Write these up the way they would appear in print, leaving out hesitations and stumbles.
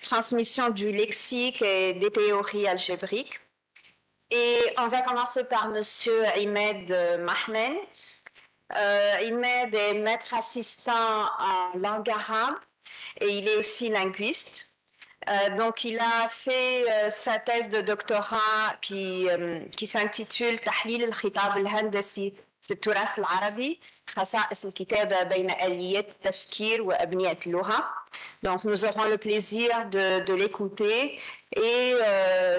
transmission du lexique et des théories algébriques. Et on va commencer par Monsieur Ahmed Mahmen. Ahmed est maître assistant en langue arabe et il est aussi linguiste. Donc, il a fait sa thèse de doctorat qui s'intitule تحليل الخطاب الهندسي في التراث العربي خصائص الكتابة بين آليات التفكير وأبنية اللغة. Donc, nous aurons le plaisir de l'écouter et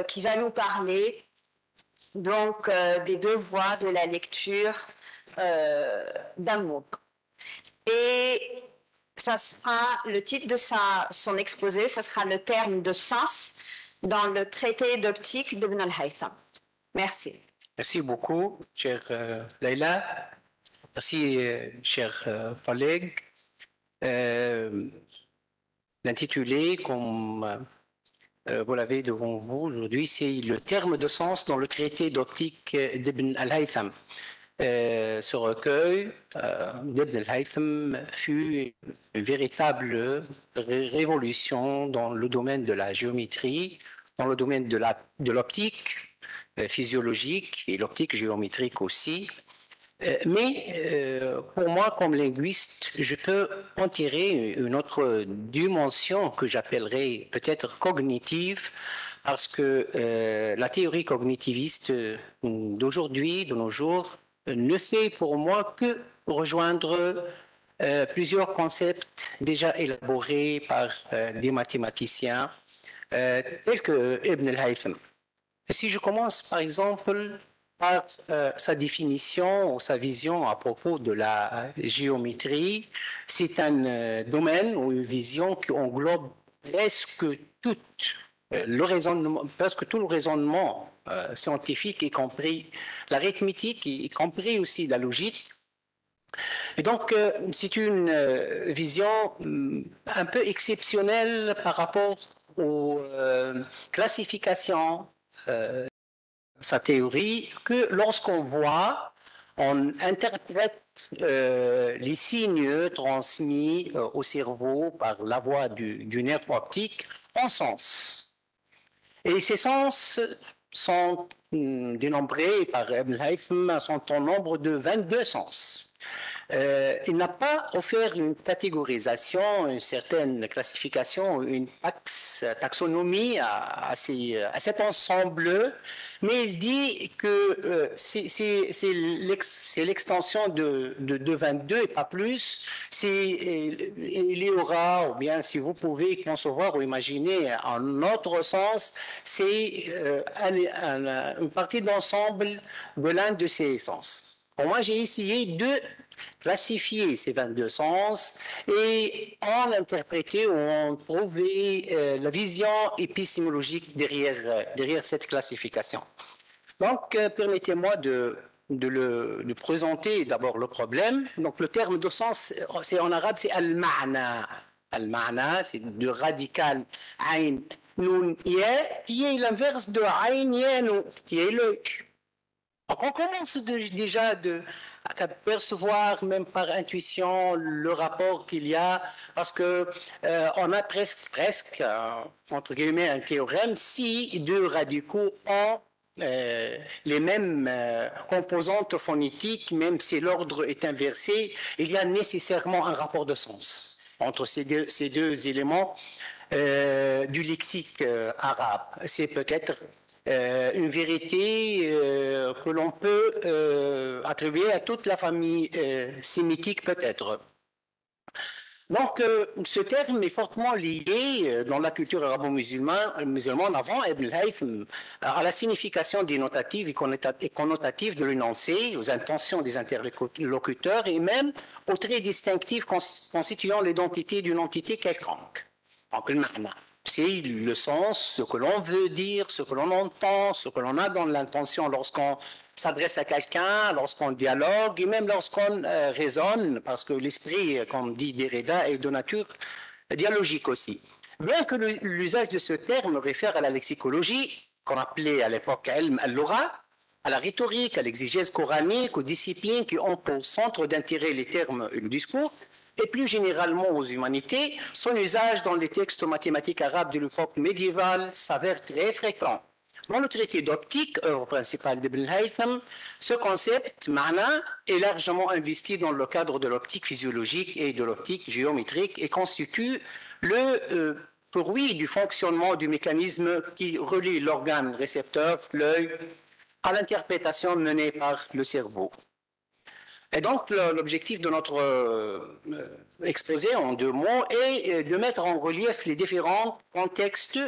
qui va nous parler donc des deux voies de la lecture d'un mot. Et ça sera le titre de son exposé, ça sera le terme de sens dans le traité d'optique d'Ibn al-Haytham. Merci. Merci beaucoup, chère Leïla. Merci, chers collègues. L'intitulé, comme vous l'avez devant vous aujourd'hui, c'est le terme de sens dans le traité d'optique d'Ibn al-Haytham. Ce recueil d'Ibn al-Haytham fut une véritable révolution dans le domaine de la géométrie, dans le domaine de l'optique physiologique et l'optique géométrique aussi. Mais pour moi, comme linguiste, je peux en tirer une autre dimension que j'appellerais peut-être cognitive, parce que la théorie cognitiviste d'aujourd'hui, de nos jours, ne fait pour moi que rejoindre plusieurs concepts déjà élaborés par des mathématiciens tels que Ibn al-Haytham. Si je commence par exemple par sa définition ou sa vision à propos de la géométrie, c'est un domaine ou une vision qui englobe presque tout le raisonnement scientifique, y compris l'arithmétique, y compris aussi la logique. Et donc, c'est une vision un peu exceptionnelle par rapport aux classifications sa théorie, que lorsqu'on voit, on interprète les signes transmis au cerveau par la voie du nerf optique en sens. Et ces sens sont dénombrés par Ibn al-Haytham, sont au nombre de 22 sens. Il n'a pas offert une catégorisation, une certaine classification, une taxonomie à cet ensemble, mais il dit que c'est l'extension de 22 et pas plus. Il y aura, ou bien si vous pouvez concevoir ou imaginer un autre sens, c'est une partie d'ensemble de l'un de ces sens. Pour moi, j'ai essayé de classifier ces 22 sens et en interpréter ou en trouver la vision épistémologique derrière cette classification. Donc, permettez-moi de présenter d'abord le problème. Donc, le terme de sens, c'est en arabe, c'est al-ma'na. Al-ma'na, c'est du radical ayn, nun, ya, qui est l'inverse de ayn, ya, nun, qui est le. Donc, on commence déjà à percevoir, même par intuition, le rapport qu'il y a, parce que on a presque entre guillemets, un théorème si deux radicaux ont les mêmes composantes phonétiques, même si l'ordre est inversé, il y a nécessairement un rapport de sens entre ces deux éléments du lexique arabe. C'est peut-être une vérité que l'on peut attribuer à toute la famille sémitique peut-être. Donc, ce terme est fortement lié dans la culture arabo-musulmane avant Ibn al-Haytham à la signification dénotative et connotative de l'énoncé, aux intentions des interlocuteurs et même aux traits distinctifs constituant l'identité d'une entité quelconque. Donc, le ma'na, c'est le sens, ce que l'on veut dire, ce que l'on entend, ce que l'on a dans l'intention lorsqu'on s'adresse à quelqu'un, lorsqu'on dialogue et même lorsqu'on raisonne, parce que l'esprit, comme dit Derrida, est de nature dialogique aussi. Bien que l'usage de ce terme réfère à la lexicologie, qu'on appelait à l'époque ilm al-lugha, à la rhétorique, à l'exégèse coranique, aux disciplines qui ont pour centre d'intérêt les termes et le discours, et plus généralement aux humanités, son usage dans les textes mathématiques arabes de l'époque médiévale s'avère très fréquent. Dans le traité d'optique, œuvre principale d'Ibn al-Haytham, ce concept, ma'na, est largement investi dans le cadre de l'optique physiologique et de l'optique géométrique et constitue le fruit du fonctionnement du mécanisme qui relie l'organe récepteur, l'œil, à l'interprétation menée par le cerveau. Et donc, l'objectif de notre exposé en 2 mots est de mettre en relief les différents contextes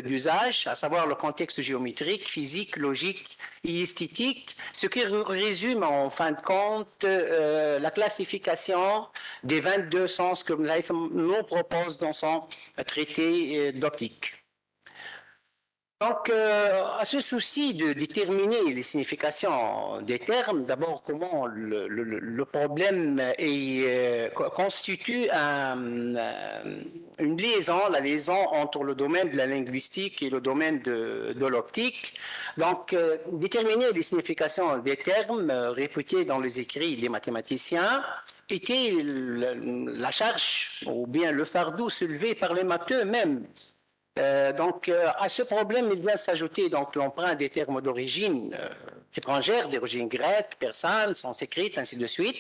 d'usage, à savoir le contexte géométrique, physique, logique et esthétique, ce qui résume en fin de compte la classification des 22 sens que Haytham nous propose dans son traité d'optique. Donc, à ce souci de déterminer les significations des termes, d'abord, comment le problème constitue une liaison, la liaison entre le domaine de la linguistique et le domaine de l'optique. Donc, déterminer les significations des termes réputés dans les écrits des mathématiciens était la charge ou bien le fardeau soulevé par les matheux eux-mêmes. Donc, à ce problème, il vient s'ajouter l'emprunt des termes d'origine étrangère, d'origine grecque, persane, sanskrit, ainsi de suite,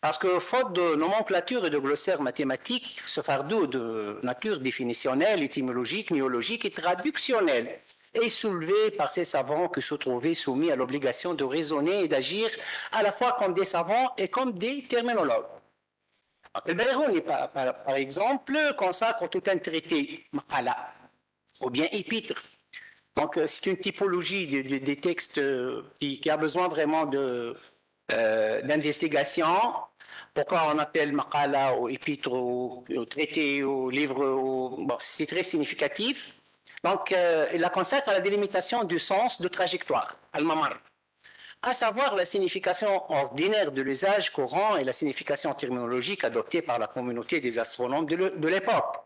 parce que faute de nomenclature et de glossaire mathématique, ce fardeau de nature définitionnelle, étymologique, néologique et traductionnelle est soulevé par ces savants qui se trouvaient soumis à l'obligation de raisonner et d'agir à la fois comme des savants et comme des terminologues. Le Bayrouni, par exemple, consacre tout un traité, maqala, ou bien épître. Donc, c'est une typologie des textes qui a besoin vraiment d'investigation. Pourquoi on appelle maqala ou épître ou traité ou livre bon, c'est très significatif. Donc, il la consacre à la délimitation du sens de trajectoire, al-mamar, à savoir la signification ordinaire de l'usage courant et la signification terminologique adoptée par la communauté des astronomes de l'époque.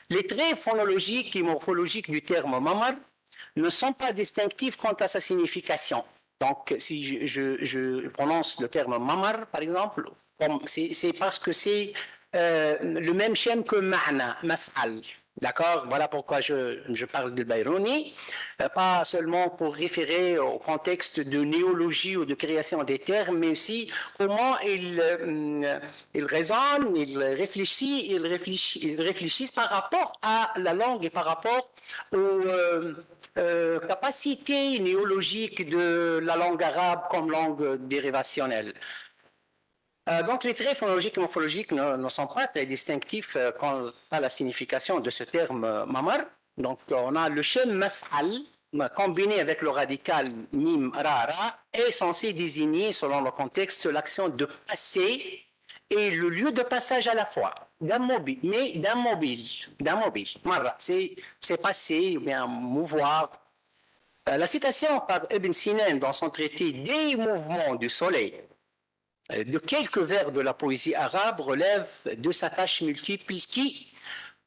Les traits phonologiques et morphologiques du terme mamar ne sont pas distinctifs quant à sa signification. Donc, si je prononce le terme mamar, par exemple, c'est parce que c'est le même schème que ma'na, maf'al. D'accord? Voilà pourquoi je parle de Bayrouni, pas seulement pour référer au contexte de néologie ou de création des termes, mais aussi comment il raisonne, il réfléchissent par rapport à la langue et par rapport aux capacités néologiques de la langue arabe comme langue dérivationnelle. Donc, les traits phonologiques et morphologiques ne sont pas très distinctifs quant à la signification de ce terme mamar. Donc, on a le schème maf'al, combiné avec le radical mim ra est censé désigner, selon le contexte, l'action de passer et le lieu de passage à la fois, d'un mobile, Marra, c'est passer ou bien mouvoir. La citation par Ibn Sina dans son traité des mouvements du soleil de quelques vers de la poésie arabe relève de sa tâche multiple qui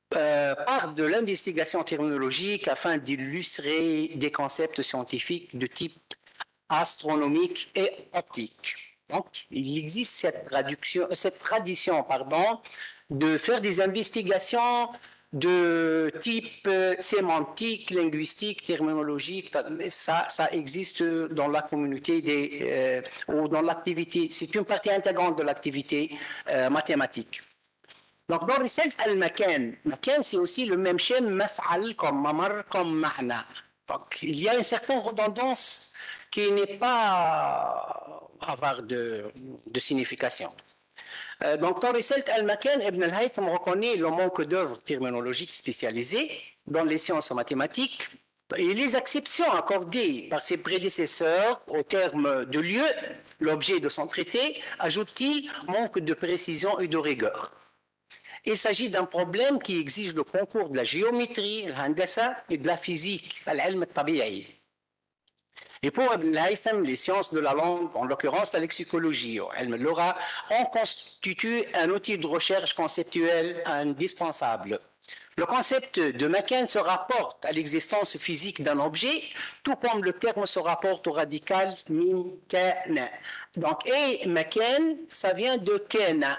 part de l'investigation terminologique afin d'illustrer des concepts scientifiques de type astronomique et optique. Donc, il existe cette tradition de faire des investigations de type sémantique, linguistique, terminologique. Ça existe dans la communauté ou dans l'activité. C'est une partie intégrante de l'activité mathématique. Donc, dans Risale al-Makan, Makan, c'est aussi le même schème maf'al comme mamar, comme ma'na. Donc, il y a une certaine redondance qui n'est pas avare de signification. Donc, dans Risale al-Makan, Ibn al-Haytham reconnaît le manque d'œuvres terminologiques spécialisées dans les sciences mathématiques et les exceptions accordées par ses prédécesseurs au terme de lieu, l'objet de son traité, ajoute-t-il, manque de précision et de rigueur. Il s'agit d'un problème qui exige le concours de la géométrie, l'handasa et de la physique, al-ilm al-tabi'i. Et pour Ibn al-Haytham, les sciences de la langue, en l'occurrence la lexicologie, al-Lugha, en constituent un outil de recherche conceptuelle indispensable. Le concept de Makan se rapporte à l'existence physique d'un objet, tout comme le terme se rapporte au radical min kana. Donc, et Makan, ça vient de kana.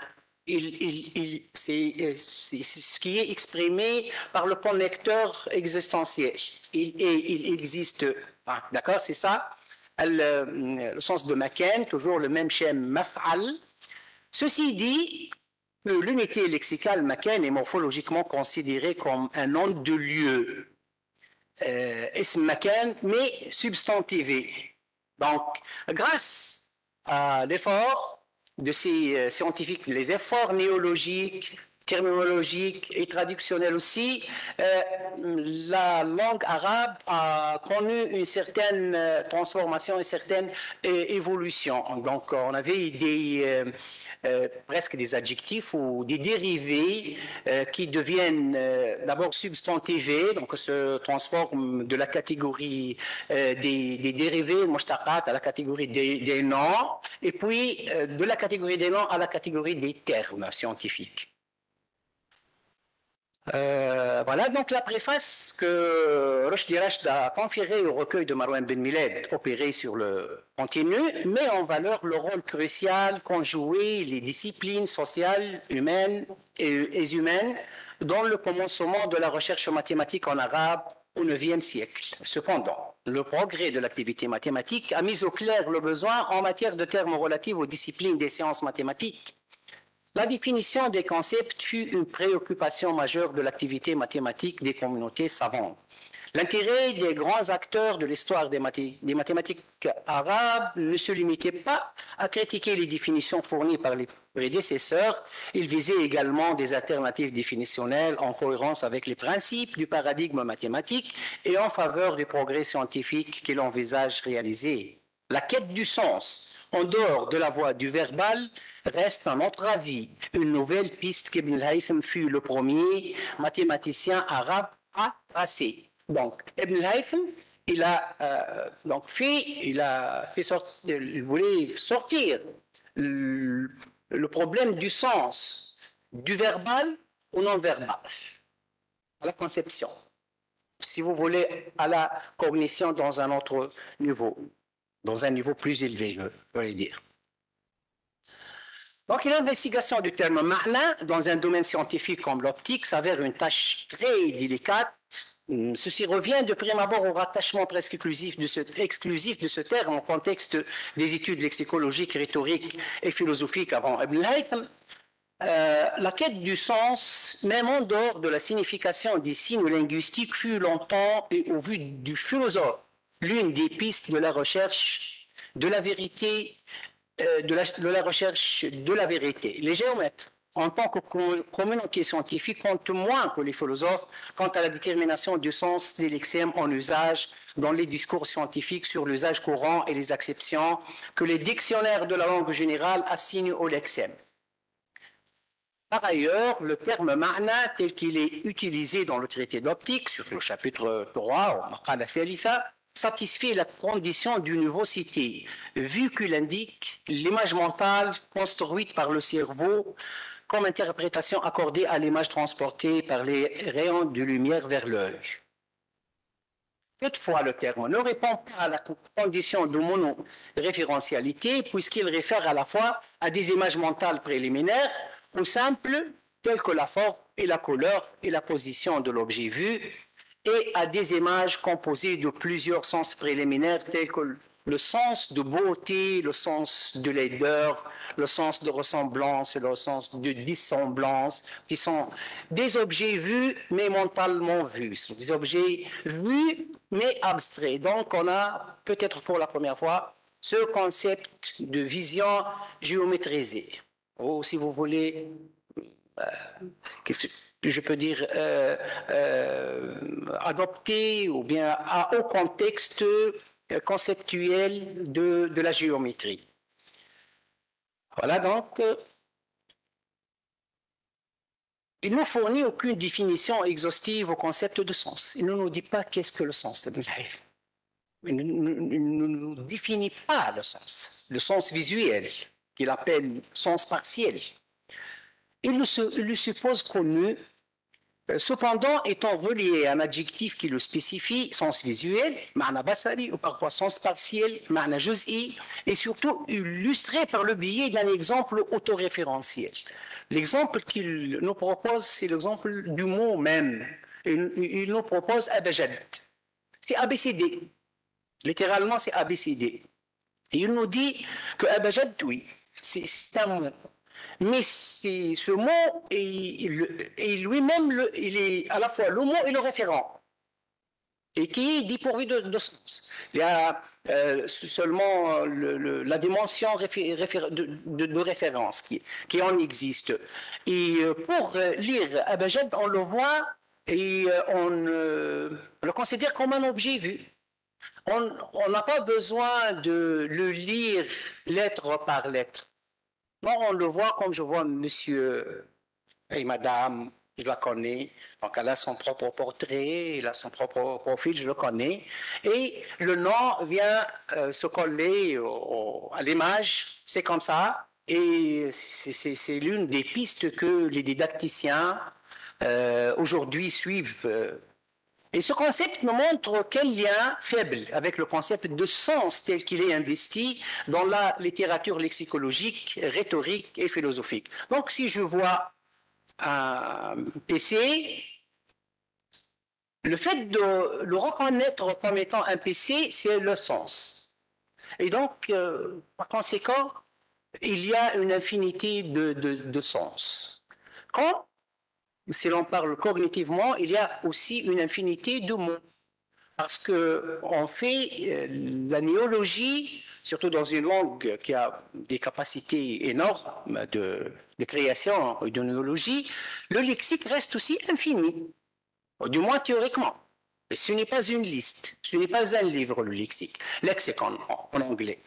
c'est ce qui est exprimé par le connecteur existentiel. Il existe, d'accord, c'est ça, le sens de Maken, toujours le même schème maf'al. Ceci dit, l'unité lexicale Maken est morphologiquement considérée comme un nom de lieu, ism Maken, mais substantivé. Donc, grâce à l'effort de ces scientifiques, les efforts néologiques, terminologiques et traductionnels aussi, la langue arabe a connu une certaine transformation, une certaine évolution. Donc, on avait presque des adjectifs ou des dérivés qui deviennent d'abord substantivés, donc se transforment de la catégorie des dérivés, mushtaqat, à la catégorie des noms, et puis de la catégorie des noms à la catégorie des termes scientifiques. Voilà donc la préface que Rushdie Rashid a conférée au recueil de Marwan Ben Miled, opéré sur le continu, met en valeur le rôle crucial qu'ont joué les disciplines sociales, humaines et humaines dans le commencement de la recherche mathématique en arabe au IXe siècle. Cependant, le progrès de l'activité mathématique a mis au clair le besoin en matière de termes relatifs aux disciplines des sciences mathématiques. La définition des concepts fut une préoccupation majeure de l'activité mathématique des communautés savantes. L'intérêt des grands acteurs de l'histoire des mathématiques arabes ne se limitait pas à critiquer les définitions fournies par les prédécesseurs, il visait également des alternatives définitionnelles en cohérence avec les principes du paradigme mathématique et en faveur du progrès scientifique qu'il envisage réaliser. La quête du sens, en dehors de la voie du verbal, reste, à notre avis, une nouvelle piste qu'Ibn al-Haytham fut le premier mathématicien arabe à tracer. Donc, Ibn al-Haytham, il voulait sortir le problème du sens, du verbal au non-verbal, à la conception, si vous voulez, à la cognition dans un autre niveau, dans un niveau plus élevé, je voulais dire. Donc, l'investigation du terme ma'na dans un domaine scientifique comme l'optique s'avère une tâche très délicate. Ceci revient de prime abord au rattachement presque exclusif de ce terme au contexte des études lexicologiques, rhétoriques et philosophiques avant Ibn al-Haytham. La quête du sens, même en dehors de la signification des signes linguistiques, fut longtemps, et au vu du philosophe, l'une des pistes de la recherche de la vérité, de la recherche de la vérité. Les géomètres, en tant que communauté scientifique, comptent moins que les philosophes quant à la détermination du sens des lexèmes en usage dans les discours scientifiques sur l'usage courant et les acceptions que les dictionnaires de la langue générale assignent aux lexèmes. Par ailleurs, le terme ma'na, tel qu'il est utilisé dans le traité d'optique, sur le chapitre 3, au Maqala Thalitha, satisfait la condition du niveau cité, vu qu'il indique l'image mentale construite par le cerveau comme interprétation accordée à l'image transportée par les rayons de lumière vers l'œil. Toutefois, le terme ne répond pas à la condition de monoréférentialité, puisqu'il réfère à la fois à des images mentales préliminaires ou simples, telles que la forme et la couleur et la position de l'objet vu, et à des images composées de plusieurs sens préliminaires tels que le sens de beauté, le sens de laideur, le sens de ressemblance et le sens de dissemblance, qui sont des objets vus mais mentalement vus. Ce sont des objets vus mais abstraits. Donc on a peut-être pour la première fois ce concept de vision géométrisée. Ou si vous voulez, qu'est-ce que je peux dire, adopté ou bien au contexte conceptuel de la géométrie. Voilà donc, il ne fournit aucune définition exhaustive au concept de sens. Il ne nous dit pas qu'est-ce que le sens. Il ne nous définit pas le sens visuel, qu'il appelle sens partiel. Il lui suppose connu cependant étant relié à un adjectif qui le spécifie, sens visuel, ma'na basari, ou parfois sens partiel, ma'na juz'i, et surtout illustré par le biais d'un exemple autoréférentiel. L'exemple qu'il nous propose, c'est l'exemple du mot même. Il nous propose abajad. C'est ABCD. Littéralement, c'est ABCD. Et il nous dit que abajad, oui, c'est un mot. Mais ce mot est lui-même, il est à la fois le mot et le référent, et qui est dépourvu de sens. Il y a seulement la dimension de référence qui en existe. Et pour lire abajad, on le voit et on le considère comme un objet vu. On n'a pas besoin de le lire lettre par lettre. Non, on le voit comme je vois monsieur et madame, je la connais. Donc elle a son propre portrait, elle a son propre profil, je le connais. Et le nom vient se coller à l'image, c'est comme ça. Et c'est l'une des pistes que les didacticiens aujourd'hui suivent. Et ce concept nous montre quel lien faible avec le concept de sens tel qu'il est investi dans la littérature lexicologique, rhétorique et philosophique. Donc, si je vois un PC, le fait de le reconnaître comme étant un PC, c'est le sens. Et donc, par conséquent, il y a une infinité de sens. Quand si l'on parle cognitivement, il y a aussi une infinité de mots. Parce qu'on fait la néologie, surtout dans une langue qui a des capacités énormes de création et de néologie, le lexique reste aussi infini, du moins théoriquement. Et ce n'est pas une liste, ce n'est pas un livre, le lexique, lexicon en anglais.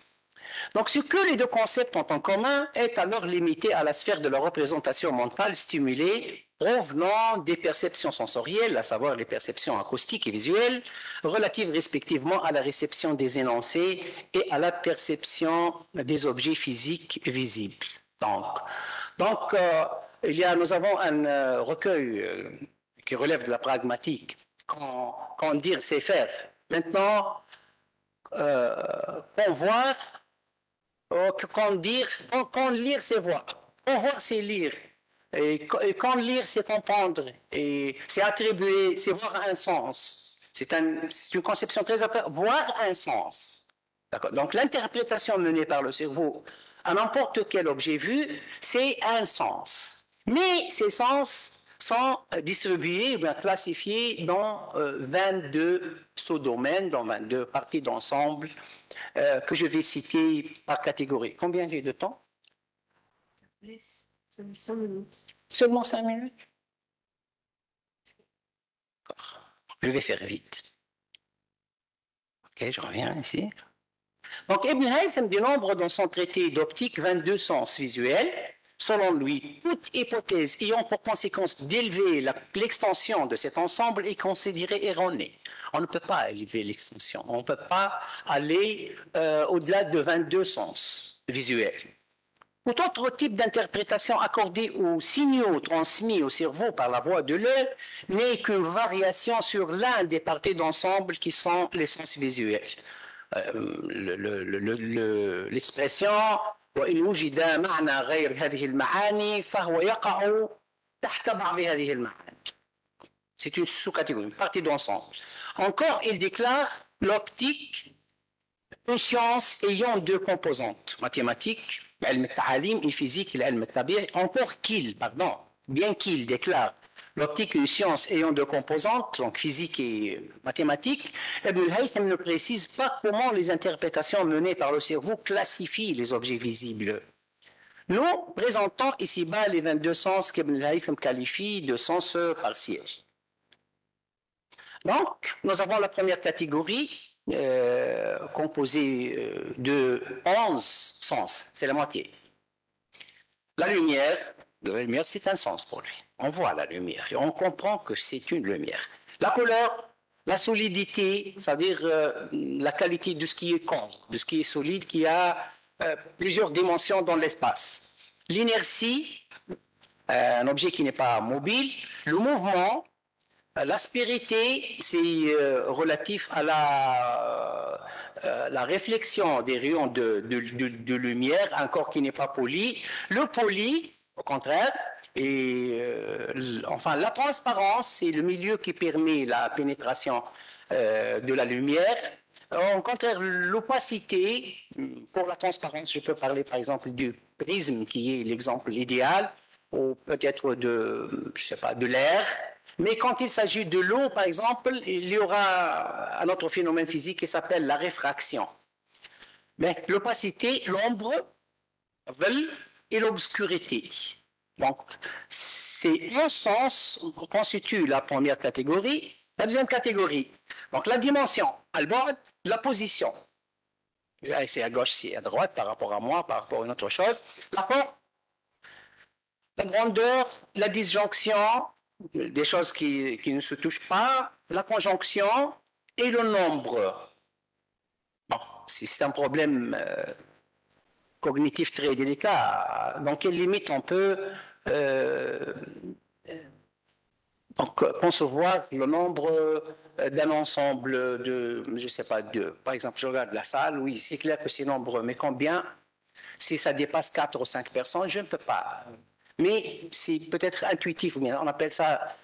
Donc, ce que les deux concepts ont en commun est alors limité à la sphère de la représentation mentale stimulée provenant des perceptions sensorielles, à savoir les perceptions acoustiques et visuelles, relatives respectivement à la réception des énoncés et à la perception des objets physiques visibles. Donc nous avons un recueil qui relève de la pragmatique. Quand dire, c'est faire. Maintenant, quand voir, quand lire, c'est voir. Quand voir, c'est lire. Et quand lire, c'est comprendre. Et c'est attribuer, c'est voir un sens. C'est une conception très importante. Voir un sens. Donc l'interprétation menée par le cerveau à n'importe quel objet vu, c'est un sens. Mais ces sens sont distribués, bien classifiés dans 22 sous-domaines, dans 22 parties d'ensemble que je vais citer par catégorie. Combien j'ai de temps? 5 minutes. Seulement 5 minutes? Je vais faire vite. Ok, je reviens ici. Donc, Ibn Haytham dénombre dans son traité d'optique 22 sens visuels. Selon lui, toute hypothèse ayant pour conséquence d'élever l'extension de cet ensemble est considérée erronée. On ne peut pas élever l'extension, on ne peut pas aller au-delà de 22 sens visuels. Tout autre type d'interprétation accordée aux signaux transmis au cerveau par la voie de l'œil n'est qu'une variation sur l'un des parties d'ensemble qui sont les sens visuels. L'expression وإن وجد معنى غير هذه المعاني فهو يقع تحت بعض هذه المعاني. C'est une sous-catégorie, une partie d'ensemble. Encore, il déclare l'optique, une science ayant deux composantes, mathématiques, l'ilm al-ta'alim, et physique, l'ilm al-tabi'i. Encore bien qu'il déclare l'optique, une science ayant deux composantes, donc physique et mathématique, Ibn al-Haytham ne précise pas comment les interprétations menées par le cerveau classifient les objets visibles. Nous présentons ici-bas les 22 sens qu'Ibn al-Haytham qualifie de sens partiels. Donc, nous avons la première catégorie composée de 11 sens, c'est la moitié. La lumière, c'est un sens pour lui. On voit la lumière et on comprend que c'est une lumière. La couleur, la solidité, c'est-à-dire la qualité de ce qui est corps, de ce qui est solide, qui a plusieurs dimensions dans l'espace. L'inertie, un objet qui n'est pas mobile. Le mouvement, L'aspérité, c'est relatif à la réflexion des rayons de lumière, un corps qui n'est pas poli. Le poli, au contraire, et enfin la transparence, c'est le milieu qui permet la pénétration de la lumière. Au contraire, l'opacité, pour la transparence, je peux parler par exemple du prisme qui est l'exemple idéal, ou peut-être je sais pas, de l'air. Mais quand il s'agit de l'eau, par exemple, il y aura un autre phénomène physique qui s'appelle la réfraction. Mais l'opacité, l'ombre, et l'obscurité. Donc, c'est un sens constitue la première catégorie. La deuxième catégorie, donc la dimension, la position. C'est à gauche, c'est à droite par rapport à moi, par rapport à une autre chose. La forme, la grandeur, la disjonction, des choses qui ne se touchent pas, la conjonction et le nombre. Bon, c'est un problème cognitif très délicat. Dans quelle limite on peut donc, concevoir le nombre d'un ensemble de, je ne sais pas, par exemple, je regarde la salle, oui, c'est clair que c'est nombreux, mais combien? Si ça dépasse 4 ou 5 personnes, je ne peux pas. Mais c'est peut-être intuitif, on appelle ça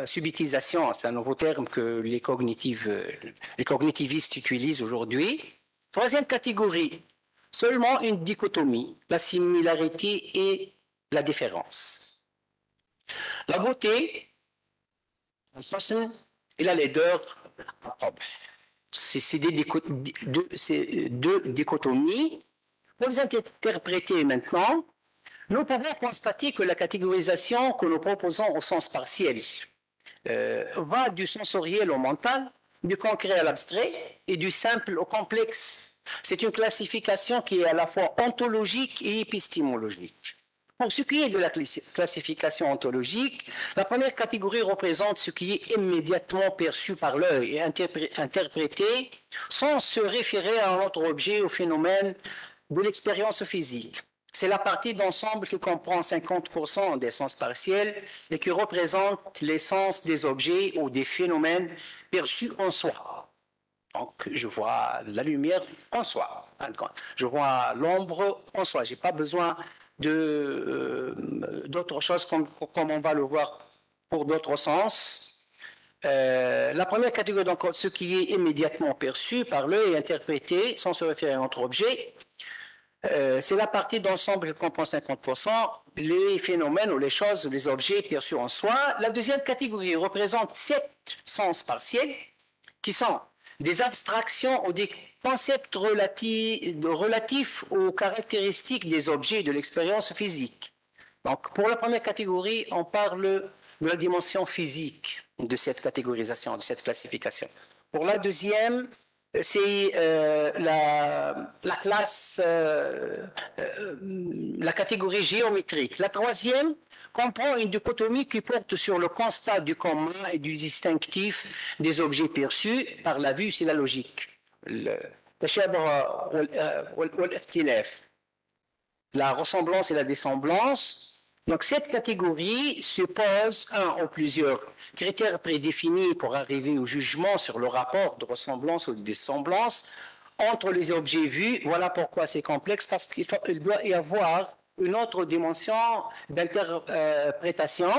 subitisation, c'est un nouveau terme que les cognitivistes utilisent aujourd'hui. Troisième catégorie, seulement une dichotomie, la similarité et la différence. La beauté, et la laideur, c'est deux dichotomies. Pour les interpréter maintenant, nous pouvons constater que la catégorisation que nous proposons au sens partiel va du sensoriel au mental, du concret à l'abstrait et du simple au complexe. C'est une classification qui est à la fois ontologique et épistémologique. Pour ce qui est de la classification ontologique, la première catégorie représente ce qui est immédiatement perçu par l'œil et interprété sans se référer à un autre objet ou phénomène de l'expérience physique. C'est la partie d'ensemble qui comprend 50% des sens partiels et qui représente l'essence des objets ou des phénomènes perçus en soi. Donc, je vois la lumière en soi. Je vois l'ombre en soi. Je n'ai pas besoin d'autre chose comme on va le voir pour d'autres sens. La première catégorie, donc, ce qui est immédiatement perçu par l'œil et interprété sans se référer à un autre objet, c'est la partie d'ensemble qui comprend 50%, les phénomènes ou les choses, les objets perçus en soi. La deuxième catégorie représente 7 sens partiels qui sont des abstractions ou des concepts relatifs aux caractéristiques des objets de l'expérience physique. Donc, pour la première catégorie, on parle de la dimension physique de cette catégorisation, de cette classification. Pour la deuxième, c'est la classe, la catégorie géométrique. La troisième comprend une dichotomie qui porte sur le constat du commun et du distinctif des objets perçus par la vue, c'est la logique. La ressemblance et la dissemblance. Donc cette catégorie suppose un ou plusieurs critères prédéfinis pour arriver au jugement sur le rapport de ressemblance ou de dissemblance entre les objets vus. Voilà pourquoi c'est complexe, parce qu'il doit y avoir une autre dimension d'interprétation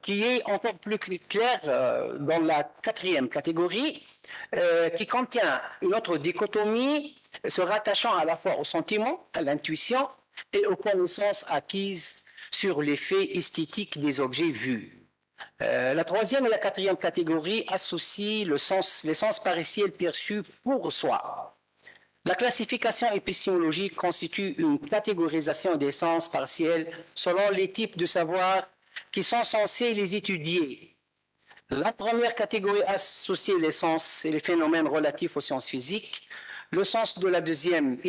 qui est encore plus claire dans la quatrième catégorie, qui contient une autre dichotomie se rattachant à la fois au sentiment, à l'intuition et aux connaissances acquises sur l'effet esthétique des objets vus. La troisième et la quatrième catégorie associent les sens pariciels perçus pour soi. La classification épistémologique constitue une catégorisation des sens partiels selon les types de savoirs qui sont censés les étudier. La première catégorie associe les sens et les phénomènes relatifs aux sciences physiques. Les sens de la deuxième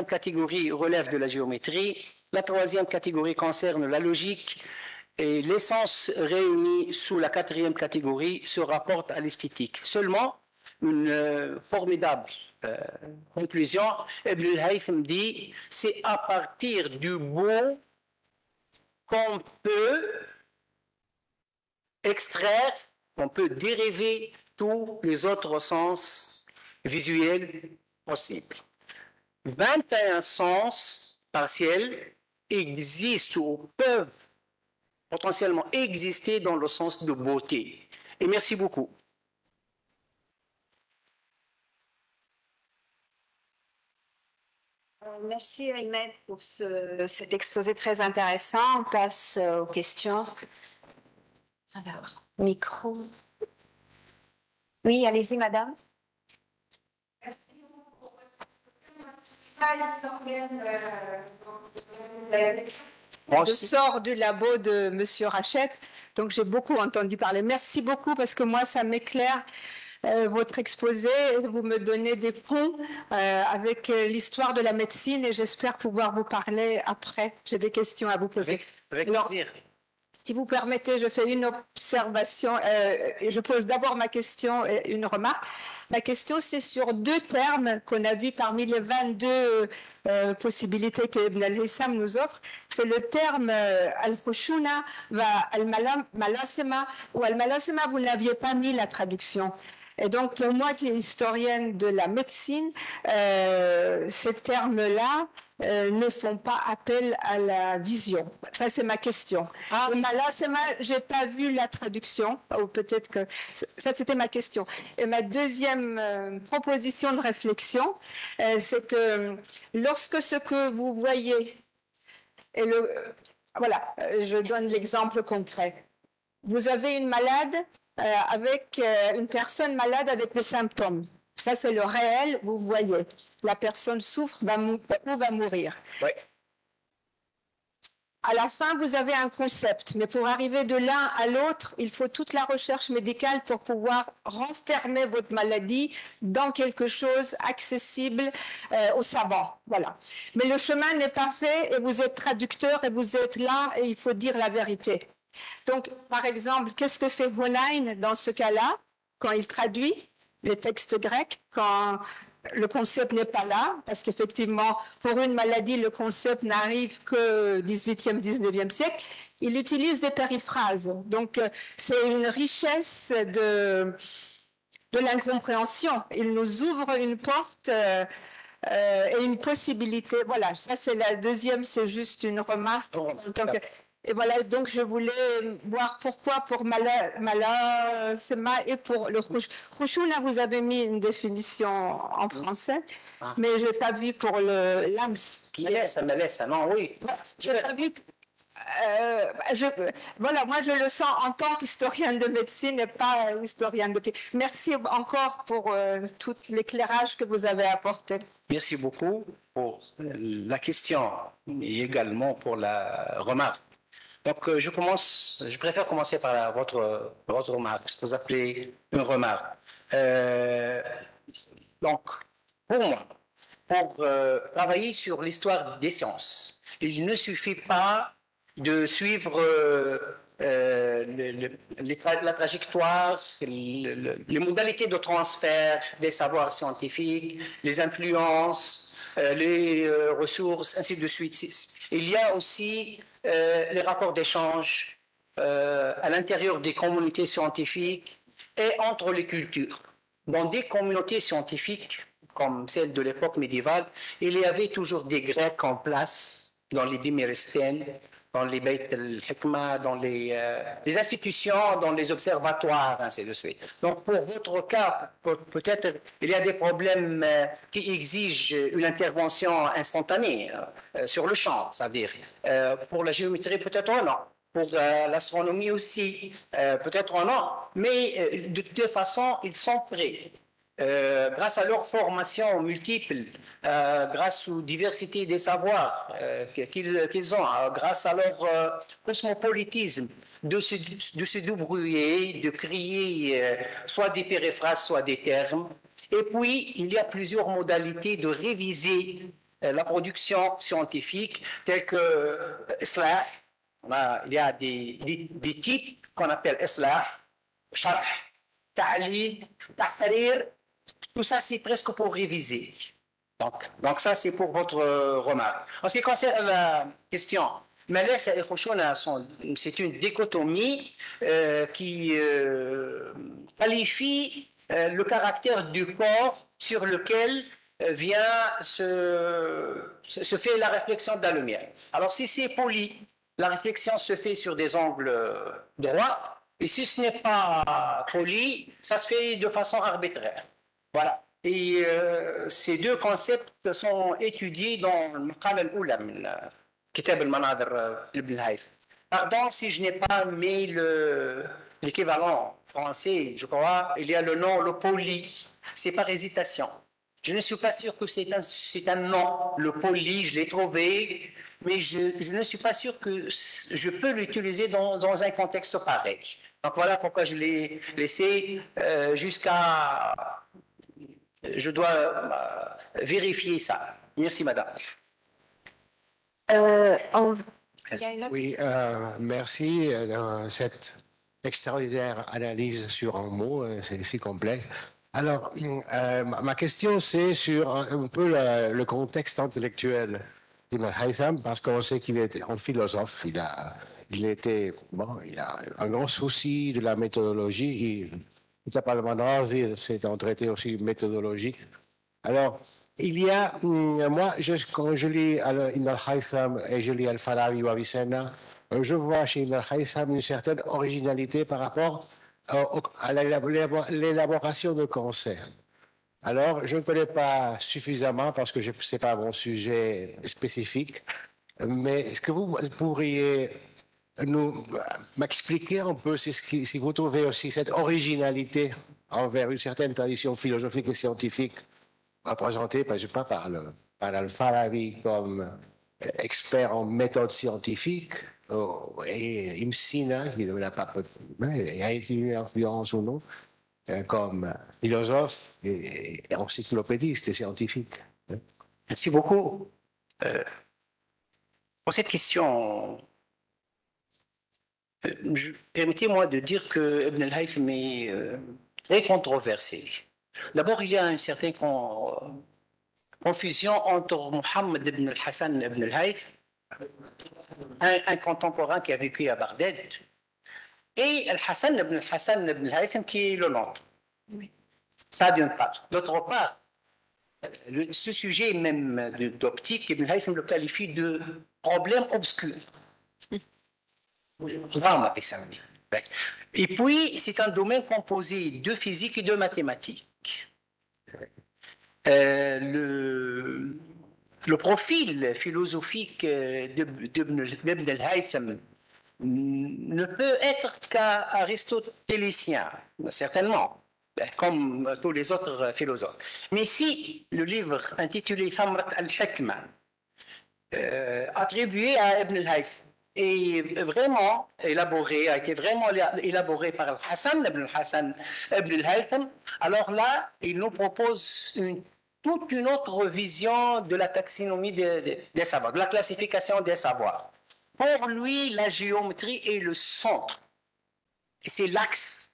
catégorie relèvent de la géométrie. La troisième catégorie concerne la logique. Et les sens réunis sous la quatrième catégorie se rapportent à l'esthétique. Seulement, une formidable conclusion, Ibn al-Haytham dit, c'est à partir du beau qu'on peut extraire, on peut dériver tous les autres sens visuels possibles. 21 sens partiels existent ou peuvent potentiellement exister dans le sens de beauté. Et merci beaucoup. Merci Ahmed pour cet exposé très intéressant. On passe aux questions. Alors, micro. Oui, allez-y, madame. Je sors du labo de Monsieur Rachid, donc j'ai beaucoup entendu parler. Merci beaucoup parce que moi, ça m'éclaire votre exposé. Vous me donnez des ponts avec l'histoire de la médecine et j'espère pouvoir vous parler après. J'ai des questions à vous poser. Avec plaisir. Si vous permettez, je fais une observation. Je pose d'abord ma question et une remarque. Ma question, c'est sur deux termes qu'on a vus parmi les 22 possibilités que Ibn al-Hissam nous offre. C'est le terme al-Khushuna va al-Malasima, ou al-Malasima, vous n'aviez pas mis la traduction. Et donc, pour moi, qui est historienne de la médecine, ces termes-là ne font pas appel à la vision. Ça, c'est ma question. Je n'ai pas vu la traduction, ou peut-être que... Ça, c'était ma question. Et ma deuxième proposition de réflexion, c'est que lorsque ce que vous voyez est le... Voilà, je donne l'exemple concret. Vous avez une malade une personne malade avec des symptômes. Ça, c'est le réel, vous voyez. La personne souffre ou va mourir. Oui. À la fin, vous avez un concept, mais pour arriver de l'un à l'autre, il faut toute la recherche médicale pour pouvoir renfermer votre maladie dans quelque chose accessible aux savants. Voilà. Mais le chemin n'est pas fait et vous êtes traducteur et vous êtes là et il faut dire la vérité. Donc, par exemple, qu'est-ce que fait Honayn dans ce cas-là, quand il traduit les textes grecs, quand le concept n'est pas là, parce qu'effectivement, pour une maladie, le concept n'arrive que 18e, 19e siècle, il utilise des périphrases. Donc, c'est une richesse de l'incompréhension. Il nous ouvre une porte et une possibilité. Voilà, ça c'est la deuxième, c'est juste une remarque. Et voilà, donc je voulais voir pourquoi pour Malasema et pour le Khouchouna, vous avez mis une définition en français, mais je n'ai pas vu pour le LAMS. Malesa, non, oui. Je n'ai pas vu. Voilà, moi je le sens en tant qu'historienne de médecine et pas historienne de pays. Merci encore pour tout l'éclairage que vous avez apporté. Merci beaucoup pour la question et également pour la remarque. Donc, je préfère commencer par votre remarque, ce que vous appelez une remarque. Donc, pour moi, pour travailler sur l'histoire des sciences, il ne suffit pas de suivre la trajectoire, les modalités de transfert des savoirs scientifiques, les influences, les ressources, ainsi de suite. Il y a aussi les rapports d'échange à l'intérieur des communautés scientifiques et entre les cultures. Dans des communautés scientifiques, comme celle de l'époque médiévale, il y avait toujours des Grecs en place dans les Déméristènes, dans les Beit al-Hikma, dans les institutions, dans les observatoires, ainsi de suite. Donc, pour votre cas, peut-être il y a des problèmes qui exigent une intervention instantanée sur le champ, c'est-à-dire pour la géométrie, peut-être non. Pour l'astronomie aussi, peut-être non. Mais de toute façon, ils sont prêts. Grâce à leur formation multiple, grâce aux diversités des savoirs qu'ils ont, grâce à leur cosmopolitisme, de se débrouiller, de créer soit des périphrases, soit des termes. Et puis, il y a plusieurs modalités de réviser la production scientifique, telles que Islah. Il y a des titres qu'on appelle Islah, Sharh, Ta'lil, Tahrir. Tout ça, c'est presque pour réviser. Donc ça, c'est pour votre remarque. En ce qui concerne la question Mais là, c'est une dichotomie qui qualifie le caractère du corps sur lequel se fait la réflexion de la lumière. Alors, si c'est poli, la réflexion se fait sur des angles droits, et si ce n'est pas poli, ça se fait de façon arbitraire. Voilà. Et ces deux concepts sont étudiés dans le Maqala al-Oula, Kitab al-Manadr ibn al-Hayth. Pardon si je n'ai pas mis l'équivalent français, je crois, il y a le nom, le poli. C'est par hésitation. Je ne suis pas sûr que c'est un nom, le poli, je l'ai trouvé, mais je ne suis pas sûr que je peux l'utiliser dans un contexte pareil. Donc voilà pourquoi je l'ai laissé jusqu'à... Je dois vérifier ça. Merci, madame. Oui, merci de cette extraordinaire analyse sur un mot, c'est si complexe. Alors, ma question, c'est sur un peu le contexte intellectuel d'Ibn Haytham, parce qu'on sait qu'il était un philosophe, il a un grand souci de la méthodologie, il n'a pas le Manazir, c'est un traité aussi méthodologique. Alors, il y a, moi, quand je lis Ibn al-Haytham et je lis Al-Farabi ou Avicenna, je vois chez Ibn al-Haytham une certaine originalité par rapport à l'élaboration de concepts. Alors, je ne connais pas suffisamment parce que ce n'est pas mon sujet spécifique, mais est-ce que vous pourriez m'expliquer un peu si vous trouvez aussi cette originalité envers une certaine tradition philosophique et scientifique représenté, je sais pas, par Al-Farabi comme expert en méthode scientifique, et Ibn Sina, qui n'a pas a été une influence ou non, comme philosophe et encyclopédiste et scientifique. Merci beaucoup. Pour cette question, permettez-moi de dire que Ibn al-Haytham est très controversé. D'abord, il y a une certaine confusion entre Mohammed ibn al-Hassan ibn al-Hayth, un contemporain qui a vécu à Bagdad, et al-Hassan ibn al-Haytham qui est le nôtre. Ça d'une part. D'autre part, ce sujet même d'optique, Ibn al-Haytham le qualifie de problème obscur. Et puis, c'est un domaine composé de physique et de mathématiques. Le profil philosophique d'Ibn al-Haytham ne peut être qu'aristotélien, certainement, comme tous les autres philosophes. Mais si le livre intitulé Thamrat al-Hikma, attribué à Ibn al-Haytham, a été vraiment élaboré par Hassan ibn al-Haytham, alors là, il nous propose toute une autre vision de la taxonomie des savoirs, de la classification des savoirs. Pour lui, la géométrie est le centre, et c'est l'axe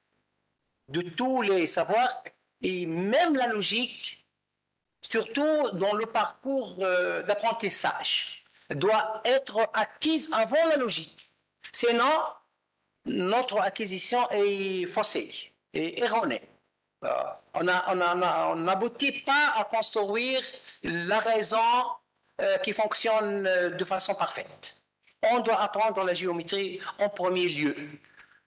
de tous les savoirs, et même la logique, surtout dans le parcours d'apprentissage, doit être acquise avant la logique. Sinon, notre acquisition est faussée et erronée. On n'aboutit pas à construire la raison qui fonctionne de façon parfaite. On doit apprendre la géométrie en premier lieu.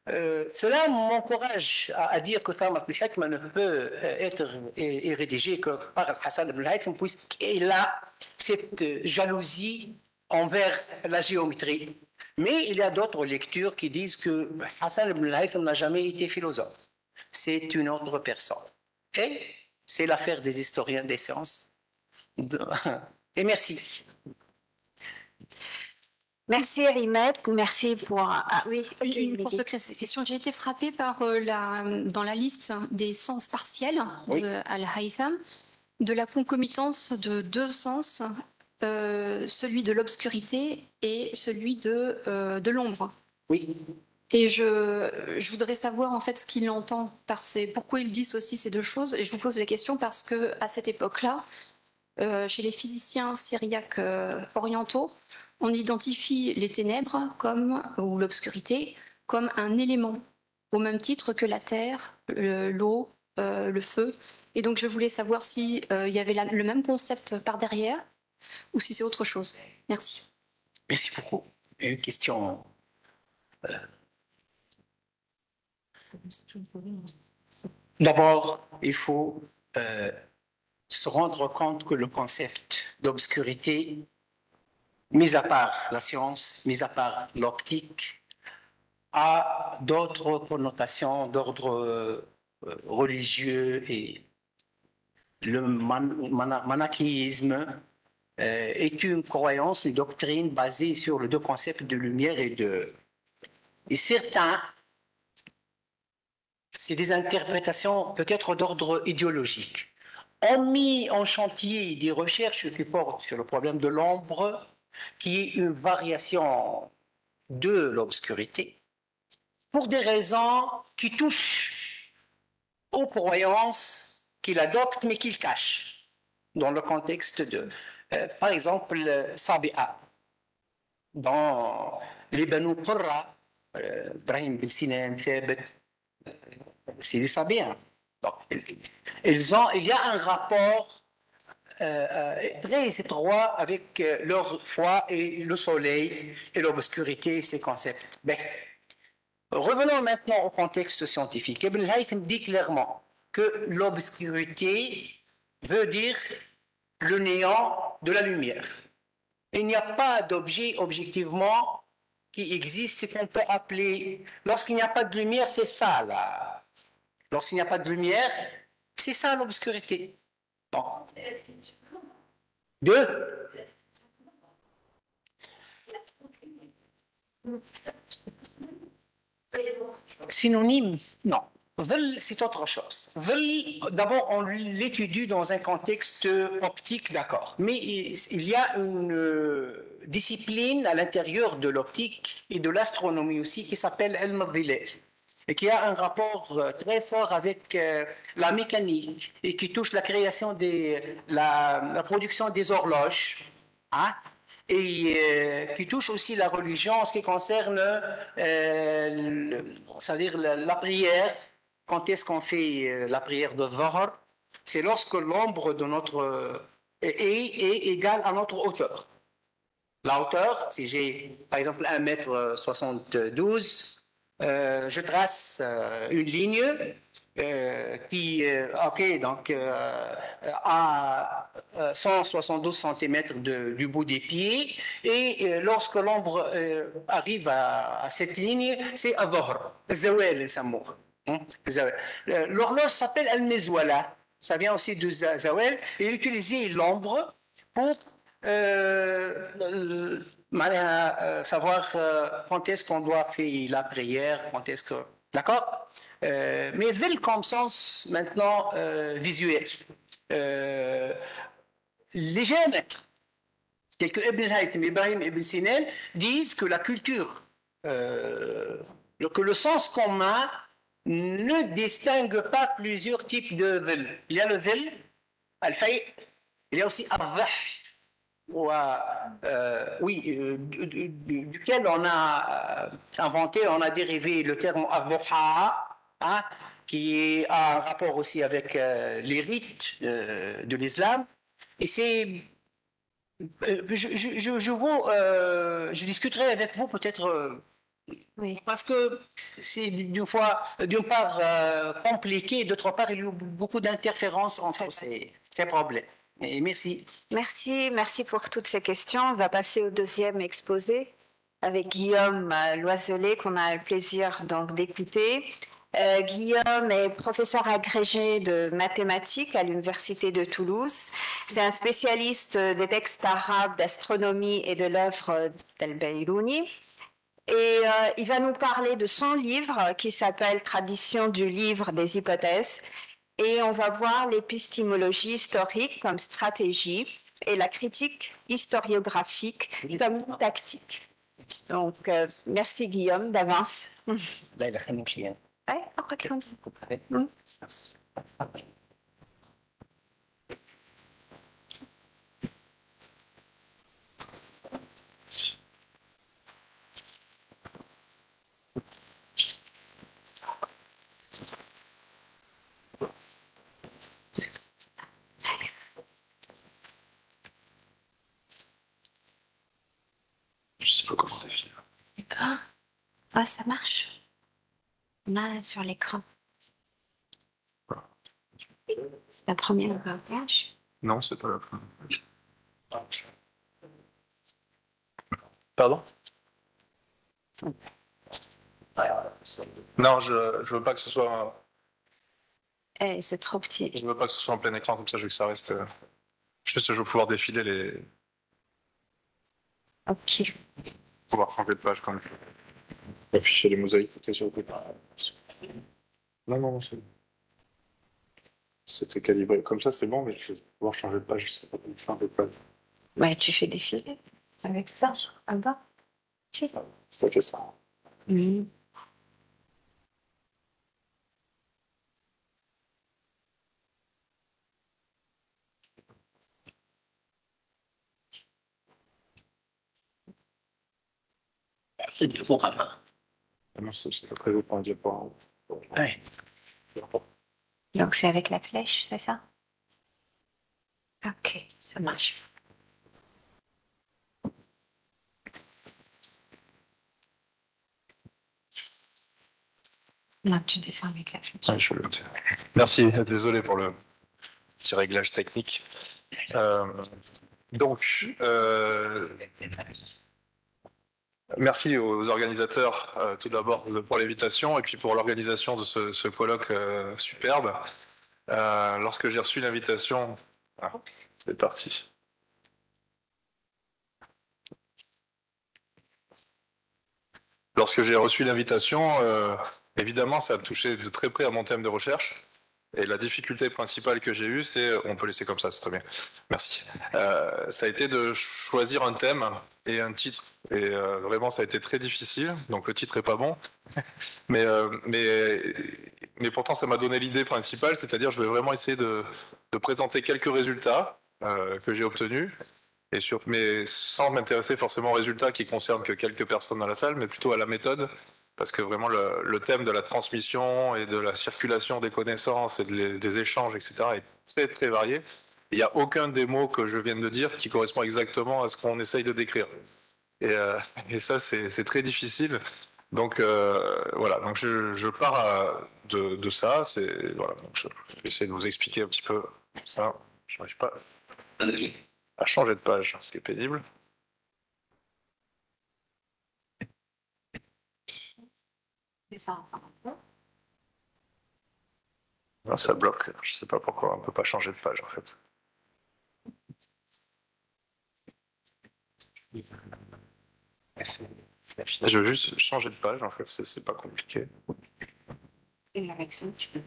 Cela m'encourage à dire que Thamrat al-Hikma ne peut être rédigé que par Hassan ibn al-Haytham, puisqu'il a cette jalousie envers la géométrie. Mais il y a d'autres lectures qui disent que Hassan ibn al-Haytham n'a jamais été philosophe. C'est une autre personne. Et c'est l'affaire des historiens des sciences. Et merci. Merci Rimet, merci pour... Ah oui, une courte question. J'ai été frappée par dans la liste des sens partiels de Al-Haytham, de la concomitance de deux sens, celui de l'obscurité et celui de l'ombre. Oui. Et je voudrais savoir en fait ce qu'il entend pourquoi il dissocie ces deux choses. Et je vous pose la question parce que à cette époque-là, chez les physiciens syriaques orientaux, on identifie les ténèbres ou l'obscurité comme un élément, au même titre que la terre, l'eau, le feu. Et donc, je voulais savoir si il y avait le même concept par derrière ou si c'est autre chose. Merci. Merci beaucoup. Une question. D'abord, il faut se rendre compte que le concept d'obscurité, mis à part la science, mis à part l'optique, a d'autres connotations d'ordre religieux et le manichéisme est une croyance, une doctrine basée sur les deux concepts de lumière et de... Et certains, c'est des interprétations peut-être d'ordre idéologique, ont mis en chantier des recherches qui portent sur le problème de l'ombre, qui est une variation de l'obscurité, pour des raisons qui touchent aux croyances qu'il adopte mais qu'il cache dans le contexte de, par exemple, Sabi'a, dans les Banu Qurra, Ibrahim bin Sinan, Thabit, c'est des Sabiens. Donc, il y a un rapport très étroit avec leur foi et le soleil et l'obscurité, ces concepts. Mais, revenons maintenant au contexte scientifique. Ibn Haytham dit clairement que l'obscurité veut dire le néant de la lumière. Il n'y a pas d'objet objectivement qui existe qu'on peut appeler. Lorsqu'il n'y a pas de lumière, c'est ça là. Lorsqu'il n'y a pas de lumière, c'est ça l'obscurité. Bon. Deux. Synonyme, non. Veil, c'est autre chose. Veil, d'abord, on l'étudie dans un contexte optique, d'accord. Mais il y a une discipline à l'intérieur de l'optique et de l'astronomie aussi qui s'appelle El-Mavile et qui a un rapport très fort avec la mécanique et qui touche la création la production des horloges. Hein, et qui touche aussi la religion en ce qui concerne c'est-à-dire la prière. Quand est-ce qu'on fait la prière de Dhuhr? C'est lorsque l'ombre de notre est égale à notre hauteur. La hauteur, si j'ai par exemple 1,72 m, je trace une ligne qui, ok, donc à 172 cm du bout des pieds, et lorsque l'ombre arrive à cette ligne, c'est à Dhuhr, Zawal, Samour. L'horloge s'appelle Al-Mizwala, ça vient aussi de Zawal, et il utilisait l'ombre pour savoir quand est-ce qu'on doit faire la prière, quand est-ce que... D'accord, mais veille comme sens maintenant visuel. Les géomètres, tels que Ibn Haytham, Ibrahim Ibn Sinan, disent que la culture, que le sens commun ne distingue pas plusieurs types de veille. Il y a le veille, al-fay, il y a aussi al-dhah, duquel on a inventé, on a dérivé le terme al-dhuha, hein, qui a un rapport aussi avec les rites de l'islam. Et c'est... je discuterai avec vous peut-être... Oui. Parce que c'est d'une part compliqué, d'autre part il y a eu beaucoup d'interférences entre ces problèmes. Et merci. Merci pour toutes ces questions. On va passer au deuxième exposé avec Guillaume Loiselet, qu'on a le plaisir donc d'écouter. Guillaume est professeur agrégé de mathématiques à l'Université de Toulouse. C'est un spécialiste des textes arabes, d'astronomie et de l'œuvre d'Al-Bayrouni. Et il va nous parler de son livre qui s'appelle Tradition du livre des hypothèses. Et on va voir l'épistémologie historique comme stratégie et la critique historiographique comme tactique. Donc, merci Guillaume d'avance. Ah, ça marche. Là, sur l'écran. C'est la première page. Non, c'est pas la première. Pardon? Non, je veux pas que ce soit. C'est trop petit. Je veux pas que ce soit en plein écran comme ça. Je veux que ça reste. Juste, je veux pouvoir défiler les. Ok. Pouvoir changer de page quand même. Afficher les mosaïques. Non, non, non, c'était calibré. Comme ça, c'est bon, mais je vais pouvoir changer de page. Je sais pas comment changer de page. Ouais, tu fais défiler avec ça. Ah bah. Ça fait ça. Mhm. C'est du programme. Non, c'est pas prévu pour un diaporama. Ouais. Donc c'est avec la flèche, c'est ça? Ok, ça marche. Là, tu descends avec la flèche. Ouais, merci, désolé pour le petit réglage technique. Donc, merci aux organisateurs tout d'abord pour l'invitation et puis pour l'organisation de ce colloque superbe. Lorsque j'ai reçu l'invitation, c'est parti. Lorsque j'ai reçu l'invitation, évidemment, ça a touché de très près à mon thème de recherche. Et la difficulté principale que j'ai eue, c'est, on peut laisser comme ça, c'est très bien, merci. Ça a été de choisir un thème et un titre. Et vraiment, ça a été très difficile. Donc le titre est pas bon, mais pourtant, ça m'a donné l'idée principale, c'est-à-dire, je vais vraiment essayer de présenter quelques résultats que j'ai obtenus. Mais sans m'intéresser forcément aux résultats qui concernent que quelques personnes dans la salle, mais plutôt à la méthode, parce que vraiment le thème de la transmission et de la circulation des connaissances et des échanges, etc., est très très varié. Il n'y a aucun des mots que je viens de dire qui correspond exactement à ce qu'on essaye de décrire. Et ça, c'est très difficile. Donc voilà, donc je pars de ça. Voilà, donc je vais essayer de vous expliquer un petit peu ça. Je n'arrive pas à changer de page, ce qui est pénible. C'est ça. Non, ça bloque. Je ne sais pas pourquoi on ne peut pas changer de page en fait. Je veux juste changer de page en fait, c'est pas compliqué. Et avec ça, tu peux.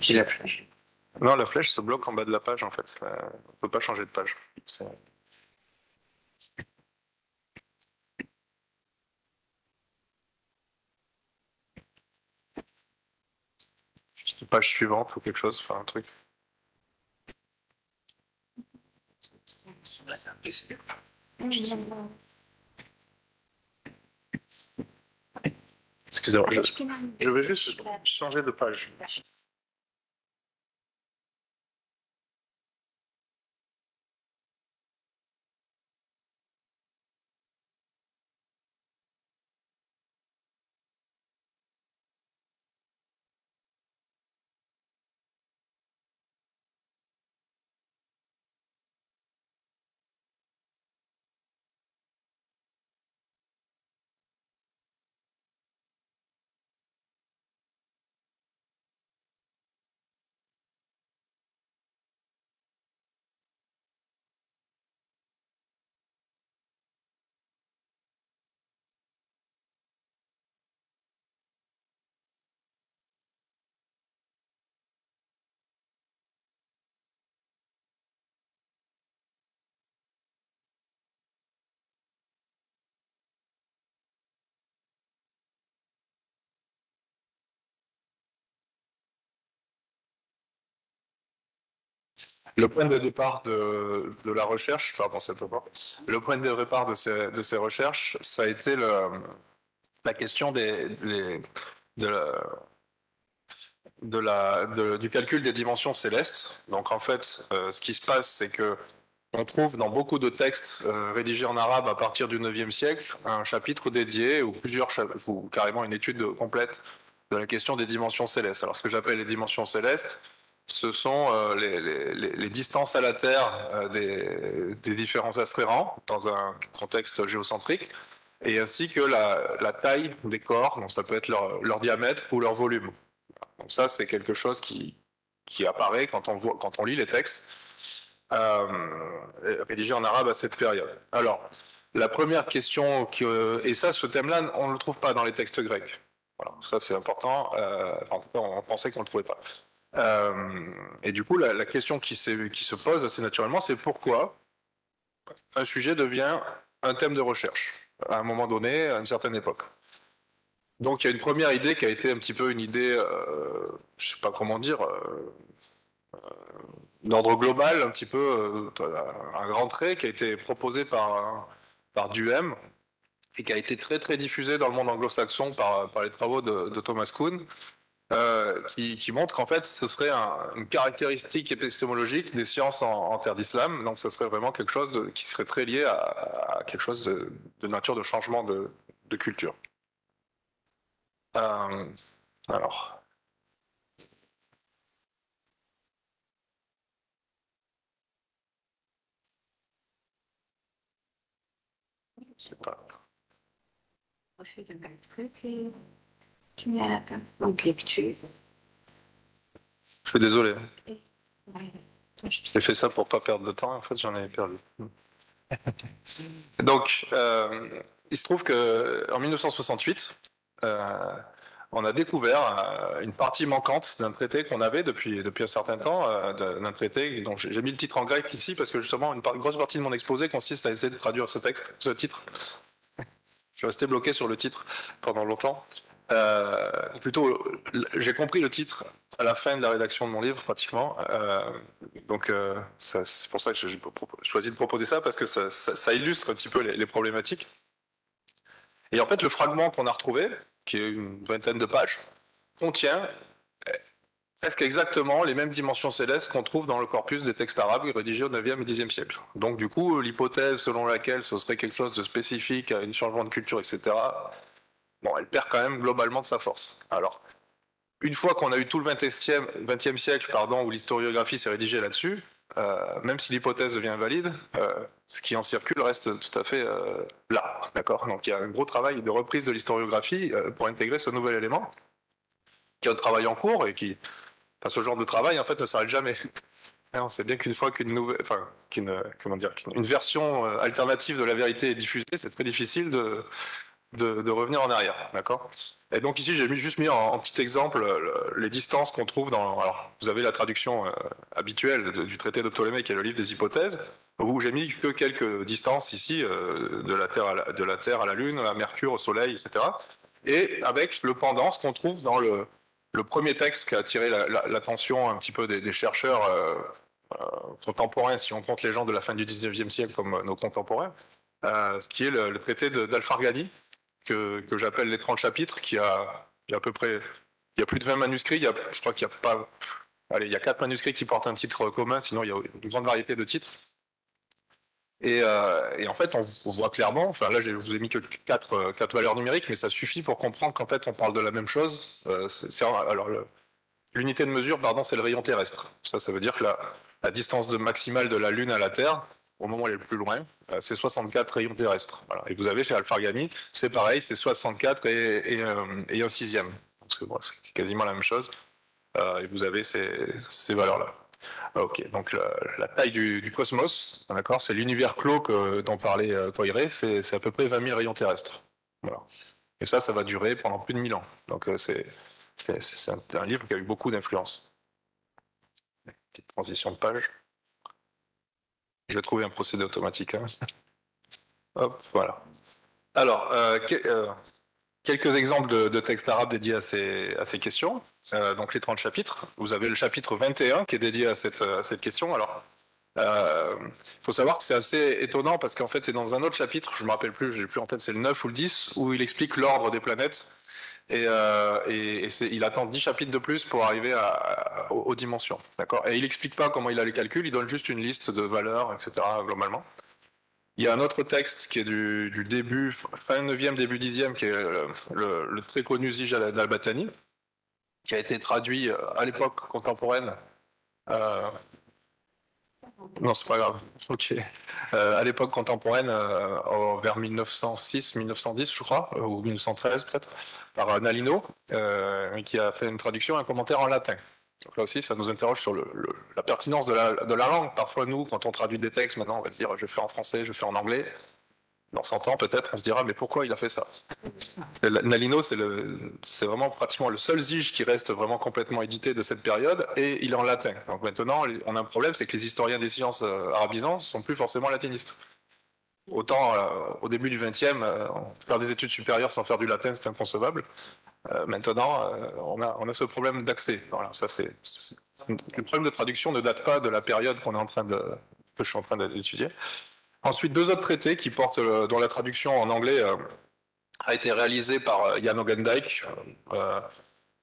J'ai la flèche. Non, la flèche se bloque en bas de la page en fait. On ne peut pas changer de page. Juste page suivante ou quelque chose, enfin un truc. Excusez-moi, je vais juste changer de page. Le point de départ de la recherche, pardon, c'est pas bon. Le point de départ de ces recherches, ça a été la question de du calcul des dimensions célestes. Donc en fait, ce qui se passe, c'est que on trouve dans beaucoup de textes rédigés en arabe à partir du 9e siècle un chapitre dédié ou ou carrément une étude complète de la question des dimensions célestes. Alors ce que j'appelle les dimensions célestes, ce sont les distances à la Terre des différents astres errants dans un contexte géocentrique, et ainsi que la taille des corps, donc ça peut être leur diamètre ou leur volume. Donc ça, c'est quelque chose qui apparaît quand on lit les textes rédigés en arabe à cette période. Alors, la première question, et ça, ce thème-là, on ne le trouve pas dans les textes grecs. Voilà, ça c'est important. En tout cas, on pensait qu'on ne le trouvait pas. Et du coup, la question qui se pose assez naturellement, c'est pourquoi un sujet devient un thème de recherche à un moment donné, à une certaine époque. Donc, il y a une première idée qui a été un petit peu une idée, je ne sais pas comment dire, d'ordre global, un petit peu un grand trait qui a été proposé par Duhem et qui a été très très diffusé dans le monde anglo-saxon par les travaux de Thomas Kuhn, qui montre qu'en fait ce serait une caractéristique épistémologique des sciences en terre d'islam. Donc ce serait vraiment quelque chose qui serait très lié à quelque chose de nature de changement de culture. Alors. C'est pas. Je suis désolé. J'ai fait ça pour pas perdre de temps, en fait j'en ai perdu. Donc, il se trouve qu'en 1968, on a découvert une partie manquante d'un traité qu'on avait depuis un certain temps, d'un traité dont j'ai mis le titre en grec ici parce que justement une grosse partie de mon exposé consiste à essayer de traduire ce titre. Je suis resté bloqué sur le titre pendant longtemps. Plutôt, j'ai compris le titre à la fin de la rédaction de mon livre, pratiquement. Donc, c'est pour ça que j'ai choisi de proposer ça, parce que ça illustre un petit peu les problématiques. Et en fait, le fragment qu'on a retrouvé, qui est une vingtaine de pages, contient presque exactement les mêmes dimensions célestes qu'on trouve dans le corpus des textes arabes rédigés au 9e et 10e siècle. Donc du coup, l'hypothèse selon laquelle ce serait quelque chose de spécifique à un changement de culture, etc., bon, elle perd quand même globalement de sa force. Alors, une fois qu'on a eu tout le 20e siècle, où l'historiographie s'est rédigée là-dessus, même si l'hypothèse devient invalide, ce qui en circule reste tout à fait là, d'accord. Donc il y a un gros travail de reprise de l'historiographie pour intégrer ce nouvel élément, qui est un travail en cours et ce genre de travail en fait ne s'arrête jamais. On sait bien qu'une fois qu'une version alternative de la vérité est diffusée, c'est très difficile de revenir en arrière, d'accord. Et donc ici j'ai juste mis en petit exemple les distances qu'on trouve dans. Alors vous avez la traduction habituelle du traité de Ptolémée qui est le livre des hypothèses, où j'ai mis que quelques distances ici de la Terre à la Lune, à Mercure, au Soleil, etc. Et avec le pendant, ce qu'on trouve dans le premier texte qui a attiré l'attention un petit peu des chercheurs contemporains, si on compte les gens de la fin du 19e siècle comme nos contemporains, ce qui est le traité d'Al-Farghani, que j'appelle les 30 chapitres, il y a à peu près, il y a plus de 20 manuscrits, je crois qu'il y a pas, allez, il y a 4 manuscrits qui portent un titre commun, sinon il y a une grande variété de titres. Et en fait, on voit clairement, enfin là je vous ai mis que 4 valeurs numériques, mais ça suffit pour comprendre qu'en fait on parle de la même chose. Alors l'unité de mesure, pardon, c'est le rayon terrestre. Ça veut dire que la distance maximale de la Lune à la Terre, au moment où elle est le plus loin, c'est 64 rayons terrestres. Voilà. Et vous avez chez Al-Farghani, c'est pareil, c'est 64 et un sixième. Donc c'est quasiment la même chose. Et vous avez ces valeurs-là. Ok, donc la taille du cosmos, d'accord, c'est l'univers clos dont parlait Poiré, c'est à peu près 20 000 rayons terrestres. Voilà. Et ça va durer pendant plus de 1000 ans. Donc c'est un livre qui a eu beaucoup d'influence. Petite transition de page. Je vais trouver un procédé automatique. Hein. Hop, voilà. Alors, quelques exemples de textes arabes dédiés à ces questions. Donc les 30 chapitres. Vous avez le chapitre 21 qui est dédié à cette question. Alors, il faut savoir que c'est assez étonnant parce qu'en fait c'est dans un autre chapitre, je ne me rappelle plus, je n'ai plus en tête, c'est le 9 ou le 10, où il explique l'ordre des planètes. il attend 10 chapitres de plus pour arriver aux dimensions. D'accord. Et il n'explique pas comment il a les calculs, il donne juste une liste de valeurs, etc. globalement. Il y a un autre texte qui est du début, fin 9e, début 10e, qui est le très connu Zij al-Batani, qui a été traduit à l'époque contemporaine. Non, c'est pas grave. Ok. À l'époque contemporaine, vers 1906-1910, je crois, ou 1913 peut-être, par Nalino, qui a fait une traduction et un commentaire en latin. Donc là aussi, ça nous interroge sur la pertinence de la langue. Parfois, nous, quand on traduit des textes, maintenant, on va se dire, je fais en français, je fais en anglais. Dans 100 ans, peut-être, on se dira, mais pourquoi il a fait ça? Nalino, c'est vraiment pratiquement le seul Zij qui reste vraiment complètement édité de cette période, et il est en latin. Donc maintenant, on a un problème, c'est que les historiens des sciences arabisants ne sont plus forcément latinistes. Autant au début du XXe, faire des études supérieures sans faire du latin, c'est inconcevable. Maintenant, on a ce problème d'accès. Voilà, le problème de traduction ne date pas de la période que je suis en train d'étudier. Ensuite, 2 autres traités qui portent, dont la traduction en anglais a été réalisée par Jan Ogendijk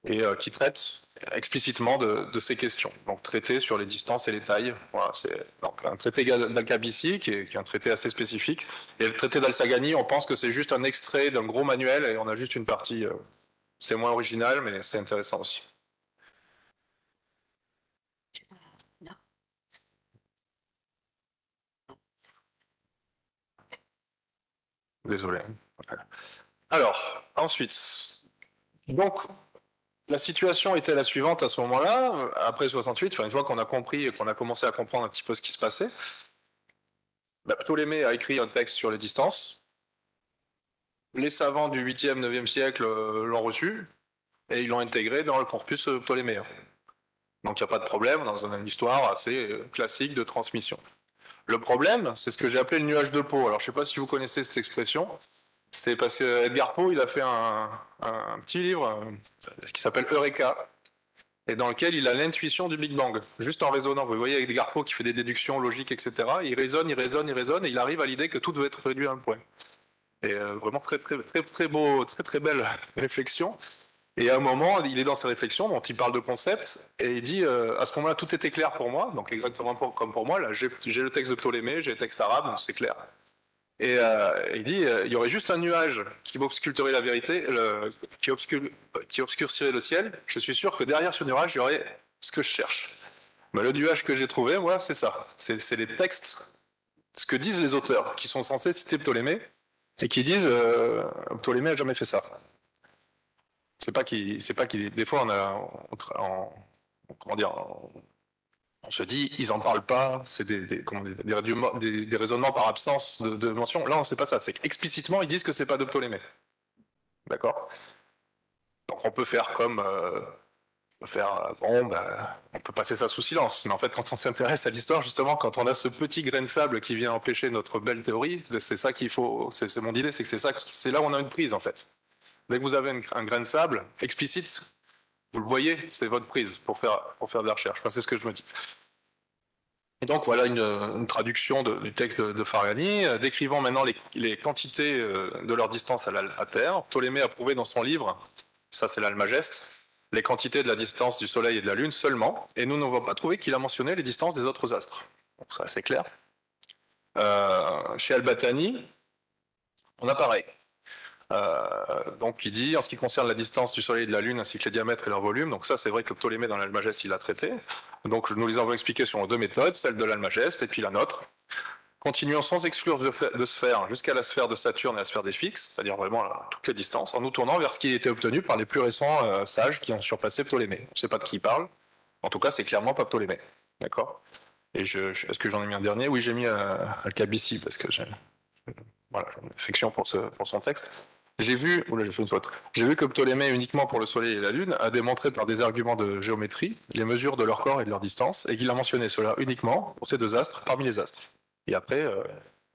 et qui traite explicitement de ces questions. Donc, traité sur les distances et les tailles. Voilà, c'est donc un traité d'Al-Kabisi qui est un traité assez spécifique. Et le traité d'Al-Sagani, on pense que c'est juste un extrait d'un gros manuel et on a juste une partie. C'est moins original, mais c'est intéressant aussi. Désolé. Alors, ensuite, donc, la situation était la suivante à ce moment-là, après 68, une fois qu'on a compris et qu'on a commencé à comprendre un petit peu ce qui se passait, Ptolémée a écrit un texte sur les distances. Les savants du 8e, 9e siècle l'ont reçu et ils l'ont intégré dans le corpus ptoléméen. Donc il n'y a pas de problème dans une histoire assez classique de transmission. Le problème, c'est ce que j'ai appelé le nuage de Poe. Alors je ne sais pas si vous connaissez cette expression. C'est parce que Edgar Poe, il a fait un petit livre qui s'appelle Eureka, et dans lequel il a l'intuition du Big Bang, juste en raisonnant. Vous voyez Edgar Poe qui fait des déductions logiques, etc. Il raisonne, et il arrive à l'idée que tout doit être réduit à un point. Et vraiment très beau, très belle réflexion. Et à un moment, il est dans ses réflexions, dont il parle de concepts, et il dit, à ce moment-là, tout était clair pour moi, donc exactement comme pour moi, là, j'ai le texte de Ptolémée, j'ai le texte arabe, donc c'est clair. Et il dit, il y aurait juste un nuage qui obscurerait la vérité, qui obscurcirait le ciel. Je suis sûr que derrière ce nuage, il y aurait ce que je cherche. Mais le nuage que j'ai trouvé, moi, c'est ça. C'est les textes, ce que disent les auteurs, qui sont censés citer Ptolémée, et qui disent, Ptolémée n'a jamais fait ça. C'est pas qu'il, des fois, on se dit, ils en parlent pas, c'est des raisonnements par absence de mention. Là, on sait pas ça. C'est qu'explicitement, ils disent que c'est pas de Ptolémée. D'accord? Donc, on peut faire comme, on peut passer ça sous silence. Mais en fait, quand on s'intéresse à l'histoire, justement, quand on a ce petit grain de sable qui vient empêcher notre belle théorie, c'est ça qu'il faut. C'est mon idée, c'est que c'est là où on a une prise, en fait. Dès que vous avez un grain de sable explicite, vous le voyez, c'est votre prise pour faire de la recherche. Enfin, c'est ce que je me dis. Et donc voilà une traduction du texte de Fariani, décrivant maintenant les quantités de leur distance à la Terre. Ptolémée a prouvé dans son livre, ça c'est l'Almageste, les quantités de la distance du Soleil et de la Lune seulement, et nous n'avons pas trouvé qu'il a mentionné les distances des autres astres. Donc ça c'est clair. Chez Al-Batani, on a pareil. Donc il dit, en ce qui concerne la distance du Soleil et de la Lune, ainsi que les diamètres et leur volume, donc ça c'est vrai que Ptolémée dans l'Almageste il l'a traité, donc nous les avons expliqués sur 2 méthodes, celle de l'Almageste et puis la nôtre. Continuons sans exclure de sphère jusqu'à la sphère de Saturne et la sphère des Sphinx, c'est-à-dire vraiment toutes les distances, en nous tournant vers ce qui était obtenu par les plus récents sages qui ont surpassé Ptolémée. On ne sait pas de qui il parle, en tout cas c'est clairement pas Ptolémée, d'accord? Et est-ce que j'en ai mis un dernier? Oui, j'ai mis Al-Kabisi parce que j'ai une affection pour son texte. J'ai vu que Ptolémée, uniquement pour le Soleil et la Lune, a démontré par des arguments de géométrie les mesures de leur corps et de leur distance, et qu'il a mentionné cela uniquement pour ces 2 astres parmi les astres. Et après,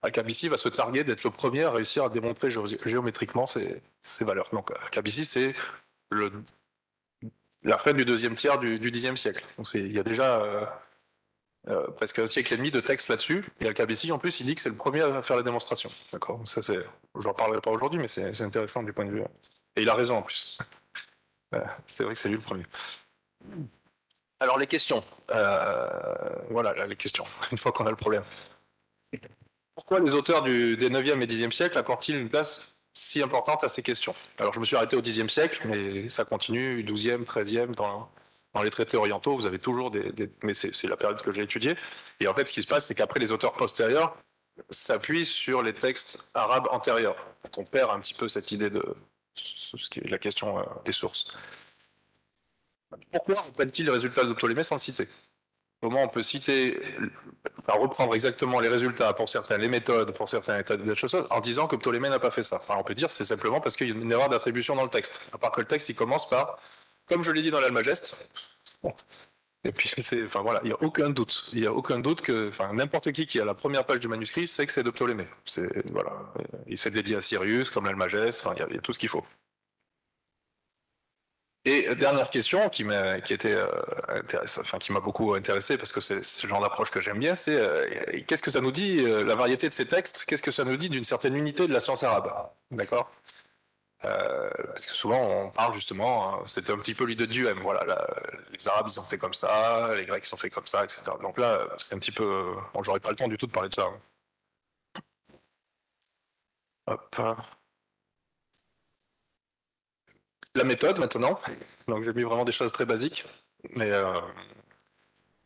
Al-Kabisi va se targuer d'être le premier à réussir à démontrer géométriquement ces valeurs. Donc Al-Kabisi, c'est la fin du 2e tiers du 10e siècle. Donc il y a déjà presque un siècle et demi de texte là-dessus, et Al-Kabisi en plus il dit que c'est le premier à faire la démonstration. D'accord. Ça j'en parlerai pas aujourd'hui, mais c'est intéressant du point de vue. Et il a raison en plus. C'est vrai que c'est lui le premier. Alors les questions. Voilà là, les questions, une fois qu'on a le problème. Pourquoi les auteurs des 9e et 10e siècles accordent-ils une place si importante à ces questions? Alors je me suis arrêté au 10e siècle, mais ça continue, 12e, 13e, dans les traités orientaux, vous avez toujours mais c'est la période que j'ai étudiée. Et en fait, ce qui se passe, c'est qu'après, les auteurs postérieurs s'appuient sur les textes arabes antérieurs. Donc on perd un petit peu cette idée de ce qui est la question des sources. Pourquoi reprennent-ils les résultats de Ptolémée sans le citer? Comment on peut citer, reprendre exactement les résultats pour certains, les méthodes pour certains états de choses, en disant que Ptolémée n'a pas fait ça? Enfin, on peut dire c'est simplement parce qu'il y a une erreur d'attribution dans le texte. À part que le texte, il commence par, comme je l'ai dit dans l'Almageste, bon. Et puis, enfin voilà, il n'y a aucun doute. Il n'y a aucun doute que, enfin, n'importe qui a la première page du manuscrit sait que c'est de Ptolémée. Voilà, il s'est dédié à Cyrus, comme l'Almageste, enfin, il y a tout ce qu'il faut. Et dernière question qui m'a beaucoup intéressé parce que c'est ce genre d'approche que j'aime bien, c'est qu'est-ce que ça nous dit la variété de ces textes? Qu'est-ce que ça nous dit d'une certaine unité de la science arabe? D'accord? Parce que souvent on parle justement, hein, c'était un petit peu l'idée du M. Voilà, les Arabes ils ont fait comme ça, les Grecs ils ont fait comme ça, etc. Donc là c'est un petit peu, bon, j'aurais pas le temps du tout de parler de ça. Hop. La méthode maintenant. Donc j'ai mis vraiment des choses très basiques, mais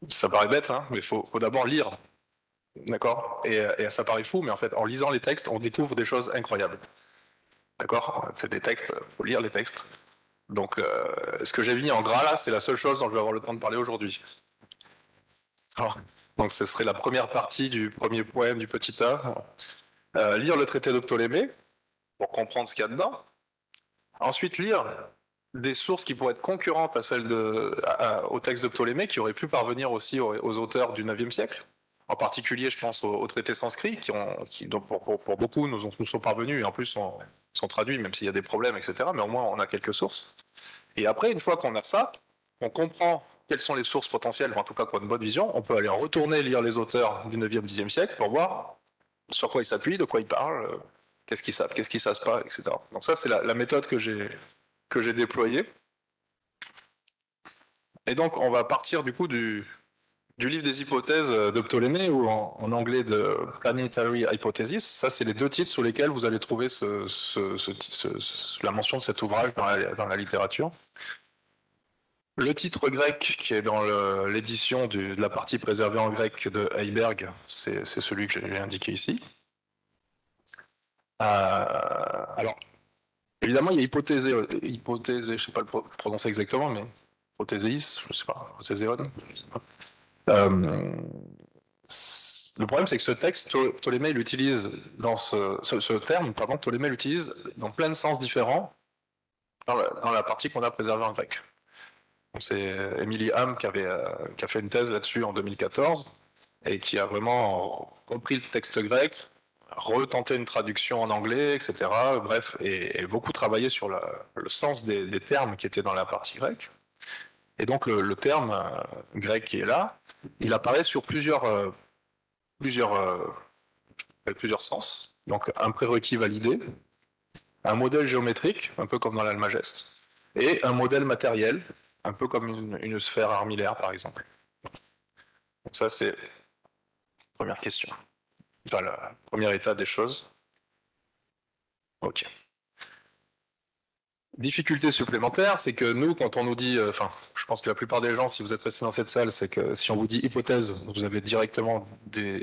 ça paraît bête, hein, mais il faut d'abord lire. D'accord, et ça paraît fou, mais en fait, en lisant les textes, on découvre des choses incroyables. D'accord, c'est des textes, il faut lire les textes. Donc, ce que j'ai mis en gras là, c'est la seule chose dont je vais avoir le temps de parler aujourd'hui. Donc, ce serait la première partie du premier poème du petit A. Lire le traité de Ptolémée pour comprendre ce qu'il y a dedans. Ensuite, lire des sources qui pourraient être concurrentes à celles au texte de Ptolémée, qui auraient pu parvenir aussi aux auteurs du 9e siècle. En particulier, je pense aux traités sanscrits, qui pour beaucoup, nous sont parvenus, et en plus sont traduits, même s'il y a des problèmes, etc. Mais au moins, on a quelques sources. Et après, une fois qu'on a ça, on comprend quelles sont les sources potentielles, ou en tout cas qu'on a une bonne vision, on peut aller retourner lire les auteurs du 9e, 10e siècle pour voir sur quoi ils s'appuient, de quoi ils parlent, qu'est-ce qu'ils savent, qu'est-ce qu'ils ne savent pas, etc. Donc ça, c'est la méthode que j'ai déployée. Et donc, on va partir du coup du livre des hypothèses de Ptolémée, ou en anglais de Planetary Hypothesis. Ça, c'est les deux titres sous lesquels vous allez trouver la mention de cet ouvrage dans la littérature. Le titre grec, qui est dans l'édition de la partie préservée en grec de Heiberg, c'est celui que j'ai indiqué ici. Alors, évidemment, il y a hypothèse, je ne sais pas le prononcer exactement, mais hypothésis, je ne sais pas, hypothéséon, je sais pas. Le problème, c'est que ce texte, Ptolémée l'utilise dans ce terme, pardon, Ptolémée l'utilise dans plein de sens différents dans la partie qu'on a préservée en grec. C'est Emily Ham qui a fait une thèse là-dessus en 2014 et qui a vraiment repris le texte grec, retenté une traduction en anglais, etc. Bref, et beaucoup travaillé sur le sens des termes qui étaient dans la partie grecque. Et donc le terme grec qui est là, il apparaît sur plusieurs sens. Donc un prérequis validé, un modèle géométrique, un peu comme dans l'Almageste, et un modèle matériel, un peu comme une sphère armillaire, par exemple. Donc ça, c'est la première question. Enfin, le premier état des choses. OK. Difficulté supplémentaire, c'est que nous, quand on nous dit, enfin, je pense que la plupart des gens, si vous êtes restés dans cette salle, c'est que si on vous dit hypothèse, vous avez directement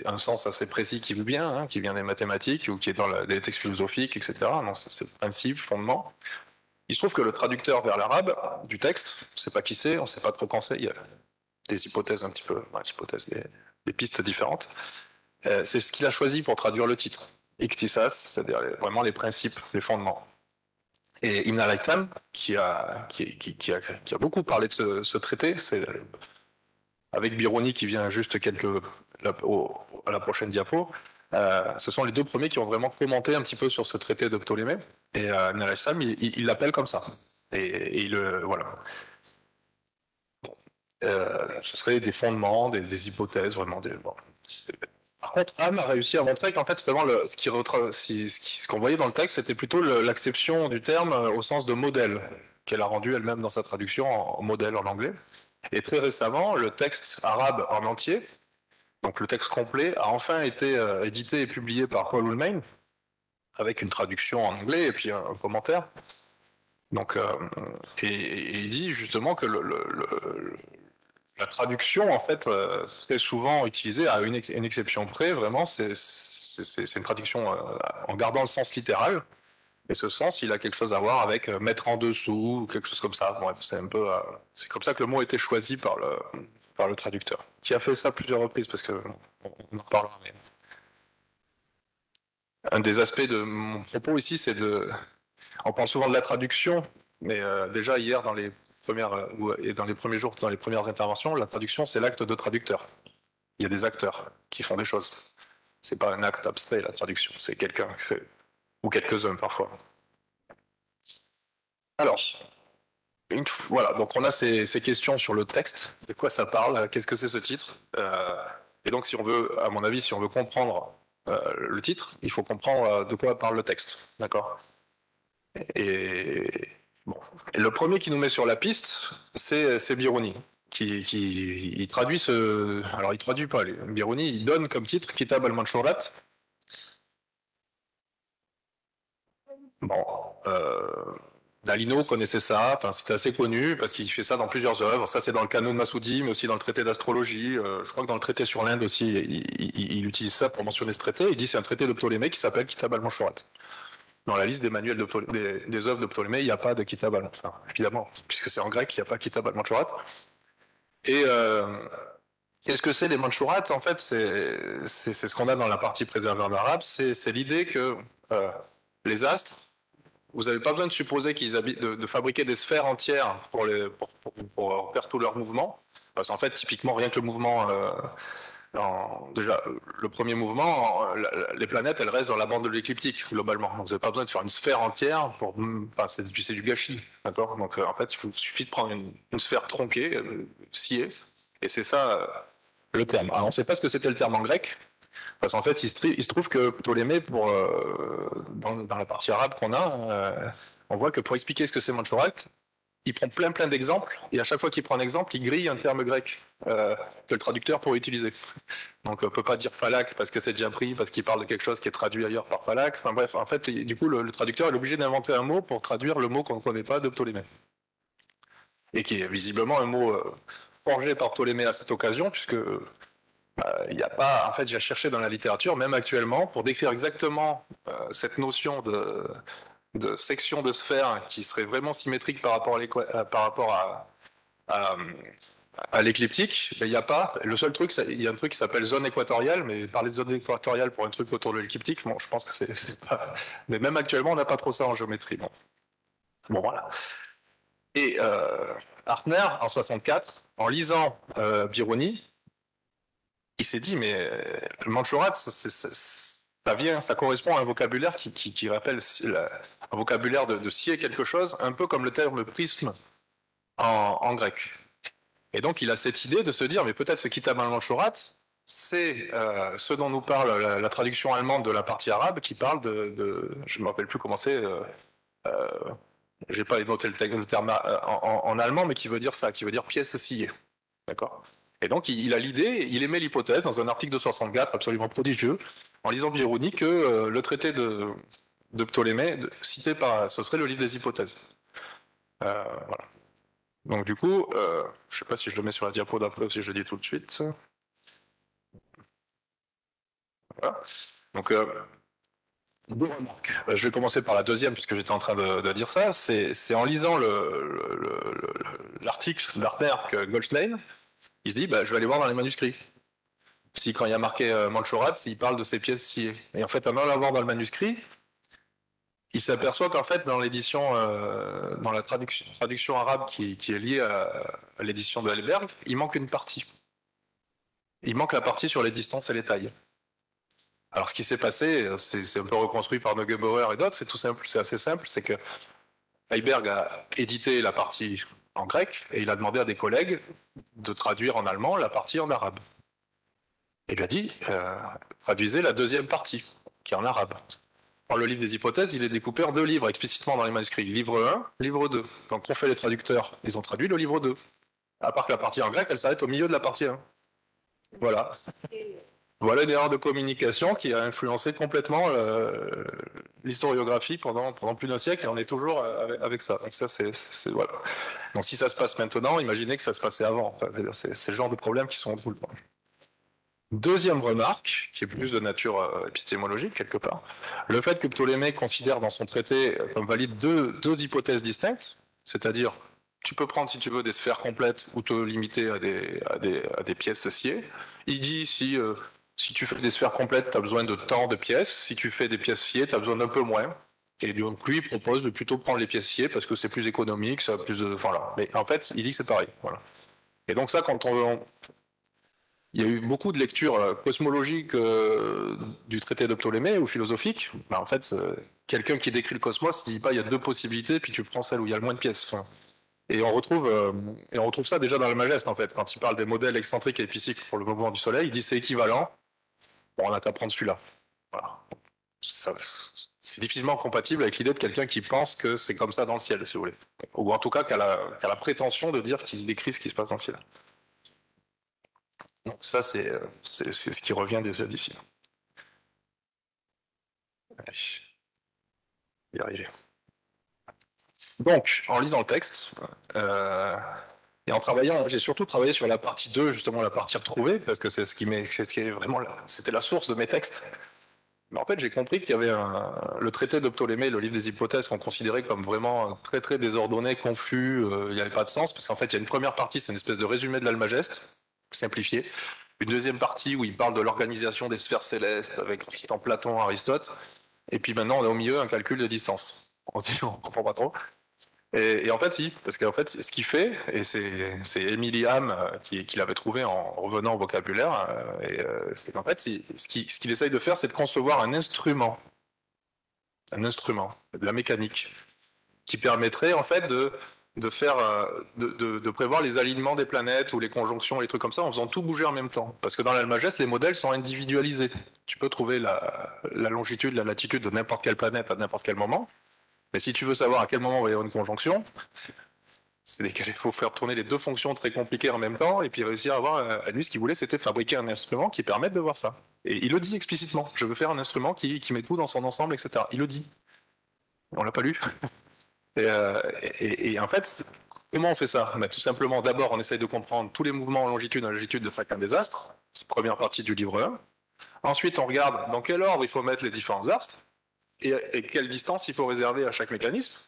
un sens assez précis qui vous vient, hein, qui vient des mathématiques ou qui est dans des textes philosophiques, etc. Donc c'est le principe, fondement. Il se trouve que le traducteur vers l'arabe du texte, on ne sait pas qui c'est, on ne sait pas trop quand c'est, il y a des hypothèses un petit peu, des pistes différentes. C'est ce qu'il a choisi pour traduire le titre. Ikhtisas, c'est-à-dire vraiment les principes, les fondements. Et Ibn al-Haytham, qui a beaucoup parlé de ce traité, c'est avec Biruni qui vient juste à la prochaine diapo, ce sont les deux premiers qui ont vraiment commenté un petit peu sur ce traité de Ptolémée. Et Ibn al-Haytham, il l'appelle comme ça. Et voilà. Bon. Ce serait des fondements, des hypothèses, vraiment. Par contre, Ham a réussi à montrer qu'en fait, vraiment, ce qu'on voyait dans le texte, c'était plutôt l'acception du terme au sens de modèle. qu'elle a rendu elle-même dans sa traduction en modèle en anglais. Et très récemment, le texte arabe en entier, donc le texte complet, a enfin été édité et publié par Paul Ullmann, avec une traduction en anglais et puis un commentaire. Donc, et il dit justement que la traduction, en fait, très souvent utilisée à une exception près, vraiment, c'est une traduction en gardant le sens littéral. Et ce sens, il a quelque chose à voir avec mettre en dessous, ou quelque chose comme ça. Bon, c'est un peu, c'est comme ça que le mot a été choisi par le traducteur, qui a fait ça plusieurs reprises, parce que on en parlera. Mais... Un des aspects de mon propos ici, c'est on parle souvent de la traduction, mais déjà hier dans les et dans les premiers jours, dans les premières interventions, la traduction, c'est l'acte de traducteur. Il y a des acteurs qui font des choses. C'est pas un acte abstrait, la traduction, c'est quelqu'un, ou quelques-uns parfois. Alors, voilà, donc on a ces questions sur le texte, de quoi ça parle, qu'est-ce que c'est ce titre, et donc si on veut, à mon avis, si on veut comprendre le titre, il faut comprendre de quoi parle le texte, d'accord? Et bon, et le premier qui nous met sur la piste, c'est Biruni, qui traduit alors il traduit pas, Biruni, il donne comme titre Kitab al-Manshurat. Bon, Dalino connaissait ça, enfin c'était assez connu parce qu'il fait ça dans plusieurs œuvres. Ça c'est dans le canon de Massoudi, mais aussi dans le traité d'astrologie. Je crois que dans le traité sur l'Inde aussi, il utilise ça pour mentionner ce traité. Il dit c'est un traité de Ptolémée qui s'appelle Kitab al-Manshurat. Dans la liste des manuels des œuvres de Ptolémée, il n'y a pas de Kitab al-Manshurat. Enfin, évidemment, puisque c'est en grec, il n'y a pas Kitab al-Manshurat. Et qu'est-ce que c'est les Manshurat? En fait, c'est ce qu'on a dans la partie préservée en arabe. C'est l'idée que les astres, vous n'avez pas besoin de supposer qu'ils habitent, de fabriquer des sphères entières pour faire tous leurs mouvements. Parce qu'en fait, typiquement, rien que le mouvement, déjà, le premier mouvement, les planètes, elles restent dans la bande de l'écliptique, globalement. Donc, vous n'avez pas besoin de faire une sphère entière enfin, c'est du gâchis, d'accord? Donc, en fait, il suffit de prendre une sphère tronquée, sciée, et c'est ça le terme. Alors, on ne sait pas ce que c'était le terme en grec, parce qu'en fait, il se trouve que Ptolémée, dans la partie arabe qu'on a, on voit que pour expliquer ce que c'est Manshurat, il prend plein d'exemples, et à chaque fois qu'il prend un exemple, il grille un terme grec que le traducteur pourrait utiliser. Donc on ne peut pas dire Falak parce que c'est déjà pris, parce qu'il parle de quelque chose qui est traduit ailleurs par Falak. Enfin bref, en fait, du coup, le traducteur est obligé d'inventer un mot pour traduire le mot qu'on ne connaît pas de Ptolémée. Et qui est visiblement un mot forgé par Ptolémée à cette occasion, puisque il n'y a pas, en fait, j'ai cherché dans la littérature, même actuellement, pour décrire exactement cette notion de section de sphère qui serait vraiment symétrique par rapport à l'écliptique, il n'y a pas. Le seul truc, il y a un truc qui s'appelle zone équatoriale, mais parler de zone équatoriale pour un truc autour de l'écliptique, bon, je pense que c'est pas. Mais même actuellement, on n'a pas trop ça en géométrie. Bon voilà. Et Hartner, en 64, en lisant Biruni, il s'est dit, mais le Manshurat, ça correspond à un vocabulaire qui rappelle un vocabulaire de scier quelque chose, un peu comme le terme prisme en grec. Et donc, il a cette idée de se dire, mais peut-être ce Kitab al-Manshurat, c'est ce dont nous parle la traduction allemande de la partie arabe, qui parle je ne me rappelle plus comment c'est, j'ai pas noté le terme en allemand, mais qui veut dire ça, qui veut dire pièce sciée. D'accord? Et donc, il a l'idée, il émet l'hypothèse dans un article de 64 absolument prodigieux, en lisant Biruni, que le traité de Ptolémée, cité ce serait le livre des hypothèses. Voilà. Donc, du coup, je ne sais pas si je le mets sur la diapo d'après ou si je le dis tout de suite. Voilà. Donc, deux remarques. Je vais commencer par la deuxième, puisque j'étais en train de dire ça. C'est en lisant l'article d'Hartner que Goldstein, il se dit, je vais aller voir dans les manuscrits. Si quand il y a marqué Manshurat, il parle de ces pièces sciées. Et en fait, en allant voir dans le manuscrit, il s'aperçoit qu'en fait, dans l'édition, dans la traduction arabe qui est liée à l'édition de Helberg, il manque une partie. Il manque la partie sur les distances et les tailles. Alors, ce qui s'est passé, c'est un peu reconstruit par Neugebauer et d'autres, c'est tout simple, c'est assez simple, c'est que Heiberg a édité la partie en grec et il a demandé à des collègues de traduire en allemand la partie en arabe. Et il lui a dit, traduisez la deuxième partie, qui est en arabe. Alors, le livre des hypothèses, il est découpé en 2 livres explicitement dans les manuscrits. Livre 1, livre 2. Donc, qu'ont fait les traducteurs? Ils ont traduit le livre 2. À part que la partie en grec, elle s'arrête au milieu de la partie 1. Voilà. Voilà une erreur de communication qui a influencé complètement l'historiographie pendant plus d'un siècle et on est toujours avec ça. Donc ça, voilà. Donc si ça se passe maintenant, imaginez que ça se passait avant. Enfin, c'est le genre de problèmes qui sont en tout. Deuxième remarque, qui est plus de nature épistémologique quelque part, le fait que Ptolémée considère dans son traité comme valide deux hypothèses distinctes, c'est-à-dire tu peux prendre si tu veux des sphères complètes ou te limiter à des pièces sciées. Il dit si tu fais des sphères complètes, tu as besoin de tant de pièces, si tu fais des pièces sciées, tu as besoin d'un peu moins. Et donc lui, il propose de plutôt prendre les pièces sciées parce que c'est plus économique, ça a plus de... Enfin là. Mais en fait, il dit que c'est pareil. Voilà. Et donc ça, il y a eu beaucoup de lectures cosmologiques du traité de Ptolémée ou philosophiques. Ben, en fait, quelqu'un qui décrit le cosmos ne dit pas il y a 2 possibilités, puis tu prends celle où il y a le moins de pièces. Enfin, et on retrouve ça déjà dans l'Almageste, en fait. Quand il parle des modèles excentriques et épicycles pour le mouvement du Soleil, il dit c'est équivalent. Bon, on a qu'à prendre celui-là. Voilà. C'est difficilement compatible avec l'idée de quelqu'un qui pense que c'est comme ça dans le ciel, si vous voulez. Ou en tout cas, qui a la prétention de dire qu'il décrit ce qui se passe dans le ciel. Donc ça, c'est ce qui revient déjà d'ici. Y arriver. Donc, en lisant le texte, et en travaillant, j'ai surtout travaillé sur la partie 2, justement la partie retrouvée, parce que c'est ce qui est vraiment, c'était la source de mes textes. Mais en fait, j'ai compris qu'il y avait le traité de Ptolémée, le livre des hypothèses, qu'on considérait comme vraiment très très désordonné, confus, il n'y avait pas de sens, parce qu'en fait, il y a une première partie, c'est une espèce de résumé de l'Almageste, simplifié. Une deuxième partie où il parle de l'organisation des sphères célestes, avec en citant Platon, Aristote. Et puis maintenant, on a au milieu un calcul de distance. On se dit, on comprend pas trop. Et en fait, si, parce qu'en fait, ce qu'il fait, et c'est Emily Ham qui l'avait trouvé en revenant au vocabulaire, c'est qu'en fait, ce qu'il essaye de faire, c'est de concevoir un instrument, de la mécanique, qui permettrait en fait de prévoir les alignements des planètes ou les conjonctions, les trucs comme ça, en faisant tout bouger en même temps. Parce que dans l'Almageste, les modèles sont individualisés. Tu peux trouver la longitude, la latitude de n'importe quelle planète à n'importe quel moment. Mais si tu veux savoir à quel moment il va y avoir une conjonction, il faut faire tourner les 2 fonctions très compliquées en même temps et puis réussir à avoir. Lui, ce qu'il voulait, c'était fabriquer un instrument qui permette de voir ça. Et il le dit explicitement. Je veux faire un instrument qui met tout dans son ensemble, etc. Il le dit. On l'a pas lu. Et en fait, comment on fait ça? Tout simplement, d'abord, on essaye de comprendre tous les mouvements en longitude et en latitude de chacun des astres. C'est la première partie du livre 1. Ensuite, on regarde dans quel ordre il faut mettre les différents astres et quelle distance il faut réserver à chaque mécanisme.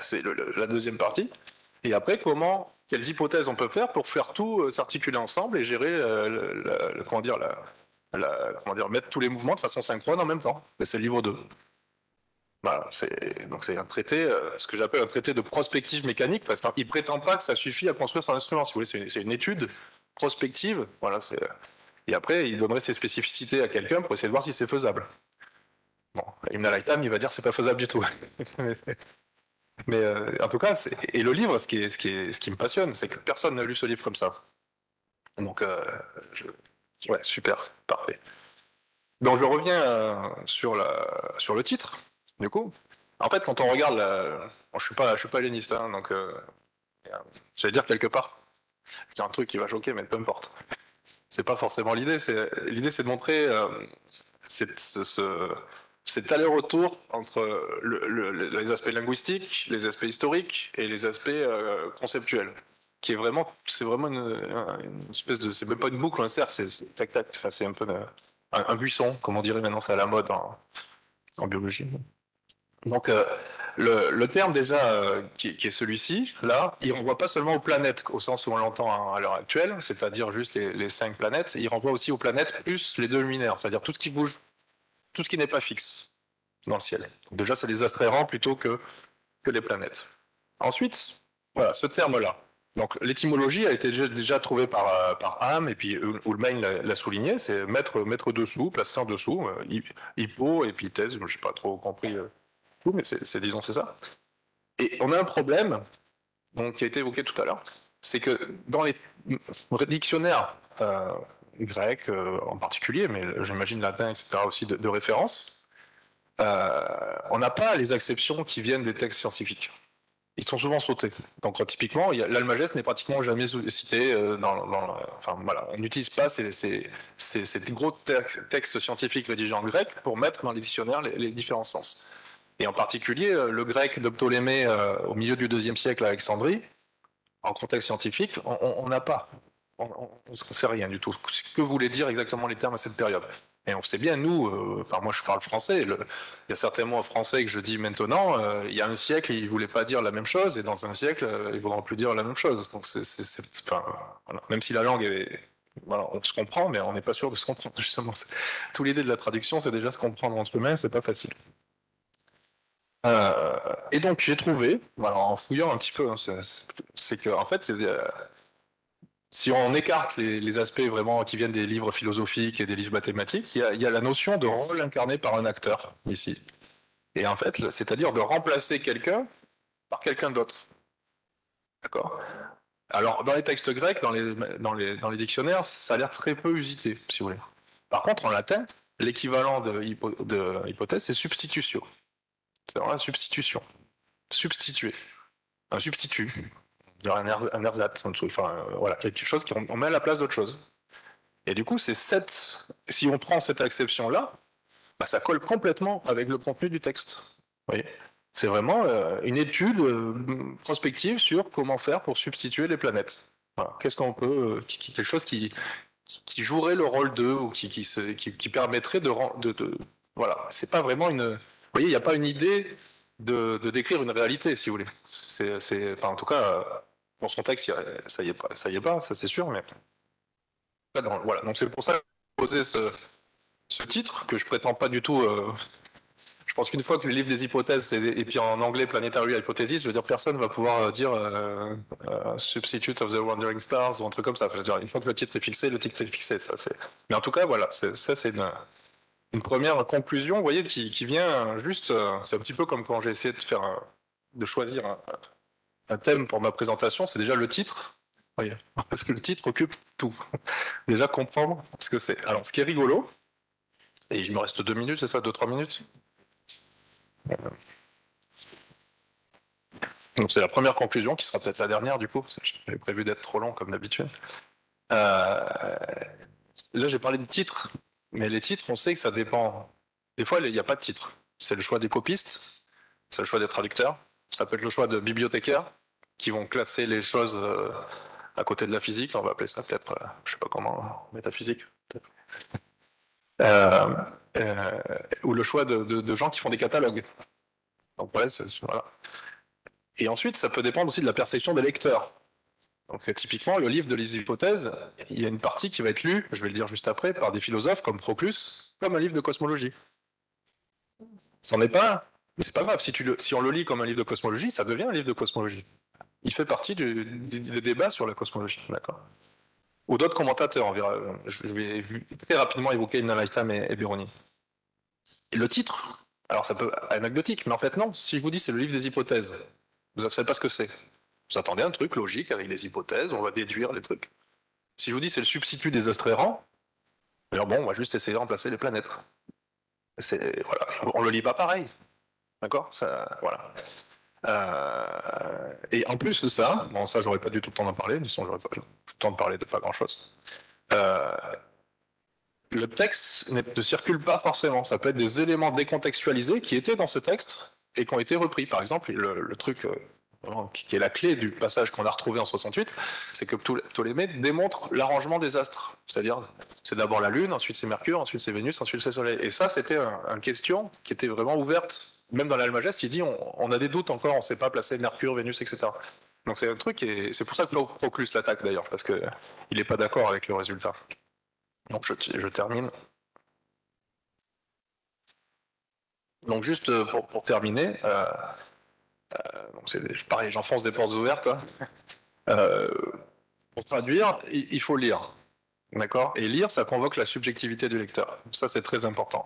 C'est la deuxième partie. Et après, quelles hypothèses on peut faire pour faire tout s'articuler ensemble et gérer, mettre tous les mouvements de façon synchrone en même temps. C'est le livre 2. Voilà, donc c'est un traité, ce que j'appelle un traité de prospective mécanique, parce qu'il ne prétend pas que ça suffit à construire son instrument. Si vous voulez, c'est une étude prospective. Voilà, et après, il donnerait ses spécificités à quelqu'un pour essayer de voir si c'est faisable. Bon, Ibn al-Haytham, il va dire que c'est pas faisable du tout. Mais en tout cas, et le livre, ce qui me passionne, c'est que personne n'a lu ce livre comme ça. Donc, ouais, super, c'est parfait. Donc, je reviens sur le titre. Du coup, en fait, quand on regarde, bon, je suis pas helléniste, hein, donc j'allais dire quelque part, c'est un truc qui va choquer, mais peu importe. C'est pas forcément l'idée. L'idée, c'est de montrer cet aller-retour entre les aspects linguistiques, les aspects historiques et les aspects conceptuels, qui est vraiment, c'est vraiment une espèce de, c'est même pas une boucle, un cercle, c'est tac-tac, enfin, c'est un peu un buisson, comme on dirait maintenant, c'est à la mode en biologie. Donc, le terme déjà qui est celui-ci, là, il renvoie pas seulement aux planètes au sens où on l'entend à l'heure actuelle, c'est-à-dire juste les 5 planètes, il renvoie aussi aux planètes plus les 2 luminaires, c'est-à-dire tout ce qui bouge, tout ce qui n'est pas fixe dans le ciel. Donc déjà, c'est les astres errants plutôt que les planètes. Ensuite, voilà, ce terme-là. Donc l'étymologie a été déjà trouvée par Ham, et puis Ullmann l'a souligné, c'est mettre dessous, placer en dessous, hypo et puis thèse, je n'ai pas trop compris tout, mais disons c'est ça. Et on a un problème, donc, qui a été évoqué tout à l'heure, c'est que dans les dictionnaires grecs en particulier, mais j'imagine latin, etc. aussi de référence, on n'a pas les acceptions qui viennent des textes scientifiques. Ils sont souvent sautés. Donc typiquement, l'Almageste n'est pratiquement jamais cité enfin voilà, on n'utilise pas ces gros textes scientifiques rédigés en grec pour mettre dans les dictionnaires les différents sens. Et en particulier, le grec de Ptolémée au milieu du IIe siècle à Alexandrie, en contexte scientifique, on n'a pas. On ne sait rien du tout. Ce que voulaient dire exactement les termes à cette période. Et on sait bien, nous, enfin moi je parle français, il y a certains mots en français que je dis maintenant, il y a un siècle ils ne voulaient pas dire la même chose, et dans un siècle ils ne voudront plus dire la même chose. Donc enfin, voilà. Même si la langue est, voilà, on se comprend, mais on n'est pas sûr de se comprendre. Justement, toute l'idée de la traduction, c'est déjà se comprendre entre eux-mêmes, c'est pas facile. Et donc j'ai trouvé, voilà, en fouillant un petit peu, hein, c'est que en fait, si on écarte les aspects vraiment qui viennent des livres philosophiques et des livres mathématiques, il y a la notion de rôle incarné par un acteur ici. Et en fait, c'est-à-dire de remplacer quelqu'un par quelqu'un d'autre. D'accord ? Alors, dans les textes grecs, dans les dictionnaires, ça a l'air très peu usité, si vous voulez. Par contre, en latin, l'équivalent de hypothèse, c'est substitutio. C'est vraiment la substitution. Substituer. Un substitut. Un ersatz, enfin, voilà, quelque chose qu'on met à la place d'autre chose. Et du coup, si on prend cette acception-là, bah, ça colle complètement avec le contenu du texte. Vous voyez ? C'est vraiment une étude prospective sur comment faire pour substituer les planètes. Voilà. Qu'est-ce qu'on peut, quelque chose qui jouerait le rôle d'eux ou qui permettrait de voilà. C'est pas vraiment une. Vous voyez, il n'y a pas une idée de décrire une réalité, si vous voulez. Enfin, en tout cas, dans son texte, ça y est pas, ça c'est sûr, mais voilà. Donc c'est pour ça que j'ai posé ce titre que je prétends pas du tout. Je pense qu'une fois que le livre des hypothèses et puis en anglais Planetary Hypothesis, je veux dire personne va pouvoir dire Substitute of the Wandering Stars ou un truc comme ça. Je veux dire, une fois que le titre est fixé, le titre est fixé. Mais en tout cas, voilà, ça c'est une première conclusion, vous voyez, qui vient juste. C'est un petit peu comme quand j'ai essayé de choisir un thème pour ma présentation, c'est déjà le titre. Voyez, parce que le titre occupe tout. Déjà comprendre ce que c'est. Alors, ce qui est rigolo, et il me reste 2 minutes, c'est ça, 2-3 minutes. Donc c'est la première conclusion, qui sera peut-être la dernière du coup, j'avais prévu d'être trop long comme d'habitude. Là j'ai parlé de titres, mais les titres on sait que ça dépend. Des fois il n'y a pas de titre, c'est le choix des copistes, c'est le choix des traducteurs, ça peut être le choix de bibliothécaires qui vont classer les choses à côté de la physique, on va appeler ça peut-être, je sais pas comment, métaphysique peut-être. Ou le choix de gens qui font des catalogues. Donc ouais, voilà. Et ensuite, ça peut dépendre aussi de la perception des lecteurs. Donc typiquement, le livre de les hypothèses, il y a une partie qui va être lue, je vais le dire juste après, par des philosophes comme Proclus, comme un livre de cosmologie. C'en est pas un, mais c'est pas grave. Si on le lit comme un livre de cosmologie, ça devient un livre de cosmologie. Il fait partie des débats sur la cosmologie, d'accord ? Ou d'autres commentateurs, on verra. Je vais très rapidement évoquer Ibn al-Haytham et Biruni. Et le titre, alors ça peut être anecdotique, mais en fait non. Si je vous dis c'est le livre des hypothèses, vous ne savez pas ce que c'est. Vous attendez un truc logique avec les hypothèses, on va déduire les trucs. Si je vous dis c'est le substitut des astres errants, alors bon, on va juste essayer de remplacer les planètes. Voilà. On le lit pas pareil. D'accord ? Voilà. Et en plus de ça, bon ça j'aurais pas du tout le temps d'en parler, disons j'aurais pas le temps de parler de pas grand chose. Le texte ne circule pas forcément, ça peut être des éléments décontextualisés qui étaient dans ce texte et qui ont été repris. Par exemple, le truc qui est la clé du passage qu'on a retrouvé en 68, c'est que Ptolémée démontre l'arrangement des astres. C'est-à-dire, c'est d'abord la Lune, ensuite c'est Mercure, ensuite c'est Vénus, ensuite c'est le Soleil. Et ça, c'était une question qui était vraiment ouverte. Même dans l'Almageste, il dit on a des doutes encore, on ne sait pas placer Mercure, Vénus, etc. Donc c'est un truc, et c'est pour ça que Proclus l'attaque d'ailleurs, parce qu'il n'est pas d'accord avec le résultat. Donc je termine. Donc juste pour terminer, donc pareil, j'enfonce des portes ouvertes. Hein. Pour traduire, il faut lire. D'accord ? Et lire, ça convoque la subjectivité du lecteur. Ça, c'est très important.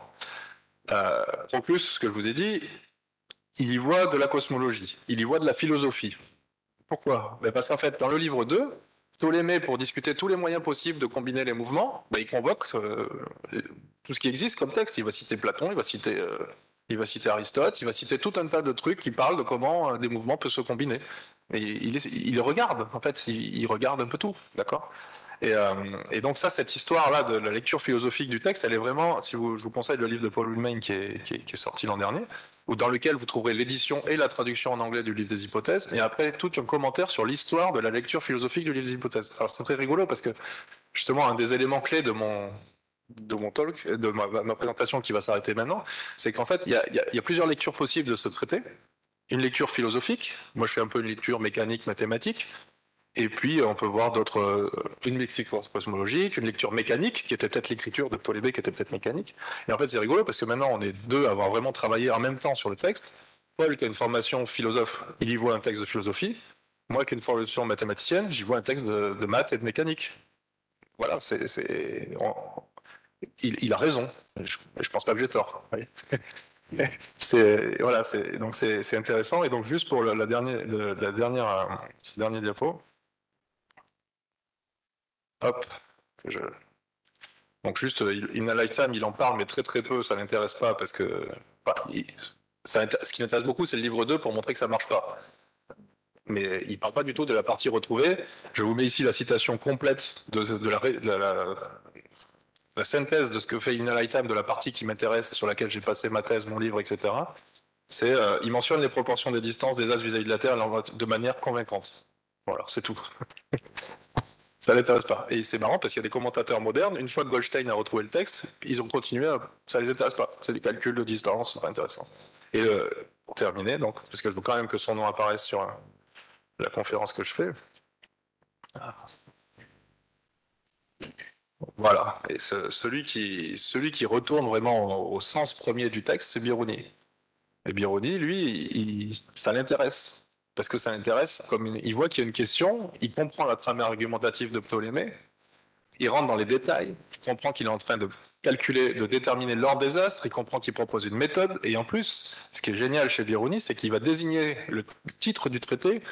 En plus, ce que je vous ai dit, il y voit de la cosmologie, il y voit de la philosophie. Pourquoi ? Parce qu'en fait, dans le livre 2, Ptolémée, pour discuter tous les moyens possibles de combiner les mouvements, il convoque tout ce qui existe comme texte. Il va citer Platon, il va citer il va citer Aristote, il va citer tout un tas de trucs qui parlent de comment des mouvements peuvent se combiner. Et il regarde, en fait, il regarde un peu tout, d'accord? Et donc ça, cette histoire-là de la lecture philosophique du texte, elle est vraiment, je vous conseille le livre de Paul Woolman qui est sorti l'an dernier, dans lequel vous trouverez l'édition et la traduction en anglais du livre des hypothèses, et après tout un commentaire sur l'histoire de la lecture philosophique du livre des hypothèses. Alors c'est très rigolo parce que justement un des éléments clés de mon talk, de ma présentation qui va s'arrêter maintenant, c'est qu'en fait il y a plusieurs lectures possibles de ce traité. Une lecture philosophique, moi je fais un peu une lecture mécanique, mathématique, et puis, on peut voir une lexique cosmologique, une lecture mécanique, qui était peut-être l'écriture de Ptolémée, qui était peut-être mécanique. Et en fait, c'est rigolo parce que maintenant, on est deux à avoir vraiment travaillé en même temps sur le texte. Paul, qui a une formation philosophe, il y voit un texte de philosophie. Moi, qui ai une formation mathématicienne, j'y vois un texte de maths et de mécanique. Voilà, il a raison. Je pense pas que j'ai tort. Donc c'est intéressant. Et donc, juste pour la dernière diapo. Hop, donc juste, In a Lifetime, il en parle, mais très très peu, ça l'intéresse pas, parce que ce qui m'intéresse beaucoup, c'est le livre 2 pour montrer que ça marche pas. Mais il parle pas du tout de la partie retrouvée. Je vous mets ici la citation complète de la synthèse de ce que fait In a Lifetime, de la partie qui m'intéresse, sur laquelle j'ai passé ma thèse, mon livre, etc. Il mentionne les proportions des distances des astres vis-à-vis de la Terre de manière convaincante. Voilà, c'est tout. Ça l'intéresse pas. Et c'est marrant parce qu'il y a des commentateurs modernes, une fois que Goldstein a retrouvé le texte, ils ont continué, ça les intéresse pas. C'est du calcul de distance, c'est pas intéressant. Et pour terminer, donc, parce que je veux quand même que son nom apparaisse sur la conférence que je fais. Voilà. Et celui qui retourne vraiment au sens premier du texte, c'est Biruni. Et Biruni, lui, ça l'intéresse. Parce que ça l'intéresse, comme il voit qu'il y a une question, il comprend la trame argumentative de Ptolémée, il rentre dans les détails, il comprend qu'il est en train de calculer, de déterminer l'ordre des astres, il comprend qu'il propose une méthode, et en plus, ce qui est génial chez Biruni, c'est qu'il va désigner le titre du traité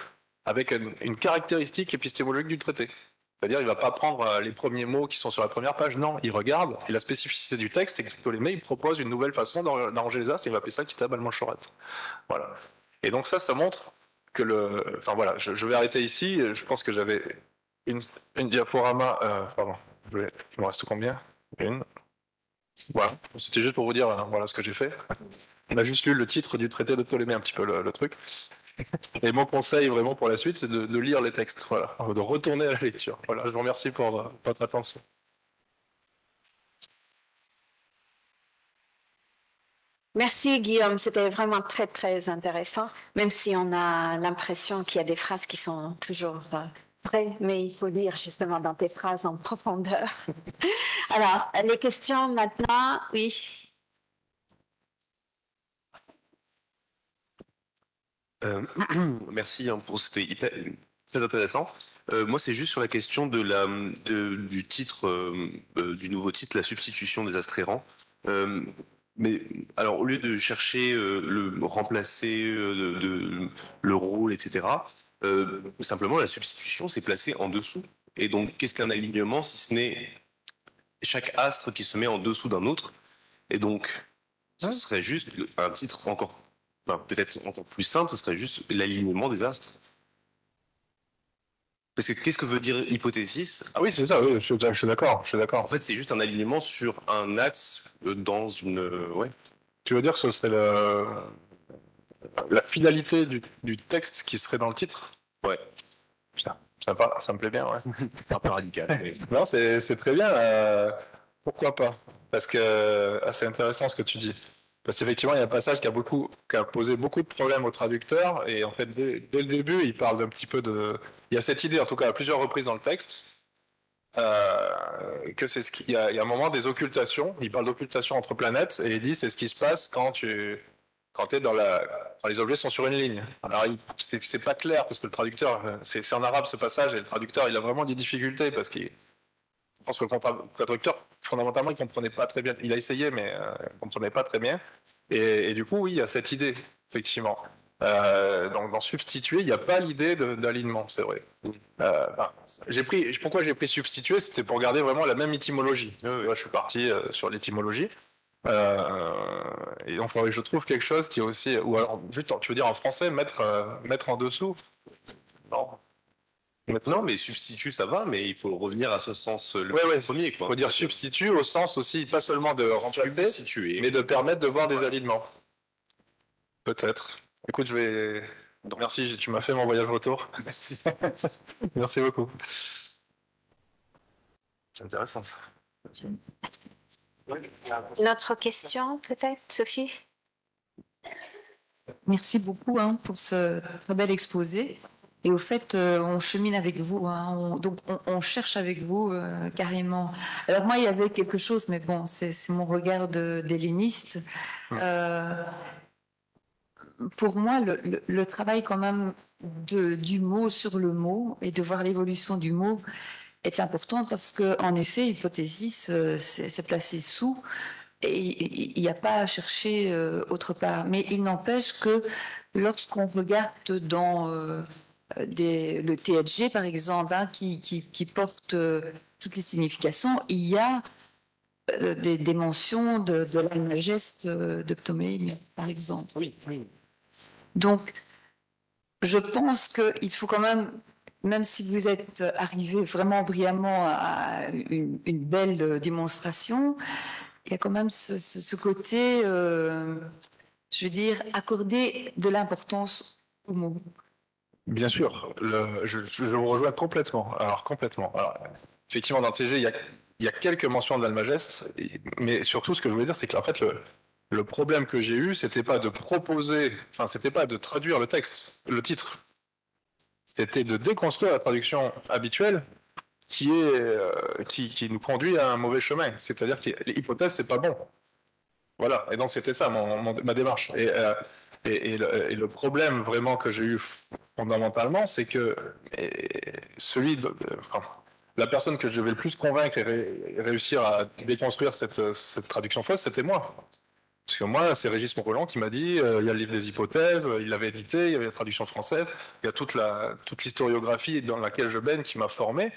avec une caractéristique épistémologique du traité. C'est-à-dire, il ne va pas prendre les premiers mots qui sont sur la première page, non, il regarde, et la spécificité du texte, c'est que Ptolémée, il propose une nouvelle façon d'arranger les astres, il va appeler ça Kitab al-Manshourat. Voilà. Et donc ça montre que enfin voilà, je vais arrêter ici. Je pense que j'avais une diaporama. Pardon, il me reste combien? Une. Voilà, c'était juste pour vous dire voilà ce que j'ai fait. On a juste lu le titre du traité de Ptolémée, un petit peu le truc. Et mon conseil vraiment pour la suite, c'est de lire les textes, voilà, de retourner à la lecture. Voilà, je vous remercie pour votre attention. Merci Guillaume, c'était vraiment très très intéressant, même si on a l'impression qu'il y a des phrases qui sont toujours vraies, mais il faut lire justement dans tes phrases en profondeur. Alors, les questions maintenant, oui. Merci pour c'était très intéressant. Moi, c'est juste sur la question du titre, du nouveau titre, la substitution des astres errants. Mais alors, au lieu de chercher remplacer le rôle, etc., simplement la substitution s'est placée en dessous. Et donc, qu'est-ce qu'un alignement si ce n'est chaque astre qui se met en dessous d'un autre? Et donc, ce serait juste un titre peut-être encore plus simple, ce serait juste l'alignement des astres. Parce que qu'est-ce que veut dire hypothésis? Ah oui, c'est ça, oui, je suis d'accord. En fait, c'est juste un alignement sur un axe dans une... ouais. Tu veux dire que ce serait la finalité du texte qui serait dans le titre? Ouais. Putain, ça me plaît bien, ouais. C'est un peu radical. Mais... Non, c'est très bien. Pourquoi pas? Parce que c'est intéressant ce que tu dis. Parce qu'effectivement, il y a un passage qui a posé beaucoup de problèmes aux traducteurs. Et en fait, dès le début, il parle d'un petit peu de... Il y a cette idée, en tout cas à plusieurs reprises dans le texte, que c'est il y a un moment des occultations. Il parle d'occultation entre planètes et il dit c'est ce qui se passe quand t'es quand les objets sont sur une ligne. Alors c'est pas clair parce que le traducteur, c'est en arabe ce passage et le traducteur il a vraiment des difficultés parce qu'il je pense que le traducteur fondamentalement il comprenait pas très bien. Il a essayé mais il comprenait pas très bien. Et du coup oui il y a cette idée effectivement. Donc dans substituer il n'y a pas l'idée d'alignement c'est vrai. Pourquoi j'ai pris substituer, c'était pour garder vraiment la même étymologie. Je suis parti sur l'étymologie. Et donc, il faudrait que je trouve quelque chose qui est aussi, ou alors, juste, tu veux dire en français, mettre en dessous? Non. Non, mais substitut, ça va, mais il faut revenir à ce sens le Ouais, premier, il quoi. faut dire substitut au sens aussi, pas seulement de remplacer, Substituer. mais de permettre de voir des alignements. Peut-être. Écoute, je vais. Merci, tu m'as fait mon voyage retour. Merci. Merci beaucoup. C'est intéressant ça. Une autre question, peut-être, Sophie? Merci beaucoup pour ce très bel exposé. Et au fait, on chemine avec vous, on cherche avec vous carrément. Alors moi, il y avait quelque chose, mais bon, c'est mon regard d'helléniste. Pour moi, le travail quand même du mot sur le mot et de voir l'évolution du mot est important parce que, en effet, hypothésis, c'est placé sous. Et il n'y a pas à chercher autre part. Mais il n'empêche que lorsqu'on regarde dans le THG, par exemple, qui porte toutes les significations, il y a des mentions de l'almageste de Ptolémée, par exemple. Oui, oui. Donc, je pense qu'il faut quand même si vous êtes arrivé vraiment brillamment à une belle démonstration, il y a quand même ce côté, je veux dire, accorder de l'importance aux mots. Bien sûr, je vous rejoins complètement. Alors, complètement. Alors, effectivement, dans le TG, il y a quelques mentions de l'Almageste, mais surtout, ce que je voulais dire, c'est qu'en fait, le problème que j'ai eu, c'était pas de proposer, enfin, c'était pas de traduire le texte, le titre. C'était de déconstruire la traduction habituelle qui nous conduit à un mauvais chemin. C'est-à-dire que l'hypothèse, c'est pas bon. Voilà. Et donc, c'était ça ma démarche. Et le problème vraiment que j'ai eu fondamentalement, c'est que la personne que je devais le plus convaincre et réussir à déconstruire cette traduction fausse, c'était moi. Parce que moi, c'est Régis Monroland qui m'a dit, il y a le livre des hypothèses, il l'avait édité, il y avait la traduction française, il y a toute l'historiographie dans laquelle je baigne qui m'a formé.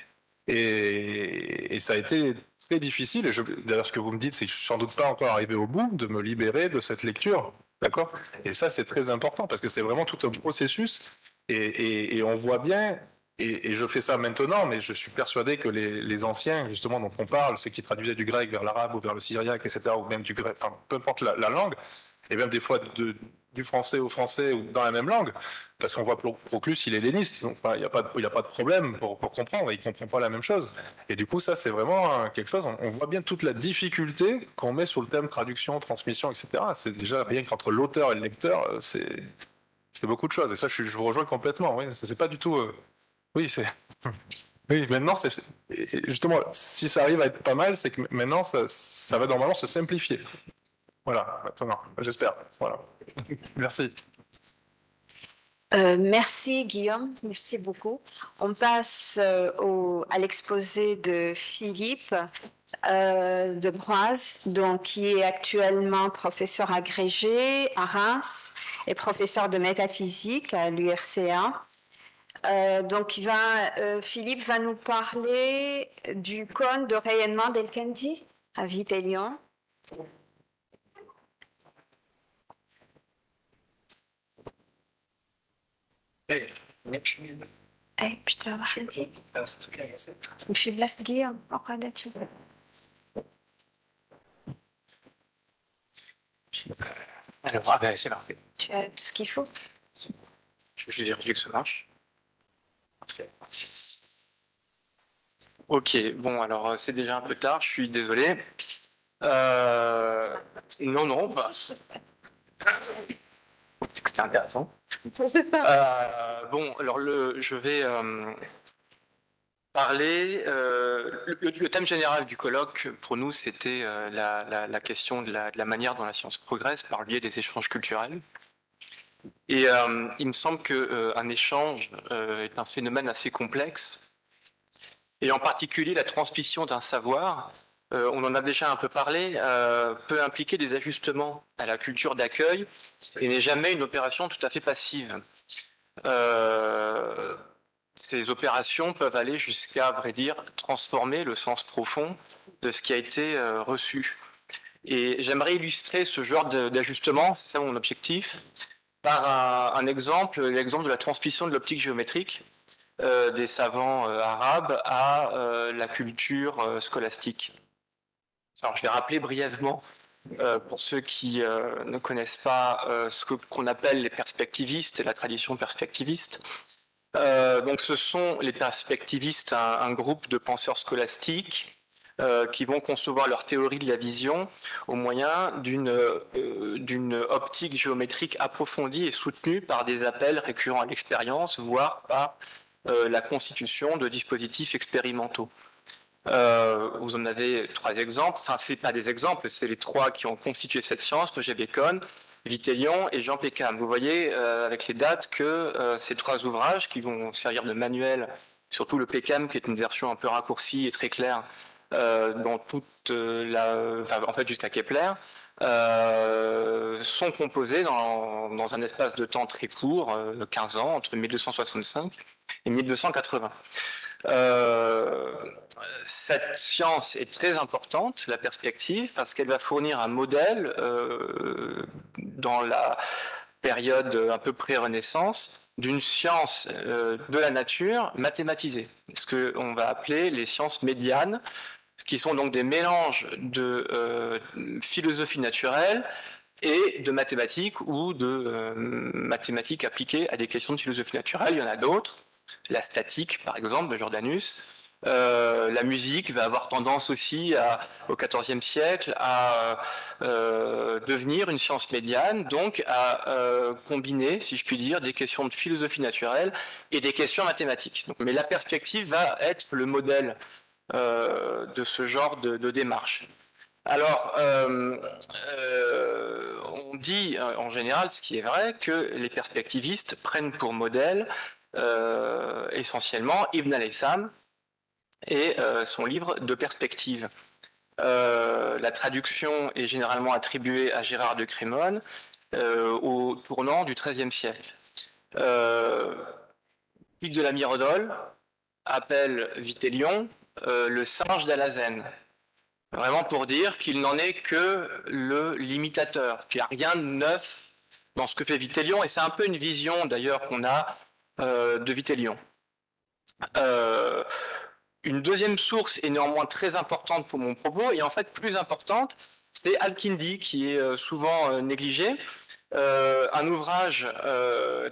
Et ça a été très difficile. Et d'ailleurs, ce que vous me dites, c'est que je suis sans doute pas encore arrivé au bout de me libérer de cette lecture. D'accord? Et ça, c'est très important parce que c'est vraiment tout un processus. Et on voit bien, et je fais ça maintenant, mais je suis persuadé que les anciens, justement, dont on parle, ceux qui traduisaient du grec vers l'arabe ou vers le syriaque, etc., ou même du grec, enfin, peu importe la langue, et même des fois du français au français ou dans la même langue, parce qu'on voit Proclus, il est helléniste, donc enfin, il n'y a pas de problème pour comprendre, il ne comprend pas la même chose. Et du coup, ça, c'est vraiment quelque chose, on voit bien toute la difficulté qu'on met sur le thème traduction, transmission, etc. C'est déjà rien qu'entre l'auteur et le lecteur, c'est beaucoup de choses. Et ça, je vous rejoins complètement. Oui, c'est pas du tout. Oui, c'est. Oui, maintenant, justement, si ça arrive à être pas mal, c'est que maintenant, ça va normalement se simplifier. Voilà, maintenant, j'espère. Voilà. Merci. Merci Guillaume, merci beaucoup. On passe à l'exposé de Philippe de Broise, donc, qui est actuellement professeur agrégé à Reims et professeur de métaphysique à l'URCA. Donc, Philippe va nous parler du cône de rayonnement d'El-Kendi à Vitellion. Ey, bist du aber handy? Wie viel lässt Guillaume auch an der Tür? Alors, c'est parfait. Tu as tout ce qu'il faut? Je vais juste vérifier que ça marche. Parfait. Ok, bon, alors c'est déjà un peu tard, je suis désolé. Non, pas. C'était intéressant. C'est ça. Bon, alors je vais parler. Le thème général du colloque, pour nous, c'était la question de la manière dont la science progresse par le biais des échanges culturels. Et il me semble qu'un échange est un phénomène assez complexe. Et en particulier, la transmission d'un savoir, on en a déjà un peu parlé, peut impliquer des ajustements à la culture d'accueil et n'est jamais une opération tout à fait passive. Ces opérations peuvent aller jusqu'à, à vrai dire, transformer le sens profond de ce qui a été reçu. Et j'aimerais illustrer ce genre d'ajustement, c'est ça mon objectif, par un exemple, l'exemple de la transmission de l'optique géométrique des savants arabes à la culture scolastique. Alors, je vais rappeler brièvement, pour ceux qui ne connaissent pas ce qu'on appelle les perspectivistes et la tradition perspectiviste. Donc, ce sont les perspectivistes, un groupe de penseurs scolastiques qui vont concevoir leur théorie de la vision au moyen d'une optique géométrique approfondie et soutenue par des appels récurrents à l'expérience, voire par la constitution de dispositifs expérimentaux. Vous en avez 3 exemples, enfin c'est pas des exemples, c'est les 3 qui ont constitué cette science, Roger Bacon, Vitélion et Jean Peckham. Vous voyez avec les dates que ces 3 ouvrages qui vont servir de manuel, surtout le Peckham qui est une version un peu raccourcie et très claire, dans toute en fait jusqu'à Kepler, sont composés dans un espace de temps très court, de 15 ans, entre 1265 et 1280. Cette science est très importante, la perspective, parce qu'elle va fournir un modèle dans la période un peu pré-Renaissance d'une science de la nature mathématisée, ce qu'on va appeler les sciences médianes, qui sont donc des mélanges de philosophie naturelle et de mathématiques ou de mathématiques appliquées à des questions de philosophie naturelle. Il y en a d'autres, la statique par exemple de Jordanus. La musique va avoir tendance aussi au XIVe siècle à devenir une science médiane, donc à combiner, si je puis dire, des questions de philosophie naturelle et des questions mathématiques. Donc, mais la perspective va être le modèle de ce genre de démarche. Alors, on dit en général, ce qui est vrai, que les perspectivistes prennent pour modèle essentiellement Ibn al-Haytham et son livre de perspective. La traduction est généralement attribuée à Gérard de Crémone au tournant du XIIIe siècle. Hugues de la Mirodol appelle Vitélion le singe d'Alazen, vraiment pour dire qu'il n'en est que l'imitateur, qu'il n'y a rien de neuf dans ce que fait Vitélion, et c'est un peu une vision d'ailleurs qu'on a de Vitélion. Une deuxième source est néanmoins très importante pour mon propos, et en fait plus importante, c'est Al-Kindi, qui est souvent négligé. Un ouvrage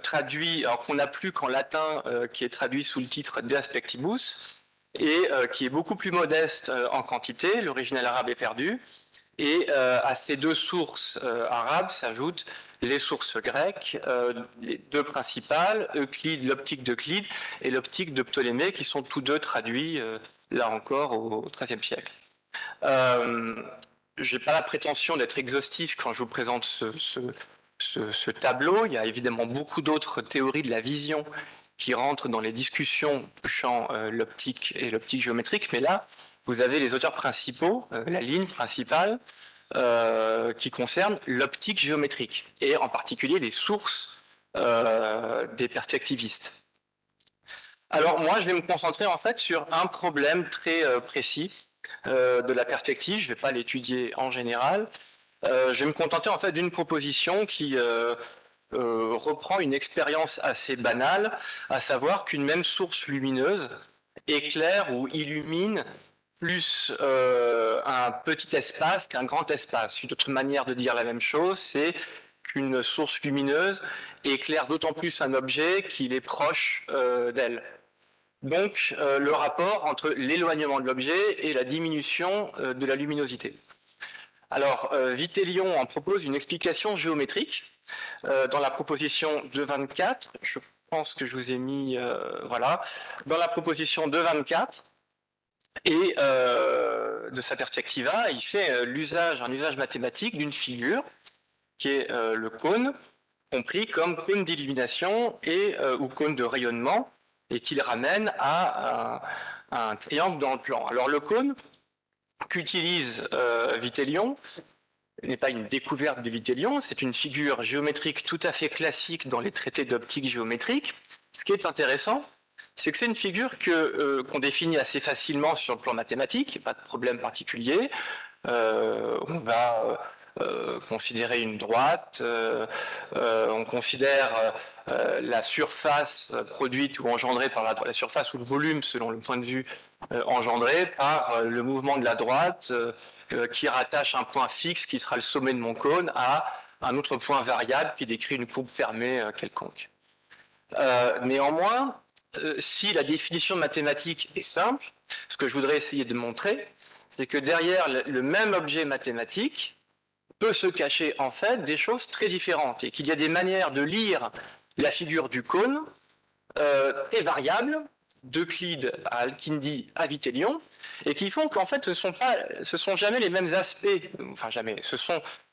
traduit, alors qu'on n'a plus qu'en latin, qui est traduit sous le titre De Aspectibus, et qui est beaucoup plus modeste en quantité, l'original arabe est perdu, et à ces 2 sources arabes s'ajoutent les sources grecques, les 2 principales, Euclide, l'optique d'Euclide et l'optique de Ptolémée, qui sont tous 2 traduits, là encore, au XIIIe siècle. Je n'ai pas la prétention d'être exhaustif quand je vous présente ce tableau. Il y a évidemment beaucoup d'autres théories de la vision qui rentrent dans les discussions touchant l'optique et l'optique géométrique, mais là, vous avez les auteurs principaux, la ligne principale, qui concerne l'optique géométrique, et en particulier les sources des perspectivistes. Alors moi, je vais me concentrer en fait sur un problème très précis de la perspective. Je ne vais pas l'étudier en général. Je vais me contenter en fait d'une proposition qui reprend une expérience assez banale, à savoir qu'une même source lumineuse éclaire ou illumine plus un petit espace qu'un grand espace. Une autre manière de dire la même chose, c'est qu'une source lumineuse éclaire d'autant plus un objet qu'il est proche d'elle. Donc, le rapport entre l'éloignement de l'objet et la diminution de la luminosité. Alors, Vitélion en propose une explication géométrique dans la proposition 2.24. Je pense que je vous ai mis, voilà, dans la proposition 2.24. Et de sa perspectiva, il fait un usage mathématique d'une figure qui est le cône, compris comme cône d'illumination et ou cône de rayonnement, et qu'il ramène à un triangle dans le plan. Alors le cône qu'utilise Vitélion n'est pas une découverte de Vitélion, c'est une figure géométrique tout à fait classique dans les traités d'optique géométrique. Ce qui est intéressant, c'est que c'est une figure qu'on définit assez facilement sur le plan mathématique, pas de problème particulier. On va considérer une droite, on considère la surface produite ou engendrée par la surface ou le volume selon le point de vue engendré par le mouvement de la droite qui rattache un point fixe qui sera le sommet de mon cône à un autre point variable qui décrit une courbe fermée quelconque. Néanmoins, si la définition mathématique est simple, ce que je voudrais essayer de montrer, c'est que derrière le même objet mathématique peut se cacher en fait des choses très différentes et qu'il y a des manières de lire la figure du cône très variables, d'Euclide à Al-Kindi à Vitélion, et qui font qu'en fait ce sont jamais les mêmes aspects, enfin jamais,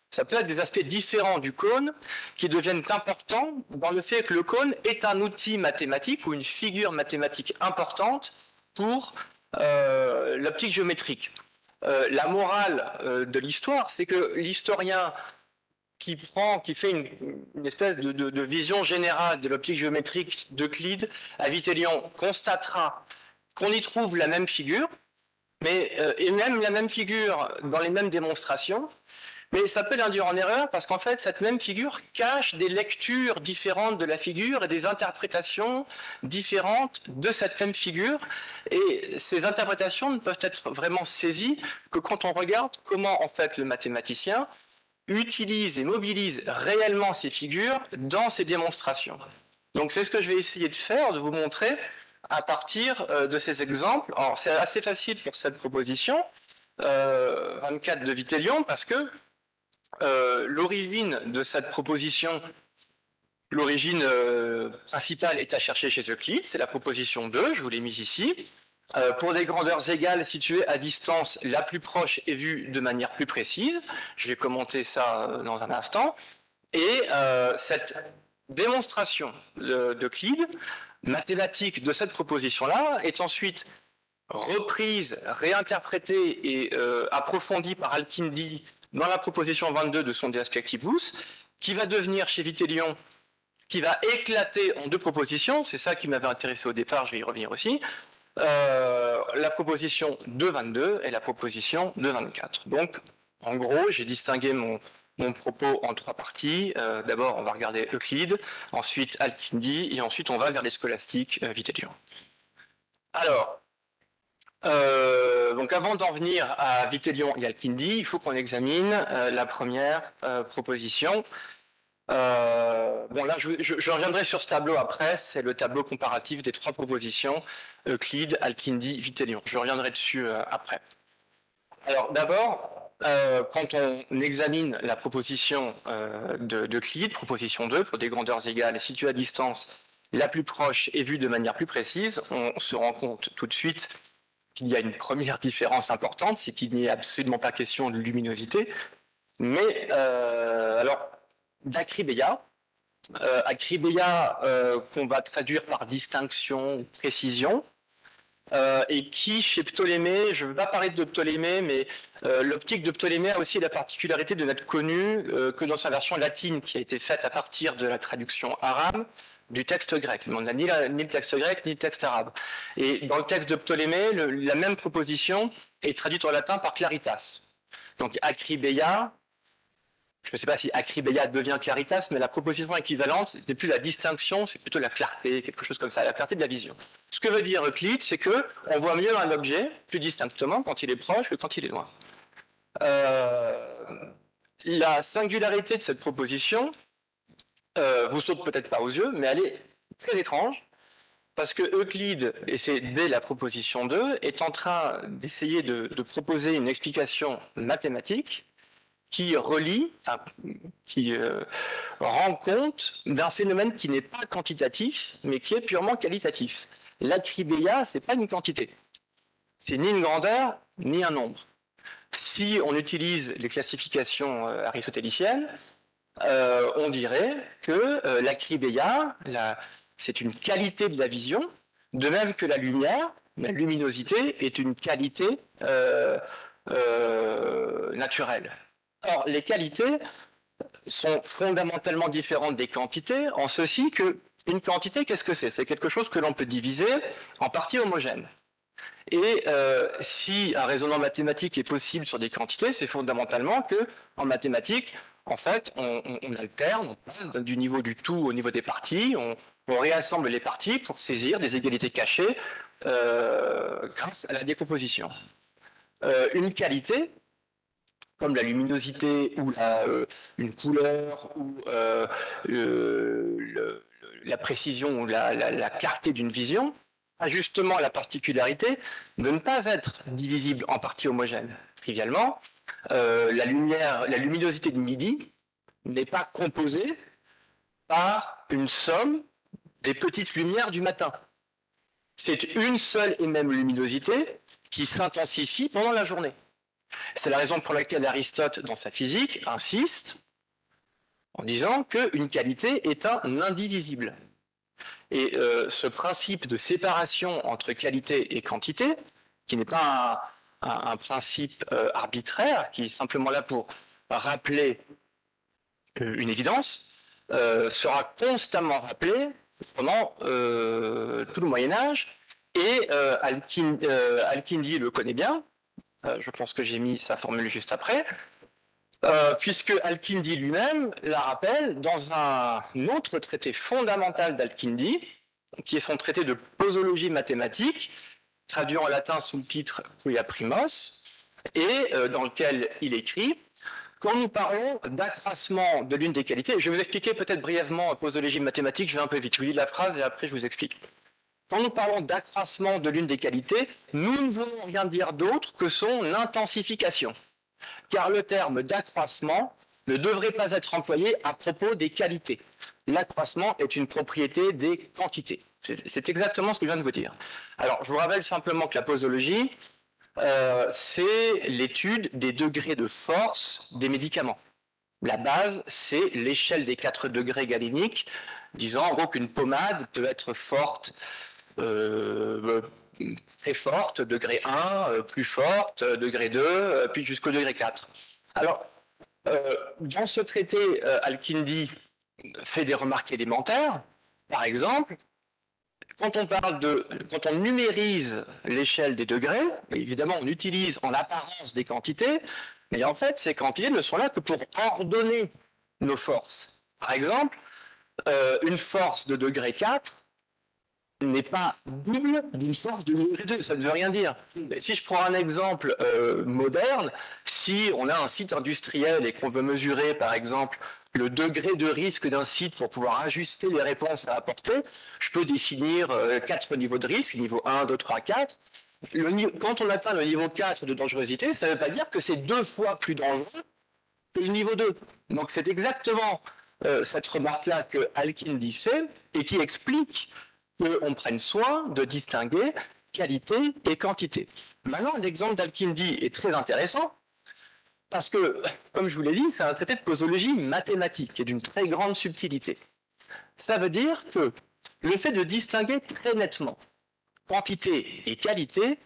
ça peut être des aspects différents du cône qui deviennent importants dans le fait que le cône est un outil mathématique ou une figure mathématique importante pour l'optique géométrique. La morale de l'histoire, c'est que l'historien qui fait une espèce de vision générale de l'optique géométrique d'Euclide à Vitélion constatera qu'on y trouve la même figure, et même la même figure dans les mêmes démonstrations, mais ça peut l'induire en erreur parce qu'en fait, cette même figure cache des lectures différentes de la figure et des interprétations différentes de cette même figure. Et ces interprétations ne peuvent être vraiment saisies que quand on regarde comment en fait le mathématicien utilise et mobilise réellement ces figures dans ses démonstrations. Donc c'est ce que je vais essayer de faire, de vous montrer à partir de ces exemples. Alors c'est assez facile pour cette proposition, 24 de Vitélion, parce que l'origine de cette proposition, l'origine principale est à chercher chez Euclide, c'est la proposition 2, je vous l'ai mise ici. Pour des grandeurs égales situées à distance la plus proche et vue de manière plus précise. Je vais commenter ça dans un instant. Et cette démonstration d'Euclide, mathématique de cette proposition-là, est ensuite reprise, réinterprétée et approfondie par Al-Kindi dans la proposition 22 de son De Aspectibus, qui va devenir chez Vitélion, qui va éclater en deux propositions. C'est ça qui m'avait intéressé au départ, je vais y revenir aussi. La proposition 2.22 et la proposition 2.24. Donc, en gros, j'ai distingué mon propos en trois parties. D'abord, on va regarder Euclide, ensuite Al-Kindi, et ensuite on va vers les scolastiques Vitélion. Alors, donc avant d'en venir à Vitélion et Al-Kindi, il faut qu'on examine la première proposition. Bon là, je reviendrai sur ce tableau après, c'est le tableau comparatif des trois propositions, Euclide, Al-Kindi, Vitélion. Je reviendrai dessus après. Alors d'abord, quand on examine la proposition d'Euclide, proposition 2, pour des grandeurs égales situées à distance la plus proche et vue de manière plus précise, on se rend compte tout de suite qu'il y a une première différence importante, c'est qu'il n'y est absolument pas question de luminosité, mais alors d'Acribeia, qu'on va traduire par distinction ou précision, et qui, chez Ptolémée, je ne veux pas parler de Ptolémée, mais l'optique de Ptolémée a aussi la particularité de n'être connue que dans sa version latine, qui a été faite à partir de la traduction arabe du texte grec. On n'a ni le texte grec, ni le texte arabe. Et dans le texte de Ptolémée, la même proposition est traduite en latin par claritas. Donc Acribeia, je ne sais pas si Acribeia devient claritas, mais la proposition équivalente, ce n'est plus la distinction, c'est plutôt la clarté, quelque chose comme ça, la clarté de la vision. Ce que veut dire Euclide, c'est qu'on voit mieux un objet plus distinctement quand il est proche que quand il est loin. La singularité de cette proposition vous saute peut-être pas aux yeux, mais elle est très étrange, parce que Euclide, et c'est dès la proposition 2, est en train d'essayer de proposer une explication mathématique qui rend compte d'un phénomène qui n'est pas quantitatif, mais qui est purement qualitatif. L'Acribeia, ce n'est pas une quantité. C'est ni une grandeur, ni un nombre. Si on utilise les classifications aristotéliciennes, on dirait que l'Acribeia, c'est une qualité de la vision, de même que la lumière, la luminosité, est une qualité naturelle. Or, les qualités sont fondamentalement différentes des quantités, en ceci que une quantité, qu'est-ce que c'est? C'est quelque chose que l'on peut diviser en parties homogènes. Et si un raisonnement mathématique est possible sur des quantités, c'est fondamentalement que en mathématiques, en fait, on alterne, on passe du niveau du tout au niveau des parties, on réassemble les parties pour saisir des égalités cachées grâce à la décomposition. Une qualité, comme la luminosité ou une couleur ou la précision ou la clarté d'une vision, a justement la particularité de ne pas être divisible en parties homogènes. Trivialement, la luminosité de midi n'est pas composée par une somme des petites lumières du matin. C'est une seule et même luminosité qui s'intensifie pendant la journée. C'est la raison pour laquelle Aristote, dans sa physique, insiste en disant qu'une qualité est un indivisible. Et ce principe de séparation entre qualité et quantité, qui n'est pas un principe arbitraire, qui est simplement là pour rappeler une évidence, sera constamment rappelé pendant tout le Moyen-Âge, et Al-Kindi le connaît bien, je pense que j'ai mis sa formule juste après, puisque Al-Kindi lui-même la rappelle dans un autre traité fondamental d'Al-Kindi, qui est son traité de posologie mathématique, traduit en latin sous le titre Quia Primos, et dans lequel il écrit: quand nous parlons d'accroissement de l'une des qualités, je vais vous expliquer peut-être brièvement posologie mathématique, je vais un peu vite, je vous lis la phrase et après je vous explique. Quand nous parlons d'accroissement de l'une des qualités, nous ne voulons rien dire d'autre que son intensification. Car le terme d'accroissement ne devrait pas être employé à propos des qualités. L'accroissement est une propriété des quantités. C'est exactement ce que je viens de vous dire. Alors, je vous rappelle simplement que la posologie, c'est l'étude des degrés de force des médicaments. La base, c'est l'échelle des 4 degrés galéniques, disant en gros qu'une pommade peut être forte, très forte, degré 1, plus forte, degré 2, puis jusqu'au degré 4. Alors, dans ce traité, Al-Kindi fait des remarques élémentaires. Par exemple, quand on numérise l'échelle des degrés, évidemment, on utilise en apparence des quantités, mais en fait, ces quantités ne sont là que pour ordonner nos forces. Par exemple, une force de degré 4 n'est pas double d'une force de degré 2, ça ne veut rien dire. Mais si je prends un exemple moderne, si on a un site industriel et qu'on veut mesurer, par exemple, le degré de risque d'un site pour pouvoir ajuster les réponses à apporter, je peux définir 4 niveaux de risque, niveau 1, 2, 3, 4. Quand on atteint le niveau 4 de dangerosité, ça ne veut pas dire que c'est 2 fois plus dangereux que le niveau 2. Donc c'est exactement cette remarque-là que Al-Kindi fait et qui explique qu'on prenne soin de distinguer qualité et quantité. Maintenant, l'exemple d'Al-Kindi est très intéressant parce que, comme je vous l'ai dit, c'est un traité de posologie mathématique et d'une très grande subtilité. Ça veut dire que le fait de distinguer très nettement quantité et qualité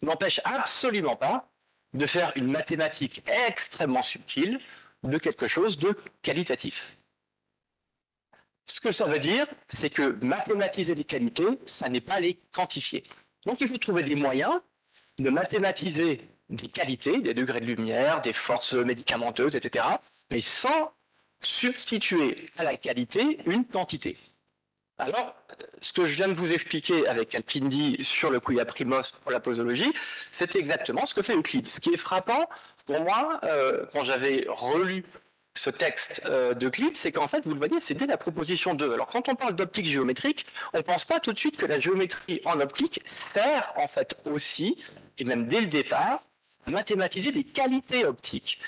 n'empêche absolument pas de faire une mathématique extrêmement subtile de quelque chose de qualitatif. Ce que ça veut dire, c'est que mathématiser les qualités, ça n'est pas les quantifier. Donc il faut trouver des moyens de mathématiser des qualités, des degrés de lumière, des forces médicamenteuses, etc., mais sans substituer à la qualité une quantité. Alors, ce que je viens de vous expliquer avec Al-Kindi sur le Quia Primos pour la posologie, c'est exactement ce que fait Euclide. Ce qui est frappant pour moi, quand j'avais relu ce texte d'Euclide, c'est qu'en fait, vous le voyez, c'est dès la proposition 2. Alors, quand on parle d'optique géométrique, on ne pense pas tout de suite que la géométrie en optique sert en fait aussi, et même dès le départ, à mathématiser des qualités optiques.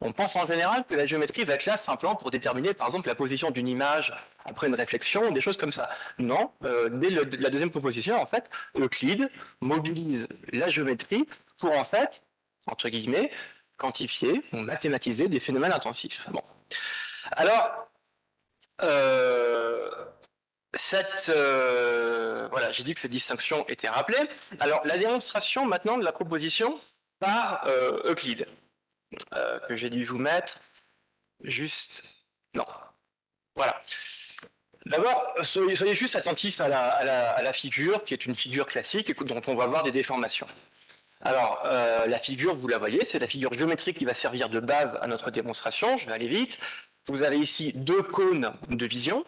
On pense en général que la géométrie va être là simplement pour déterminer, par exemple, la position d'une image après une réflexion, des choses comme ça. Non, dès la deuxième proposition, en fait, Euclide mobilise la géométrie pour, en fait, entre guillemets, quantifier ou mathématiser des phénomènes intensifs. Bon. Alors, voilà, j'ai dit que cette distinction était rappelée. Alors, la démonstration maintenant de la proposition par Euclide, que j'ai dû vous mettre juste... Non. Voilà. D'abord, soyez juste attentifs à la figure, qui est une figure classique et dont on va voir des déformations. Alors, la figure, vous la voyez, c'est la figure géométrique qui va servir de base à notre démonstration. Je vais aller vite. Vous avez ici deux cônes de vision.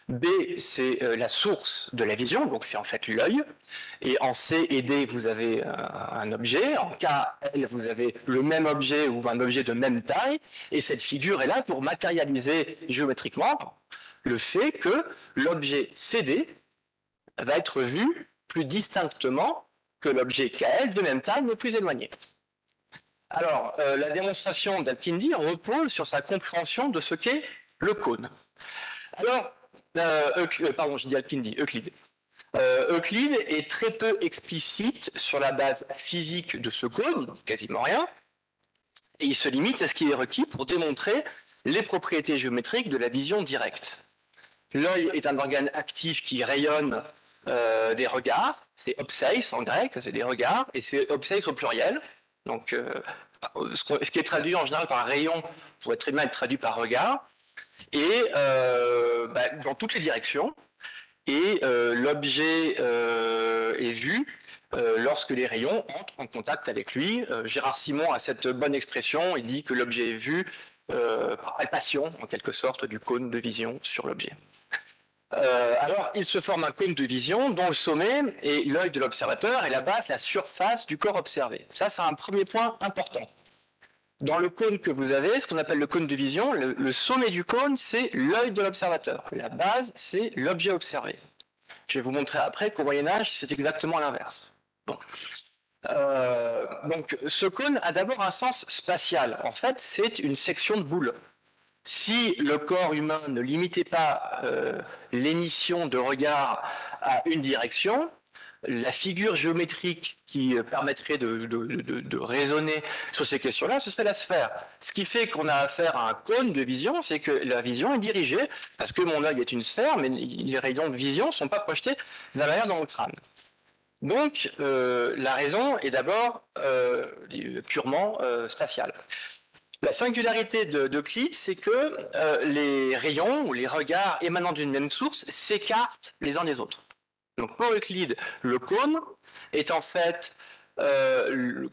B, c'est la source de la vision, donc c'est en fait l'œil. Et en C et D, vous avez un objet. En K, L, vous avez le même objet ou un objet de même taille. Et cette figure est là pour matérialiser géométriquement le fait que l'objet CD va être vu plus distinctement que l'objet KL de même taille mais plus éloigné. Alors, la démonstration d'Al-Kindi repose sur sa compréhension de ce qu'est le cône. Alors, pardon, j'ai dit Al-Kindi, Euclide. Euclide est très peu explicite sur la base physique de ce cône, quasiment rien, et il se limite à ce qui est requis pour démontrer les propriétés géométriques de la vision directe. L'œil est un organe actif qui rayonne des regards, c'est opseis en grec, c'est des regards, et c'est opseis au pluriel. Donc, ce qui est traduit en général par rayon pourrait très bien être traduit par regard, et dans toutes les directions. Et l'objet est vu lorsque les rayons entrent en contact avec lui. Gérard Simon a cette bonne expression, il dit que l'objet est vu par palpation, en quelque sorte, du cône de vision sur l'objet. Alors, il se forme un cône de vision dont le sommet est l'œil de l'observateur et la base, la surface du corps observé. Ça, c'est un premier point important. Dans le cône que vous avez, ce qu'on appelle le cône de vision, le sommet du cône, c'est l'œil de l'observateur. La base, c'est l'objet observé. Je vais vous montrer après qu'au Moyen-Âge, c'est exactement l'inverse. Bon. Donc, ce cône a d'abord un sens spatial. En fait, c'est une section de boule. Si le corps humain ne limitait pas l'émission de regard à une direction, la figure géométrique qui permettrait de raisonner sur ces questions-là, ce serait la sphère. Ce qui fait qu'on a affaire à un cône de vision, c'est que la vision est dirigée, parce que mon œil est une sphère, mais les rayons de vision ne sont pas projetés de la manière dans le crâne. Donc, la raison est d'abord purement spatiale. La singularité d'Euclide, c'est que les rayons ou les regards émanant d'une même source s'écartent les uns des autres. Donc pour Euclide, le cône est en fait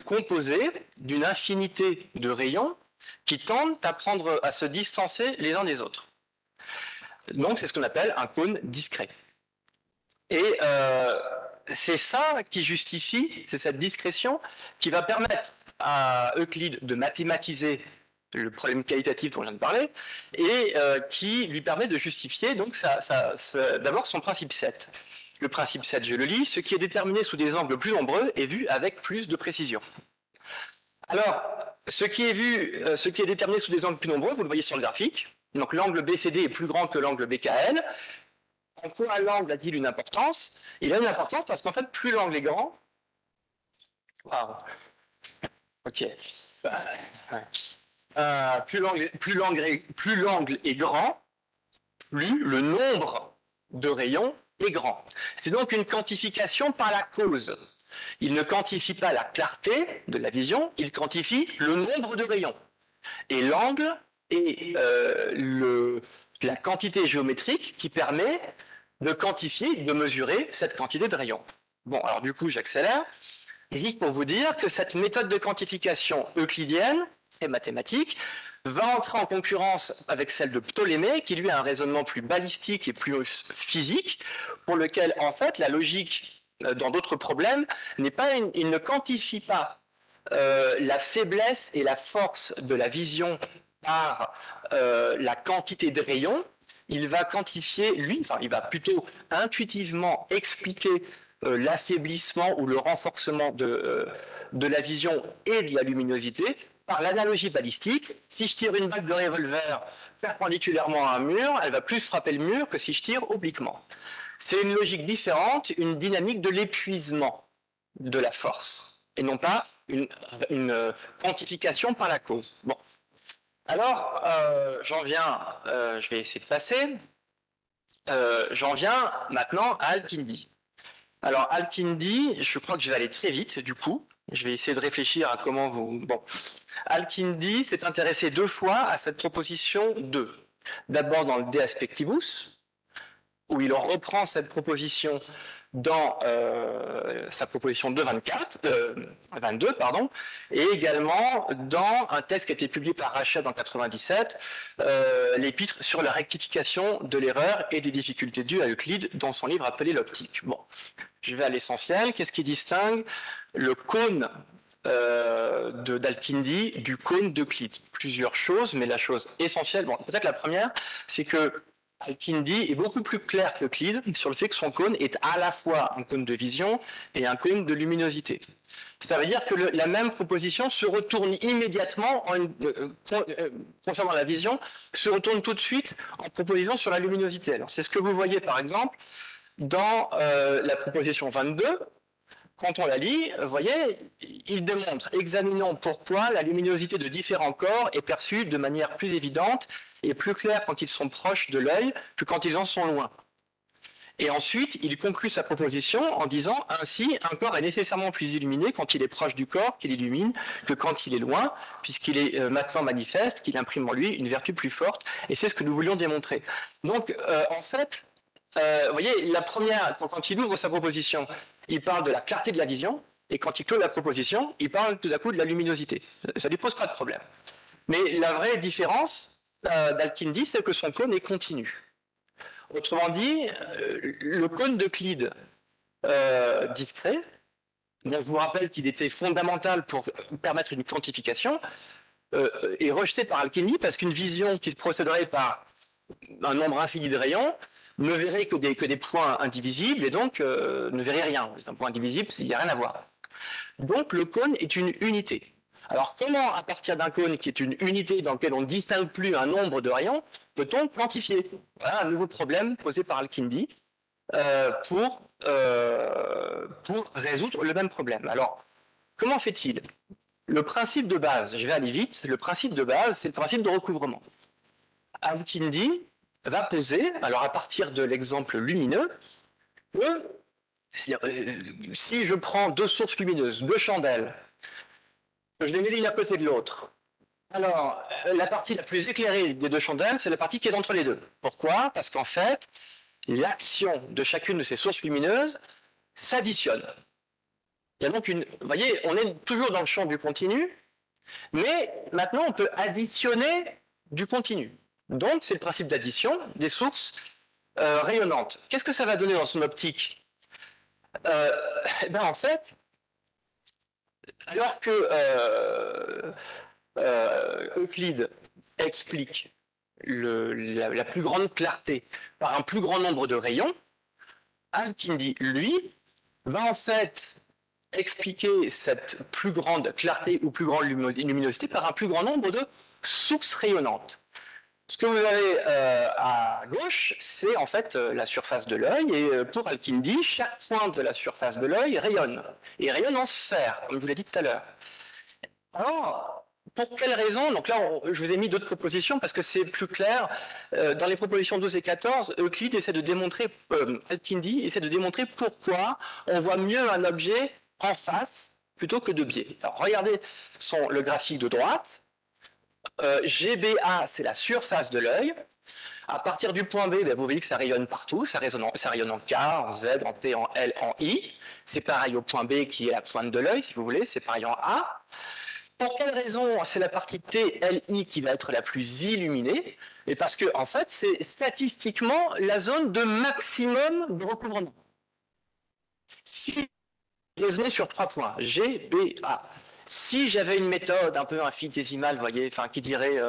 composé d'une infinité de rayons qui tendent à se distancer les uns des autres. Donc c'est ce qu'on appelle un cône discret. Et c'est ça qui justifie, c'est cette discrétion qui va permettre à Euclide de mathématiser le problème qualitatif dont je viens de parler, et qui lui permet de justifier donc d'abord son principe 7. Le principe 7, je le lis, ce qui est déterminé sous des angles plus nombreux est vu avec plus de précision. Alors, ce qui est déterminé sous des angles plus nombreux, vous le voyez sur le graphique, donc l'angle BCD est plus grand que l'angle BKL. En quoi l'angle a-t-il une importance? Il a une importance parce qu'en fait, plus l'angle est grand, ok, plus l'angle est grand, plus le nombre de rayons est grand. C'est donc une quantification par la cause. Il ne quantifie pas la clarté de la vision, il quantifie le nombre de rayons. Et l'angle est la quantité géométrique qui permet de quantifier, de mesurer cette quantité de rayons. Bon, alors du coup, j'accélère. Juste pour vous dire que cette méthode de quantification euclidienne et mathématique va entrer en concurrence avec celle de Ptolémée, qui lui a un raisonnement plus balistique et plus physique, pour lequel, en fait, la logique, dans d'autres problèmes, il ne quantifie pas la faiblesse et la force de la vision par la quantité de rayons. Il va quantifier, il va plutôt intuitivement expliquer l'affaiblissement ou le renforcement de la vision et de la luminosité par l'analogie balistique. Si je tire une balle de revolver perpendiculairement à un mur, elle va plus frapper le mur que si je tire obliquement. C'est une logique différente, une dynamique de l'épuisement de la force, et non pas une quantification par la cause. Bon. Alors, j'en viens, je vais essayer de passer, j'en viens maintenant à Al-Kindi. Alors, Al-Kindi, je crois que je vais aller très vite, du coup. Je vais essayer de réfléchir à comment vous... Bon. Al-Kindi s'est intéressé 2 fois à cette proposition 2. D'abord dans le De Aspectibus, où il reprend cette proposition dans sa proposition 22, pardon, et également dans un texte qui a été publié par Rachel en 97, l'épître sur la rectification de l'erreur et des difficultés dues à Euclide dans son livre appelé l'Optique. Bon, je vais à l'essentiel. Qu'est-ce qui distingue le cône d'Al-Kindi du cône d'Euclide? Plusieurs choses, mais la chose essentielle, bon, peut-être la première, c'est que Al-Kindi est beaucoup plus clair qu'Euclide sur le fait que son cône est à la fois un cône de vision et un cône de luminosité. Ça veut dire que la même proposition se retourne immédiatement, concernant la vision, se retourne tout de suite en proposition sur la luminosité. Alors, c'est ce que vous voyez par exemple dans la proposition 22. Quand on la lit, vous voyez, il démontre, examinons pourquoi la luminosité de différents corps est perçue de manière plus évidente et plus claire quand ils sont proches de l'œil que quand ils en sont loin. Et ensuite, il conclut sa proposition en disant, ainsi, un corps est nécessairement plus illuminé quand il est proche du corps qu'il illumine que quand il est loin, puisqu'il est maintenant manifeste qu'il imprime en lui une vertu plus forte, et c'est ce que nous voulions démontrer. Donc, en fait, vous voyez, la première, quand il ouvre sa proposition, il parle de la clarté de la vision, et quand il clôt la proposition, il parle tout à coup de la luminosité. Ça ne lui pose pas de problème. Mais la vraie différence d'Al-Kindi, c'est que son cône est continu. Autrement dit, le cône d'Euclide discret, je vous rappelle qu'il était fondamental pour permettre une quantification, est rejeté par Al-Kindi parce qu'une vision qui procéderait par un nombre infini de rayons ne verrait que des points indivisibles et donc ne verrait rien. C'est un point indivisible, il n'y a rien à voir. Donc le cône est une unité. Alors comment, à partir d'un cône qui est une unité dans lequel on ne distingue plus un nombre de rayons, peut-on quantifier? Voilà un nouveau problème posé par Al-Kindi pour résoudre le même problème. Alors, comment fait-il? Le principe de base, je vais aller vite, le principe de base, c'est le principe de recouvrement. Al-Kindi va poser, alors à partir de l'exemple lumineux, que si je prends deux sources lumineuses, deux chandelles, je les mets l'une à côté de l'autre, alors la partie la plus éclairée des deux chandelles, c'est la partie qui est entre les deux. Pourquoi? Parce qu'en fait, l'action de chacune de ces sources lumineuses s'additionne. Il y a donc une... Vous voyez, on est toujours dans le champ du continu, mais maintenant on peut additionner du continu. Donc, c'est le principe d'addition des sources rayonnantes. Qu'est-ce que ça va donner dans son optique? En fait, alors que Euclide explique la plus grande clarté par un plus grand nombre de rayons, Al-Kindi, lui, va en fait expliquer cette plus grande clarté ou plus grande luminosité par un plus grand nombre de sources rayonnantes. Ce que vous avez à gauche, c'est en fait la surface de l'œil, et pour Al-Kindi, chaque point de la surface de l'œil rayonne, et rayonne en sphère, comme je vous l'ai dit tout à l'heure. Alors, pour quelle raison? Donc là, je vous ai mis d'autres propositions parce que c'est plus clair. Dans les propositions 12 et 14, Euclide essaie de démontrer, Al-Kindi essaie de démontrer pourquoi on voit mieux un objet en face plutôt que de biais. Alors, regardez le graphique de droite. GBA, c'est la surface de l'œil. À partir du point B, vous voyez que ça rayonne partout, ça rayonne en K, en Z, en T, en L, en I. C'est pareil au point B qui est la pointe de l'œil, si vous voulez, c'est pareil en A. Pour quelle raison c'est la partie TLI qui va être la plus illuminée? Et parce que, en fait, c'est statistiquement la zone de maximum de recouvrement. Si je raisonnais sur 3 points, G, B, A. Si j'avais une méthode un peu infinitésimale, vous voyez, enfin, qui dirait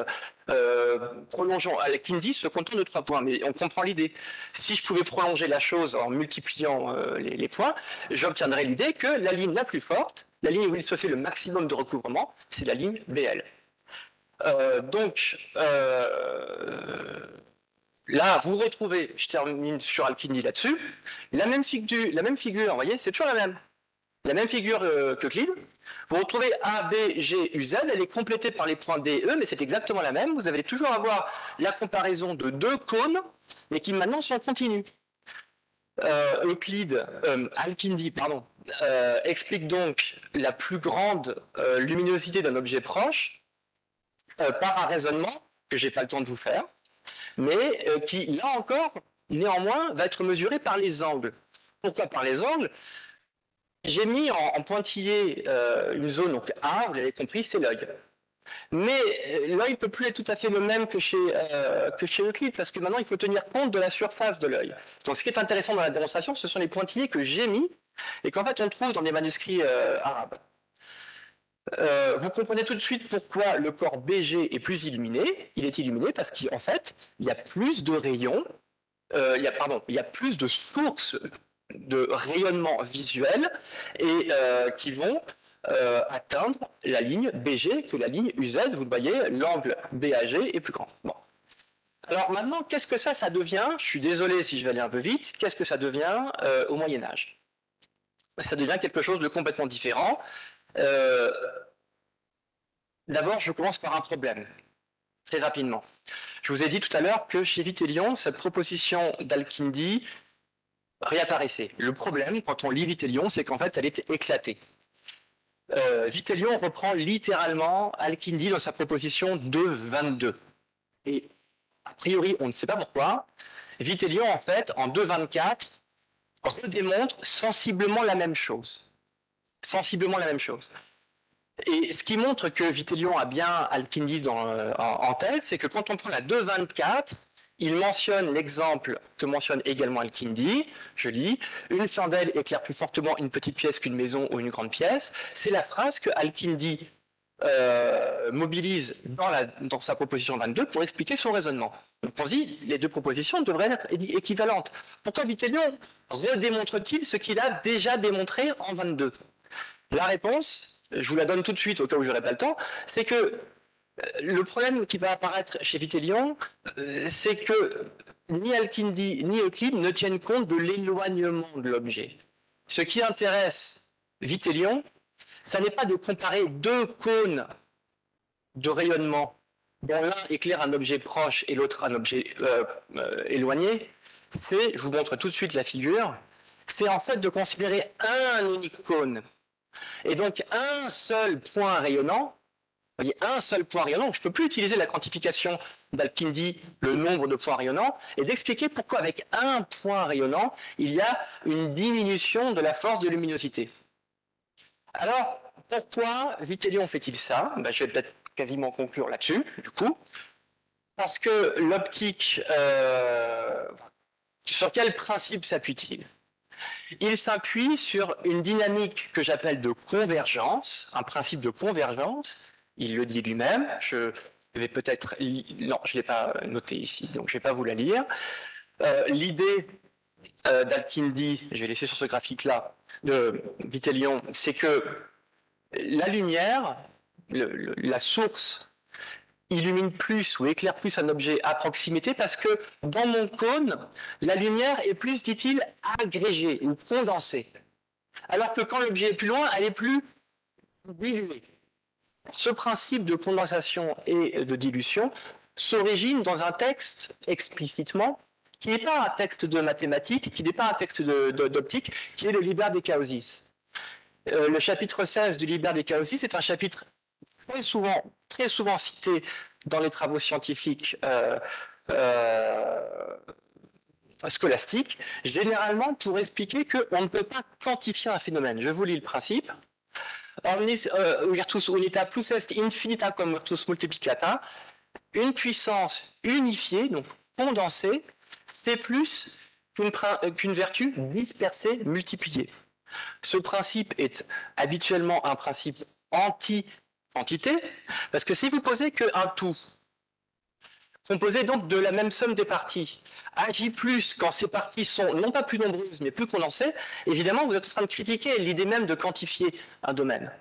prolongeons, Al-Kindi se contente de 3 points, mais on comprend l'idée. Si je pouvais prolonger la chose en multipliant les points, j'obtiendrais l'idée que la ligne la plus forte, la ligne où il se fait le maximum de recouvrement, c'est la ligne BL. Là, vous retrouvez, je termine sur Al-Kindi là-dessus, la même figure, vous voyez, c'est toujours la même figure qu'Euclide. Vous retrouvez A, B, G, U, Z, elle est complétée par les points D, E, mais c'est exactement la même. Vous allez toujours avoir la comparaison de deux cônes, mais qui maintenant sont continus. Al-Kindi, explique donc la plus grande luminosité d'un objet proche par un raisonnement que je n'ai pas le temps de vous faire, mais qui, là encore, néanmoins, va être mesuré par les angles. Pourquoi par les angles? J'ai mis en pointillé une zone, donc A, vous l'avez compris, c'est l'œil. Mais l'œil ne peut plus être tout à fait le même que chez Euclide, parce que maintenant, il faut tenir compte de la surface de l'œil. Donc, ce qui est intéressant dans la démonstration, ce sont les pointillés que j'ai mis, et qu'en fait, on trouve dans des manuscrits arabes. Vous comprenez tout de suite pourquoi le corps BG est plus illuminé. Il est illuminé parce qu'en fait, il y a plus de rayons, il y a plus de sources de rayonnement visuel et qui vont atteindre la ligne BG que la ligne UZ. Vous le voyez, l'angle BAG est plus grand. Bon. Alors maintenant, qu'est-ce que ça devient? Je suis désolé si je vais aller un peu vite. Qu'est-ce que ça devient au Moyen-Âge? Ça devient quelque chose de complètement différent. D'abord, je commence par un problème, très rapidement. Je vous ai dit tout à l'heure que chez Vitélion, cette proposition d'Al-Kindi réapparaissait. Le problème, quand on lit Vitélion, c'est qu'en fait, elle est éclatée. Vitélion reprend littéralement Al-Kindi dans sa proposition 2.22. Et a priori, on ne sait pas pourquoi, Vitélion, en fait, en 2.24, redémontre sensiblement la même chose. Sensiblement la même chose. Et ce qui montre que Vitélion a bien Al-Kindi en tête, c'est que quand on prend la 2.24, il mentionne l'exemple que mentionne également Al-Kindi, je lis, une chandelle éclaire plus fortement une petite pièce qu'une maison ou une grande pièce. C'est la phrase que Al-Kindi mobilise dans sa proposition 22 pour expliquer son raisonnement. Donc on se dit, les deux propositions devraient être équivalentes. Pourquoi Vitélion redémontre-t-il ce qu'il a déjà démontré en 22? La réponse, je vous la donne tout de suite au cas où je n'aurai pas le temps, c'est que le problème qui va apparaître chez Vitélion, c'est que ni Al-Kindi ni Euclide ne tiennent compte de l'éloignement de l'objet. Ce qui intéresse Vitélion, ça n'est pas de comparer deux cônes de rayonnement dont l'un éclaire un objet proche et l'autre un objet éloigné. C'est, je vous montre tout de suite la figure, c'est en fait de considérer un unique cône. Et donc un seul point rayonnant, vous voyez, un seul point rayonnant, je ne peux plus utiliser la quantification d'Al-Kindi, le nombre de points rayonnants, et d'expliquer pourquoi avec un point rayonnant, il y a une diminution de la force de luminosité. Alors, pourquoi Vitélion fait-il ça? Je vais peut-être quasiment conclure là-dessus, du coup. Parce que l'optique, sur quel principe s'appuie-t-il? Il s'appuie sur une dynamique que j'appelle de convergence, un principe de convergence. Il le dit lui-même. Je vais peut-être... Non, je ne l'ai pas noté ici, donc je ne vais pas vous la lire. L'idée d'Al-Kindi, j'ai laissé sur ce graphique-là, de Vitélion, c'est que la lumière, la source, illumine plus ou éclaire plus un objet à proximité parce que dans mon cône, la lumière est plus, dit-il, agrégée ou condensée. Alors que quand l'objet est plus loin, elle est plus diluée. Ce principe de condensation et de dilution s'origine dans un texte explicitement qui n'est pas un texte de mathématiques, qui n'est pas un texte d'optique, qui est le Liber de Causis. Le chapitre 16 du Liber de Causis est un chapitre très souvent cité dans les travaux scientifiques scolastiques, généralement pour expliquer qu'on ne peut pas quantifier un phénomène. Je vous lis le principe. Omnis virtus unita plus est infinita cum virtus multiplicata. Une puissance unifiée, donc condensée, fait plus qu'une vertu dispersée, multipliée. Ce principe est habituellement un principe anti-entité, parce que si vous posez qu'un tout, composé donc de la même somme des parties, agit plus quand ces parties sont non pas plus nombreuses, mais plus condensées, évidemment, vous êtes en train de critiquer l'idée même de quantifier un domaine.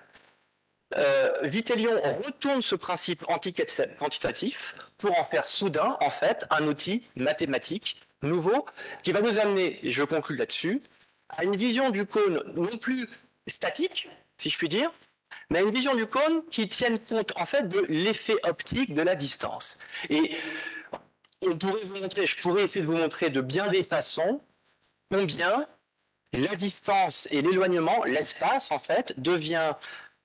Vitélion retourne ce principe anti-quantitatif pour en faire soudain, en fait, un outil mathématique nouveau qui va nous amener, et je conclue là-dessus, à une vision du cône non plus statique, si je puis dire, mais à une vision du cône qui tienne compte en fait de l'effet optique de la distance. Et on pourrait vous montrer, je pourrais essayer de vous montrer de bien des façons combien la distance et l'éloignement, l'espace en fait, devient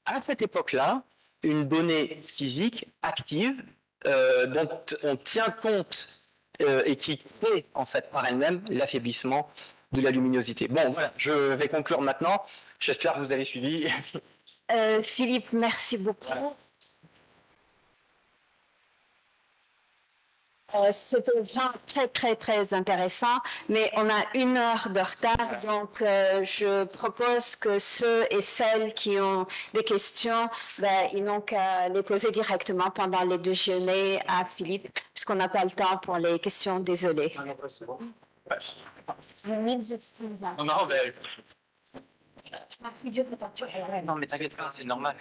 à cette époque-là une donnée physique active dont on tient compte et qui crée en fait par elle-même l'affaiblissement de la luminosité. Bon, voilà, je vais conclure maintenant. J'espère que vous avez suivi. Philippe, merci beaucoup. C'était vraiment très intéressant, mais on a 1 heure de retard, donc je propose que ceux et celles qui ont des questions, ils n'ont qu'à les poser directement pendant les déjeuners à Philippe, puisqu'on n'a pas le temps pour les questions, désolé. Non, mais t'inquiète pas, c'est normal.